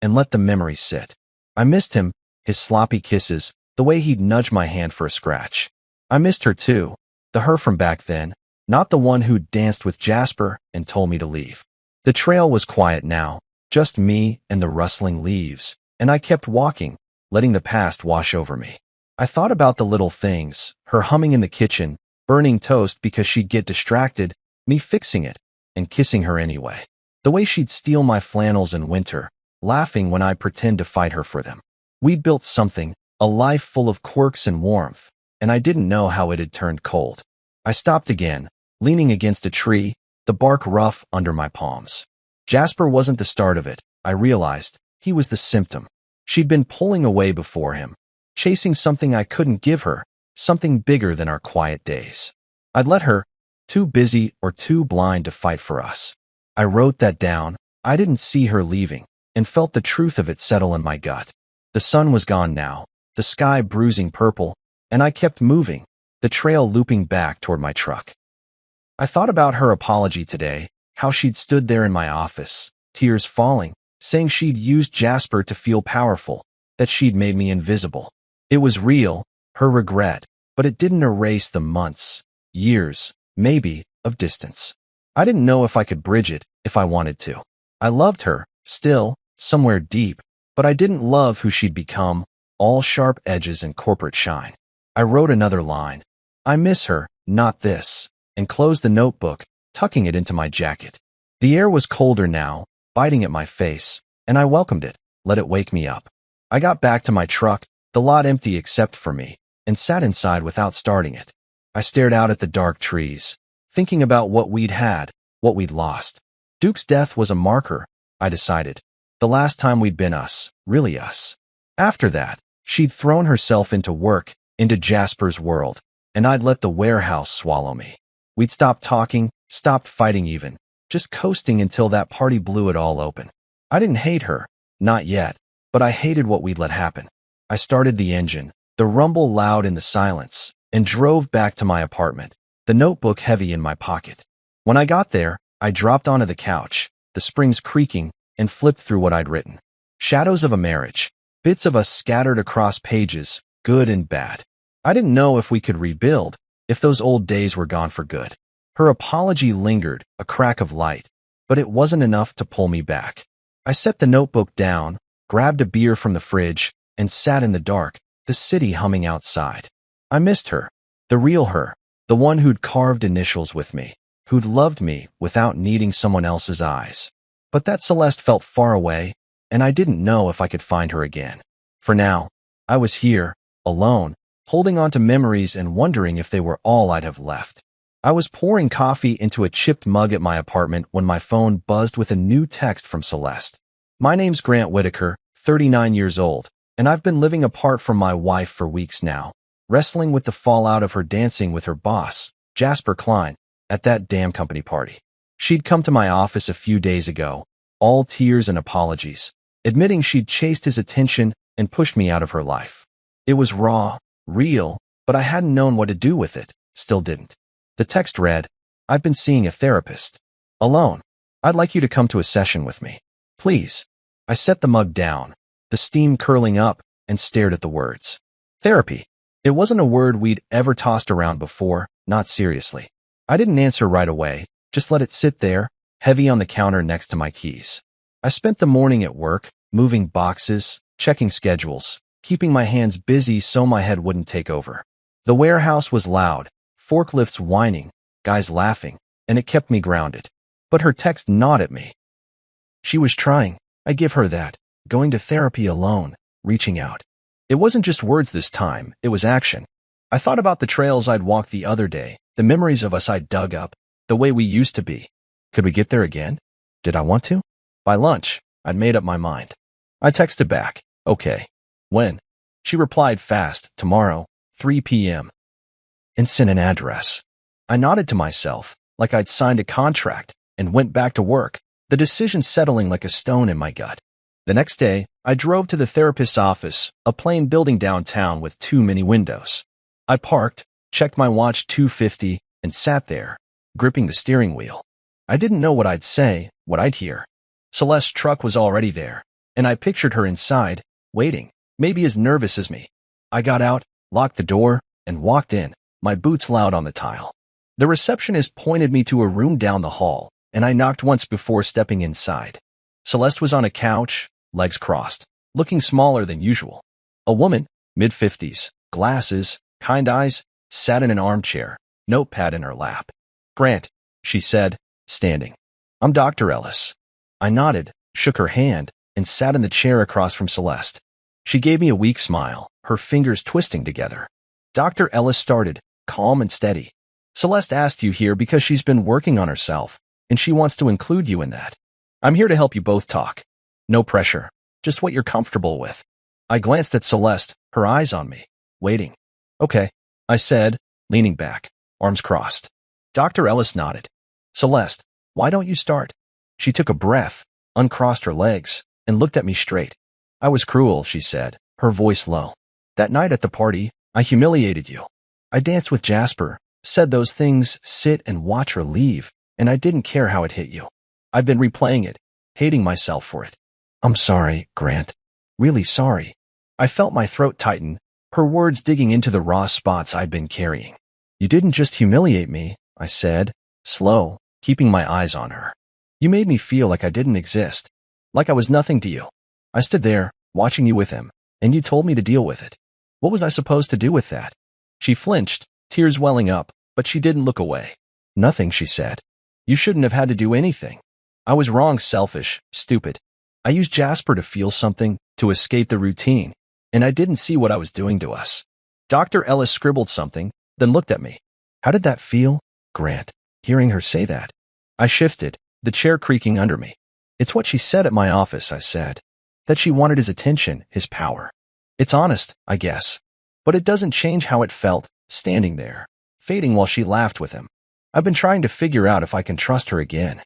[SPEAKER 1] and let the memory sit. I missed him, his sloppy kisses, the way he'd nudge my hand for a scratch. I missed her too, the her from back then, not the one who'd danced with Jasper and told me to leave. The trail was quiet now, just me and the rustling leaves, and I kept walking, letting the past wash over me. I thought about the little things, her humming in the kitchen, burning toast because she'd get distracted, me fixing it, and kissing her anyway. The way she'd steal my flannels in winter, laughing when I'd pretend to fight her for them. We'd built something, a life full of quirks and warmth, and I didn't know how it had turned cold. I stopped again, leaning against a tree, the bark rough under my palms. Jasper wasn't the start of it, I realized. He was the symptom. She'd been pulling away before him, chasing something I couldn't give her, something bigger than our quiet days. I'd let her, too busy or too blind to fight for us. I wrote that down. I didn't see her leaving, and felt the truth of it settle in my gut. The sun was gone now, the sky bruising purple, and I kept moving, the trail looping back toward my truck. I thought about her apology today, how she'd stood there in my office, tears falling, saying she'd used Jasper to feel powerful, that she'd made me invisible. It was real, her regret, but it didn't erase the months, years, maybe, of distance. I didn't know if I could bridge it, if I wanted to. I loved her, still, somewhere deep, but I didn't love who she'd become, all sharp edges and corporate shine. I wrote another line. I miss her, not this, and closed the notebook, tucking it into my jacket. The air was colder now, biting at my face, and I welcomed it, let it wake me up. I got back to my truck, the lot empty except for me, and sat inside without starting it. I stared out at the dark trees, thinking about what we'd had, what we'd lost. Duke's death was a marker, I decided. The last time we'd been us, really us. After that, she'd thrown herself into work, into Jasper's world, and I'd let the warehouse swallow me. We'd stopped talking, stopped fighting even, just coasting until that party blew it all open. I didn't hate her, not yet, but I hated what we'd let happen. I started the engine, the rumble loud in the silence, and drove back to my apartment, the notebook heavy in my pocket. When I got there, I dropped onto the couch, the springs creaking, and flipped through what I'd written. Shadows of a marriage, bits of us scattered across pages, good and bad. I didn't know if we could rebuild, if those old days were gone for good. Her apology lingered, a crack of light, but it wasn't enough to pull me back. I set the notebook down, grabbed a beer from the fridge, and sat in the dark, the city humming outside. I missed her, the real her, the one who'd carved initials with me, who'd loved me without needing someone else's eyes. But that Celeste felt far away, and I didn't know if I could find her again. For now, I was here, alone, holding on to memories and wondering if they were all I'd have left. I was pouring coffee into a chipped mug at my apartment when my phone buzzed with a new text from Celeste. My name's Grant Whitaker, 39 years old, and I've been living apart from my wife for weeks now, wrestling with the fallout of her dancing with her boss, Jasper Klein, at that damn company party. She'd come to my office a few days ago, all tears and apologies, admitting she'd chased his attention and pushed me out of her life. It was raw, real, but I hadn't known what to do with it, still didn't. The text read, "I've been seeing a therapist. Alone. I'd like you to come to a session with me. Please." I set the mug down, the steam curling up, and stared at the words. Therapy. It wasn't a word we'd ever tossed around before, not seriously. I didn't answer right away, just let it sit there, heavy on the counter next to my keys. I spent the morning at work, moving boxes, checking schedules, keeping my hands busy so my head wouldn't take over. The warehouse was loud, forklifts whining, guys laughing, and it kept me grounded. But her text gnawed at me. She was trying. I give her that. Going to therapy alone, reaching out. It wasn't just words this time, it was action. I thought about the trails I'd walked the other day, the memories of us I'd dug up, the way we used to be. Could we get there again? Did I want to? By lunch, I'd made up my mind. I texted back, okay. When? She replied fast, tomorrow, 3 p.m. and sent an address. I nodded to myself, like I'd signed a contract, and went back to work, the decision settling like a stone in my gut. The next day, I drove to the therapist's office, a plain building downtown with too many windows. I parked, checked my watch 2:50, and sat there, gripping the steering wheel. I didn't know what I'd say, what I'd hear. Celeste's truck was already there, and I pictured her inside, waiting, maybe as nervous as me. I got out, locked the door, and walked in, my boots loud on the tile. The receptionist pointed me to a room down the hall, and I knocked once before stepping inside. Celeste was on a couch, legs crossed, looking smaller than usual. A woman, mid-50s, glasses, kind eyes, sat in an armchair, notepad in her lap. Grant, she said, standing. I'm Dr. Ellis. I nodded, shook her hand, and sat in the chair across from Celeste. She gave me a weak smile, her fingers twisting together. Dr. Ellis started, calm and steady. Celeste asked you here because she's been working on herself, and she wants to include you in that. I'm here to help you both talk. No pressure, just what you're comfortable with. I glanced at Celeste, her eyes on me, waiting. Okay, I said, leaning back, arms crossed. Dr. Ellis nodded. Celeste, why don't you start? She took a breath, uncrossed her legs, and looked at me straight. I was cruel, she said, her voice low. That night at the party, I humiliated you. I danced with Jasper, said those things, sit and watch her leave, and I didn't care how it hit you. I've been replaying it, hating myself for it. I'm sorry, Grant. Really sorry. I felt my throat tighten, her words digging into the raw spots I'd been carrying. You didn't just humiliate me, I said, slow, keeping my eyes on her. You made me feel like I didn't exist, like I was nothing to you. I stood there, watching you with him, and you told me to deal with it. What was I supposed to do with that? She flinched, tears welling up, but she didn't look away. Nothing, she said. You shouldn't have had to do anything. I was wrong, selfish, stupid. I used Jasper to feel something, to escape the routine, and I didn't see what I was doing to us. Dr. Ellis scribbled something, then looked at me. How did that feel, Grant, hearing her say that? I shifted, the chair creaking under me. It's what she said at my office, I said. That she wanted his attention, his power. It's honest, I guess. But it doesn't change how it felt, standing there, fading while she laughed with him. I've been trying to figure out if I can trust her again.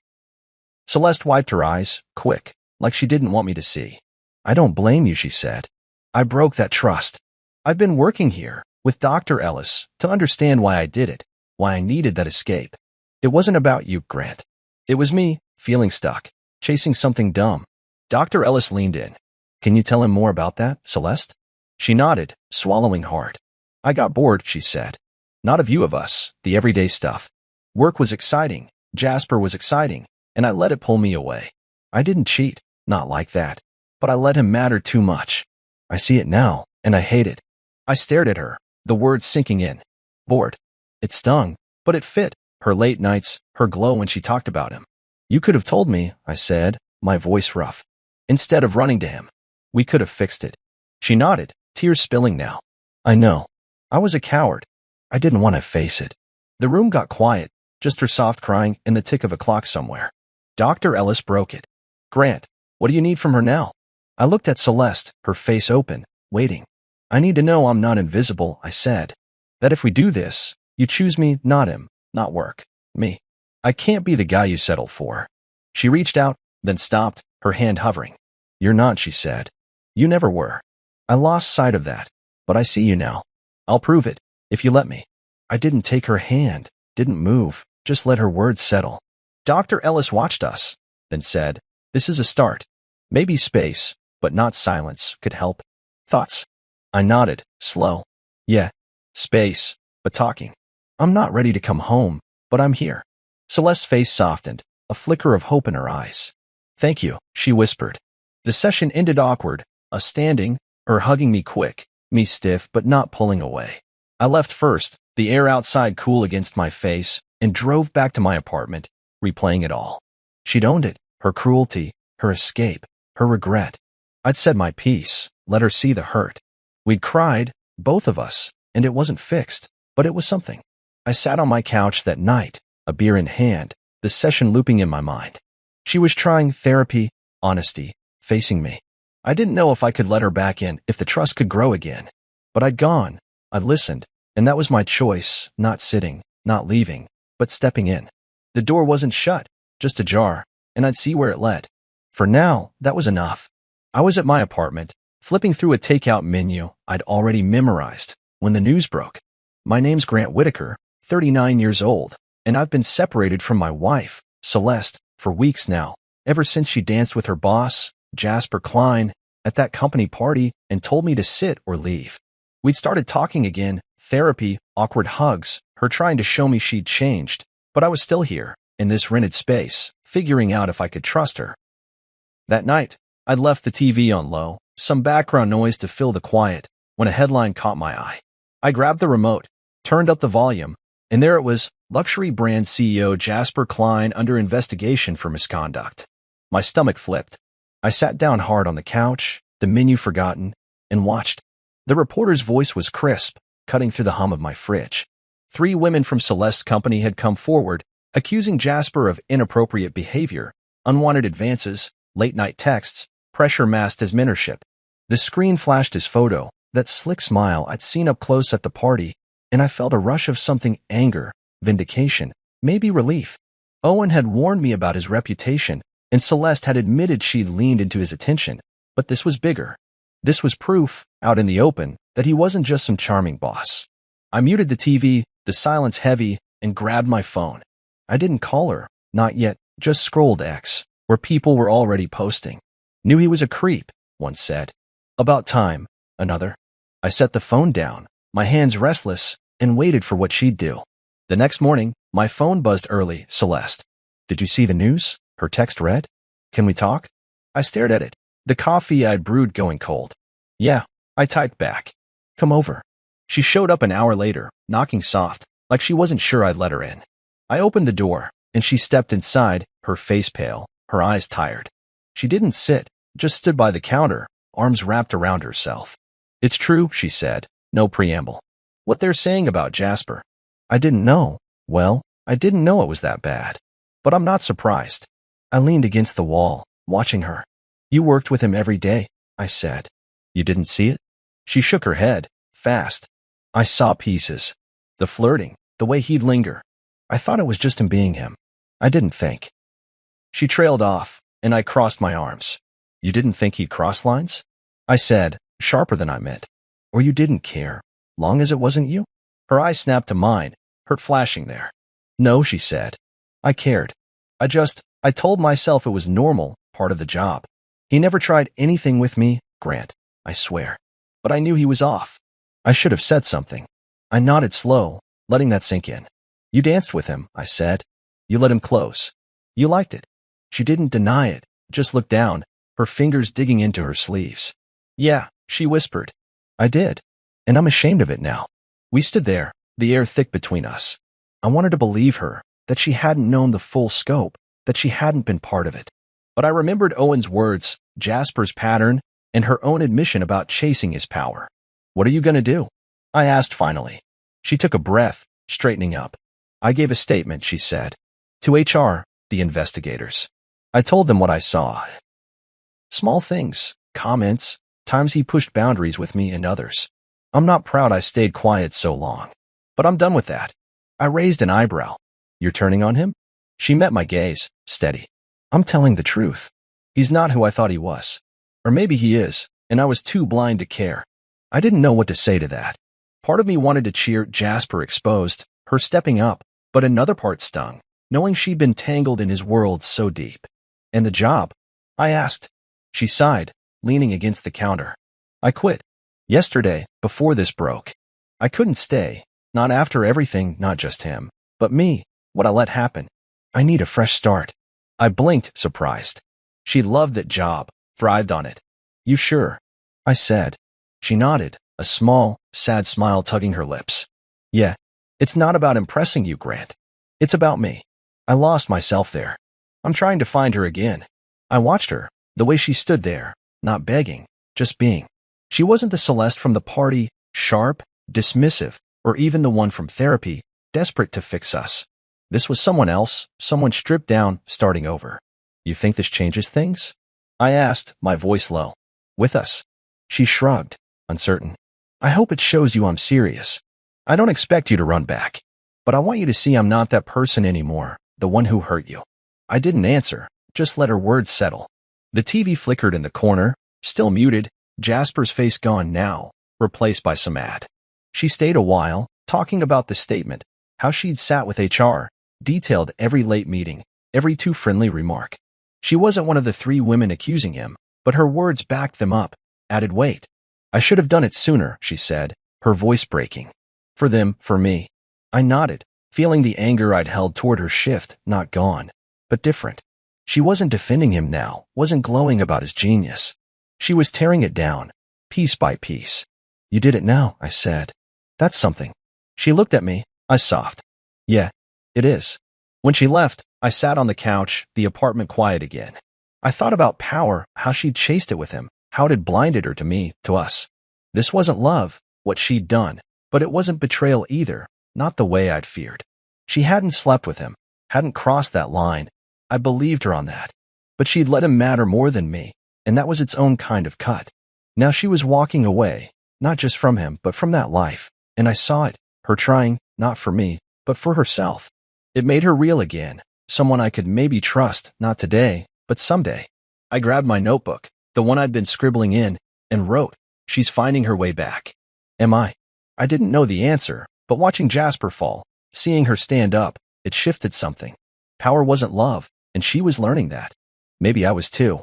[SPEAKER 1] Celeste wiped her eyes, quick, like she didn't want me to see. I don't blame you, she said. I broke that trust. I've been working here, with Dr. Ellis, to understand why I did it, why I needed that escape. It wasn't about you, Grant. It was me, feeling stuck, chasing something dumb. Dr. Ellis leaned in. Can you tell him more about that, Celeste? She nodded, swallowing hard. I got bored, she said. Not of you of us, the everyday stuff. Work was exciting, Jasper was exciting, and I let it pull me away. I didn't cheat, not like that, but I let him matter too much. I see it now, and I hate it. I stared at her, the words sinking in. Bored. It stung, but it fit, her late nights, her glow when she talked about him. You could have told me, I said, my voice rough. Instead of running to him, we could have fixed it. She nodded, tears spilling now. I know. I was a coward. I didn't want to face it. The room got quiet, just her soft crying and the tick of a clock somewhere. Dr. Ellis broke it. Grant, what do you need from her now? I looked at Celeste, her face open, waiting. I need to know I'm not invisible, I said. That if we do this, you choose me, not him, not work, me. I can't be the guy you settle for. She reached out, then stopped, her hand hovering. You're not, she said. You never were. I lost sight of that, but I see you now. I'll prove it, if you let me. I didn't take her hand, didn't move, just let her words settle. Dr. Ellis watched us, then said, this is a start. Maybe space, but not silence, could help. Thoughts? I nodded, slow. Yeah, space, but talking. I'm not ready to come home, but I'm here. Celeste's face softened, a flicker of hope in her eyes. Thank you, she whispered. The session ended awkward, us standing, her hugging me quick, me stiff but not pulling away. I left first, the air outside cool against my face, and drove back to my apartment, replaying it all. She'd owned it, her cruelty, her escape, her regret. I'd said my piece, let her see the hurt. We'd cried, both of us, and it wasn't fixed, but it was something. I sat on my couch that night, a beer in hand, the session looping in my mind. She was trying therapy, honesty, facing me. I didn't know if I could let her back in, if the trust could grow again. But I'd gone, I'd listened, and that was my choice, not sitting, not leaving, but stepping in. The door wasn't shut, just ajar, and I'd see where it led. For now, that was enough. I was at my apartment, flipping through a takeout menu I'd already memorized, when the news broke. My name's Grant Whitaker, 39 years old, and I've been separated from my wife, Celeste, for weeks now, ever since she danced with her boss, Jasper Klein, at that company party and told me to sit or leave. We'd started talking again, therapy, awkward hugs, her trying to show me she'd changed, but I was still here, in this rented space, figuring out if I could trust her. That night, I'd left the TV on low, some background noise to fill the quiet, when a headline caught my eye. I grabbed the remote, turned up the volume, and there it was, luxury brand CEO Jasper Klein under investigation for misconduct. My stomach flipped. I sat down hard on the couch, the menu forgotten, and watched. The reporter's voice was crisp, cutting through the hum of my fridge. 3 women from Celeste's company had come forward, accusing Jasper of inappropriate behavior, unwanted advances, late-night texts, pressure masked as mentorship. The screen flashed his photo, that slick smile I'd seen up close at the party, and I felt a rush of something: anger, vindication, maybe relief. Owen had warned me about his reputation, and Celeste had admitted she'd leaned into his attention, but this was bigger. This was proof, out in the open, that he wasn't just some charming boss. I muted the TV, the silence heavy, and grabbed my phone. I didn't call her, not yet, just scrolled X, where people were already posting. Knew he was a creep, one said. About time, another. I set the phone down, my hands restless, and waited for what she'd do. The next morning, my phone buzzed early. Celeste. Did you see the news? Her text read. Can we talk? I stared at it, the coffee I'd brewed going cold. Yeah, I typed back. Come over. She showed up an hour later, knocking soft, like she wasn't sure I'd let her in. I opened the door, and she stepped inside, her face pale, her eyes tired. She didn't sit, just stood by the counter, arms wrapped around herself. It's true, she said, no preamble. What they're saying about Jasper. I didn't know. Well, I didn't know it was that bad. But I'm not surprised. I leaned against the wall, watching her. You worked with him every day, I said. You didn't see it? She shook her head, fast. I saw pieces. The flirting, the way he'd linger. I thought it was just him being him. I didn't think. She trailed off, and I crossed my arms. You didn't think he'd cross lines? I said, sharper than I meant. Or you didn't care, long as it wasn't you? Her eyes snapped to mine, hurt flashing there. No, she said. I cared. I told myself it was normal, part of the job. He never tried anything with me, Grant, I swear. But I knew he was off. I should have said something. I nodded slow, letting that sink in. You danced with him, I said. You let him close. You liked it. She didn't deny it, just looked down, her fingers digging into her sleeves. Yeah, she whispered. I did. And I'm ashamed of it now. We stood there, the air thick between us. I wanted to believe her, that she hadn't known the full scope, that she hadn't been part of it. But I remembered Owen's words, Jasper's pattern, and her own admission about chasing his power. What are you going to do? I asked finally. She took a breath, straightening up. I gave a statement, she said. To HR, the investigators. I told them what I saw. Small things, comments, times he pushed boundaries with me and others. I'm not proud I stayed quiet so long. But I'm done with that. I raised an eyebrow. You're turning on him? She met my gaze, steady. I'm telling the truth. He's not who I thought he was. Or maybe he is, and I was too blind to care. I didn't know what to say to that. Part of me wanted to cheer Jasper exposed, her stepping up, but another part stung, knowing she'd been tangled in his world so deep. And the job? I asked. She sighed, leaning against the counter. I quit. Yesterday, before this broke. I couldn't stay, not after everything, not just him, but me, what I let happen. I need a fresh start. I blinked, surprised. She loved that job, thrived on it. You sure? I said. She nodded, a small, sad smile tugging her lips. Yeah, it's not about impressing you, Grant. It's about me. I lost myself there. I'm trying to find her again. I watched her, the way she stood there, not begging, just being. She wasn't the Celeste from the party, sharp, dismissive, or even the one from therapy, desperate to fix us. This was someone else, someone stripped down, starting over. You think this changes things? I asked, my voice low. With us? She shrugged, uncertain. I hope it shows you I'm serious. I don't expect you to run back. But I want you to see I'm not that person anymore, the one who hurt you. I didn't answer, just let her words settle. The TV flickered in the corner, still muted, Jasper's face gone now, replaced by some ad. She stayed a while, talking about the statement, how she'd sat with HR, detailed every late meeting, every too friendly remark. She wasn't one of the 3 women accusing him, but her words backed them up, added weight. I should have done it sooner, she said, her voice breaking. For them, for me. I nodded, feeling the anger I'd held toward her shift, not gone, but different. She wasn't defending him now, wasn't glowing about his genius. She was tearing it down, piece by piece. You did it now, I said. That's something. She looked at me, I soft. Yeah, it is. When she left, I sat on the couch, the apartment quiet again. I thought about power, how she'd chased it with him, how it had blinded her to me, to us. This wasn't love, what she'd done, but it wasn't betrayal either, not the way I'd feared. She hadn't slept with him, hadn't crossed that line. I believed her on that. But she'd let him matter more than me, and that was its own kind of cut. Now she was walking away, not just from him, but from that life, and I saw it, her trying, not for me, but for herself. It made her real again, someone I could maybe trust, not today, but someday. I grabbed my notebook, the one I'd been scribbling in, and wrote, she's finding her way back. Am I? I didn't know the answer, but watching Jasper fall, seeing her stand up, it shifted something. Power wasn't love, and she was learning that. Maybe I was too.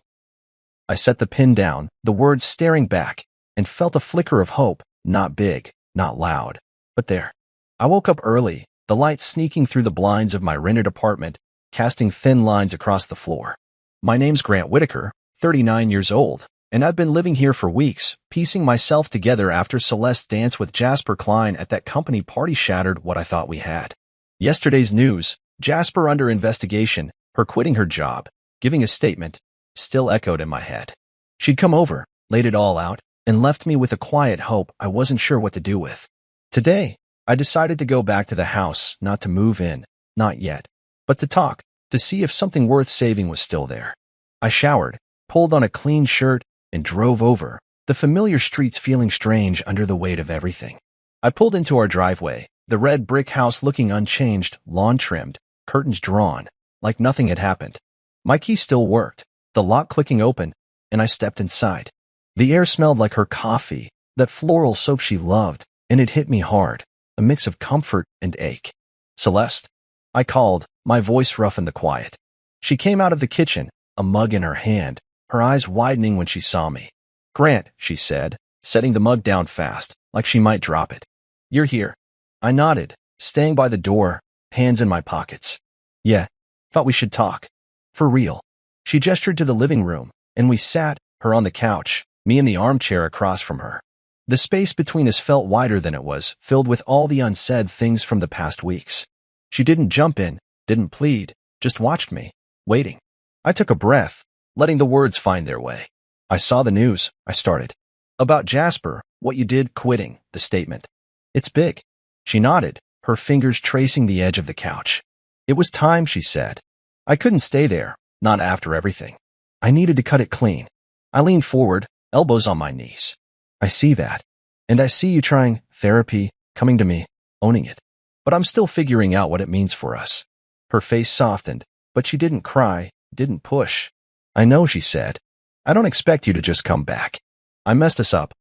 [SPEAKER 1] I set the pen down, the words staring back, and felt a flicker of hope, not big, not loud, but there. I woke up early, the light sneaking through the blinds of my rented apartment, casting thin lines across the floor. My name's Grant Whitaker, 39 years old, and I've been living here for weeks, piecing myself together after Celeste's dance with Jasper Klein at that company party shattered what I thought we had. Yesterday's news, Jasper under investigation, her quitting her job, giving a statement, still echoed in my head. She'd come over, laid it all out, and left me with a quiet hope I wasn't sure what to do with. Today, I decided to go back to the house, not to move in, not yet, but to talk, to see if something worth saving was still there. I showered, pulled on a clean shirt, and drove over, the familiar streets feeling strange under the weight of everything. I pulled into our driveway, the red brick house looking unchanged, lawn trimmed, curtains drawn, like nothing had happened. My key still worked, the lock clicking open, and I stepped inside. The air smelled like her coffee, that floral soap she loved, and it hit me hard, a mix of comfort and ache. Celeste? I called, my voice rough in the quiet. She came out of the kitchen, a mug in her hand, her eyes widening when she saw me. Grant, she said, setting the mug down fast, like she might drop it. You're here. I nodded, staying by the door, hands in my pockets. Yeah, thought we should talk. For real. She gestured to the living room, and we sat, her on the couch, me in the armchair across from her. The space between us felt wider than it was, filled with all the unsaid things from the past weeks. She didn't jump in, didn't plead, just watched me, waiting. I took a breath, letting the words find their way. I saw the news, I started. About Jasper, what you did, quitting, the statement. It's big. She nodded, her fingers tracing the edge of the couch. It was time, she said. I couldn't stay there, not after everything. I needed to cut it clean. I leaned forward, elbows on my knees. I see that. And I see you trying therapy, coming to me, owning it. But I'm still figuring out what it means for us. Her face softened, but she didn't cry, didn't push. I know, she said. I don't expect you to just come back. I messed us up.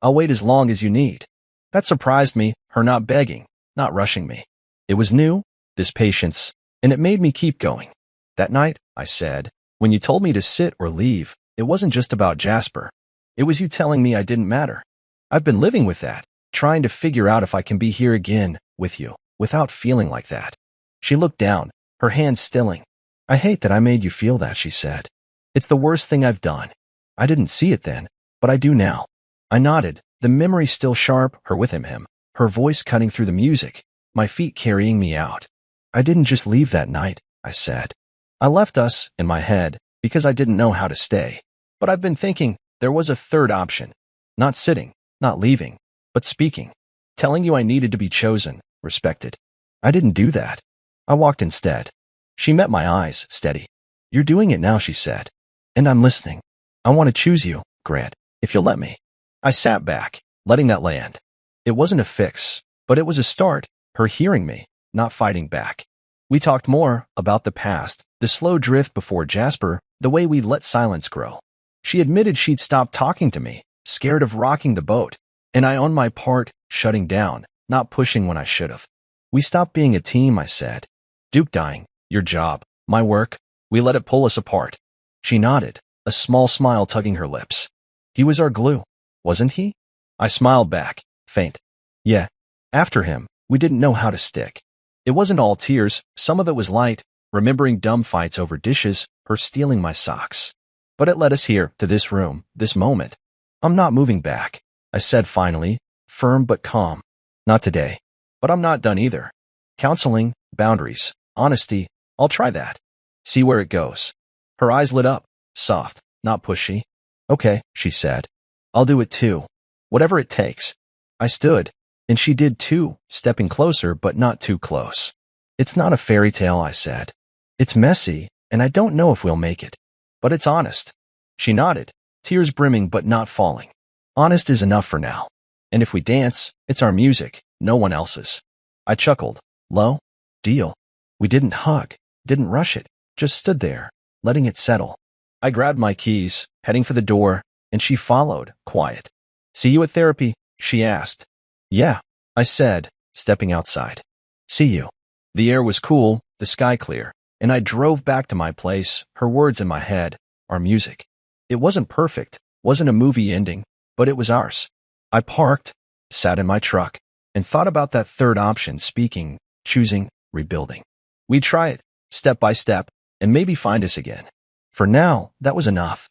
[SPEAKER 1] I'll wait as long as you need. That surprised me, her not begging, not rushing me. It was new, this patience, and it made me keep going. That night, I said, when you told me to sit or leave, it wasn't just about Jasper. It was you telling me I didn't matter. I've been living with that, trying to figure out if I can be here again, with you, without feeling like that. She looked down, her hands stilling. I hate that I made you feel that, she said. It's the worst thing I've done. I didn't see it then, but I do now. I nodded, the memory still sharp, her with him, her voice cutting through the music, my feet carrying me out. I didn't just leave that night, I said. I left us, in my head, because I didn't know how to stay. But I've been thinking there was a third option. Not sitting, not leaving, but speaking. Telling you I needed to be chosen, respected. I didn't do that. I walked instead. She met my eyes, steady. You're doing it now, she said. And I'm listening. I want to choose you, Grant, if you'll let me. I sat back, letting that land. It wasn't a fix, but it was a start, her hearing me, not fighting back. We talked more about the past, the slow drift before Jasper, the way we let silence grow. She admitted she'd stopped talking to me, scared of rocking the boat, and I on my part, shutting down, not pushing when I should have. We stopped being a team, I said. Duke dying, your job, my work, we let it pull us apart. She nodded, a small smile tugging her lips. He was our glue, wasn't he? I smiled back, faint. Yeah. After him, we didn't know how to stick. It wasn't all tears, some of it was light, remembering dumb fights over dishes, her stealing my socks. But it led us here, to this room, this moment. I'm not moving back, I said finally, firm but calm. Not today. But I'm not done either. Counseling, boundaries, honesty, I'll try that. See where it goes. Her eyes lit up, soft, not pushy. Okay, she said. I'll do it too. Whatever it takes. I stood, and she did too, stepping closer but not too close. It's not a fairy tale, I said. It's messy, and I don't know if we'll make it. But it's honest. She nodded, tears brimming but not falling. Honest is enough for now. And if we dance, it's our music, no one else's. I chuckled. Low? Deal. We didn't hug, didn't rush it, just stood there, letting it settle. I grabbed my keys, heading for the door, and she followed, quiet. See you at therapy? She asked. Yeah, I said, stepping outside. See you. The air was cool, the sky clear, and I drove back to my place, her words in my head, our music. It wasn't perfect, wasn't a movie ending, but it was ours. I parked, sat in my truck, and thought about that third option, speaking, choosing, rebuilding. We'd try it, step by step, and maybe find us again. For now, that was enough.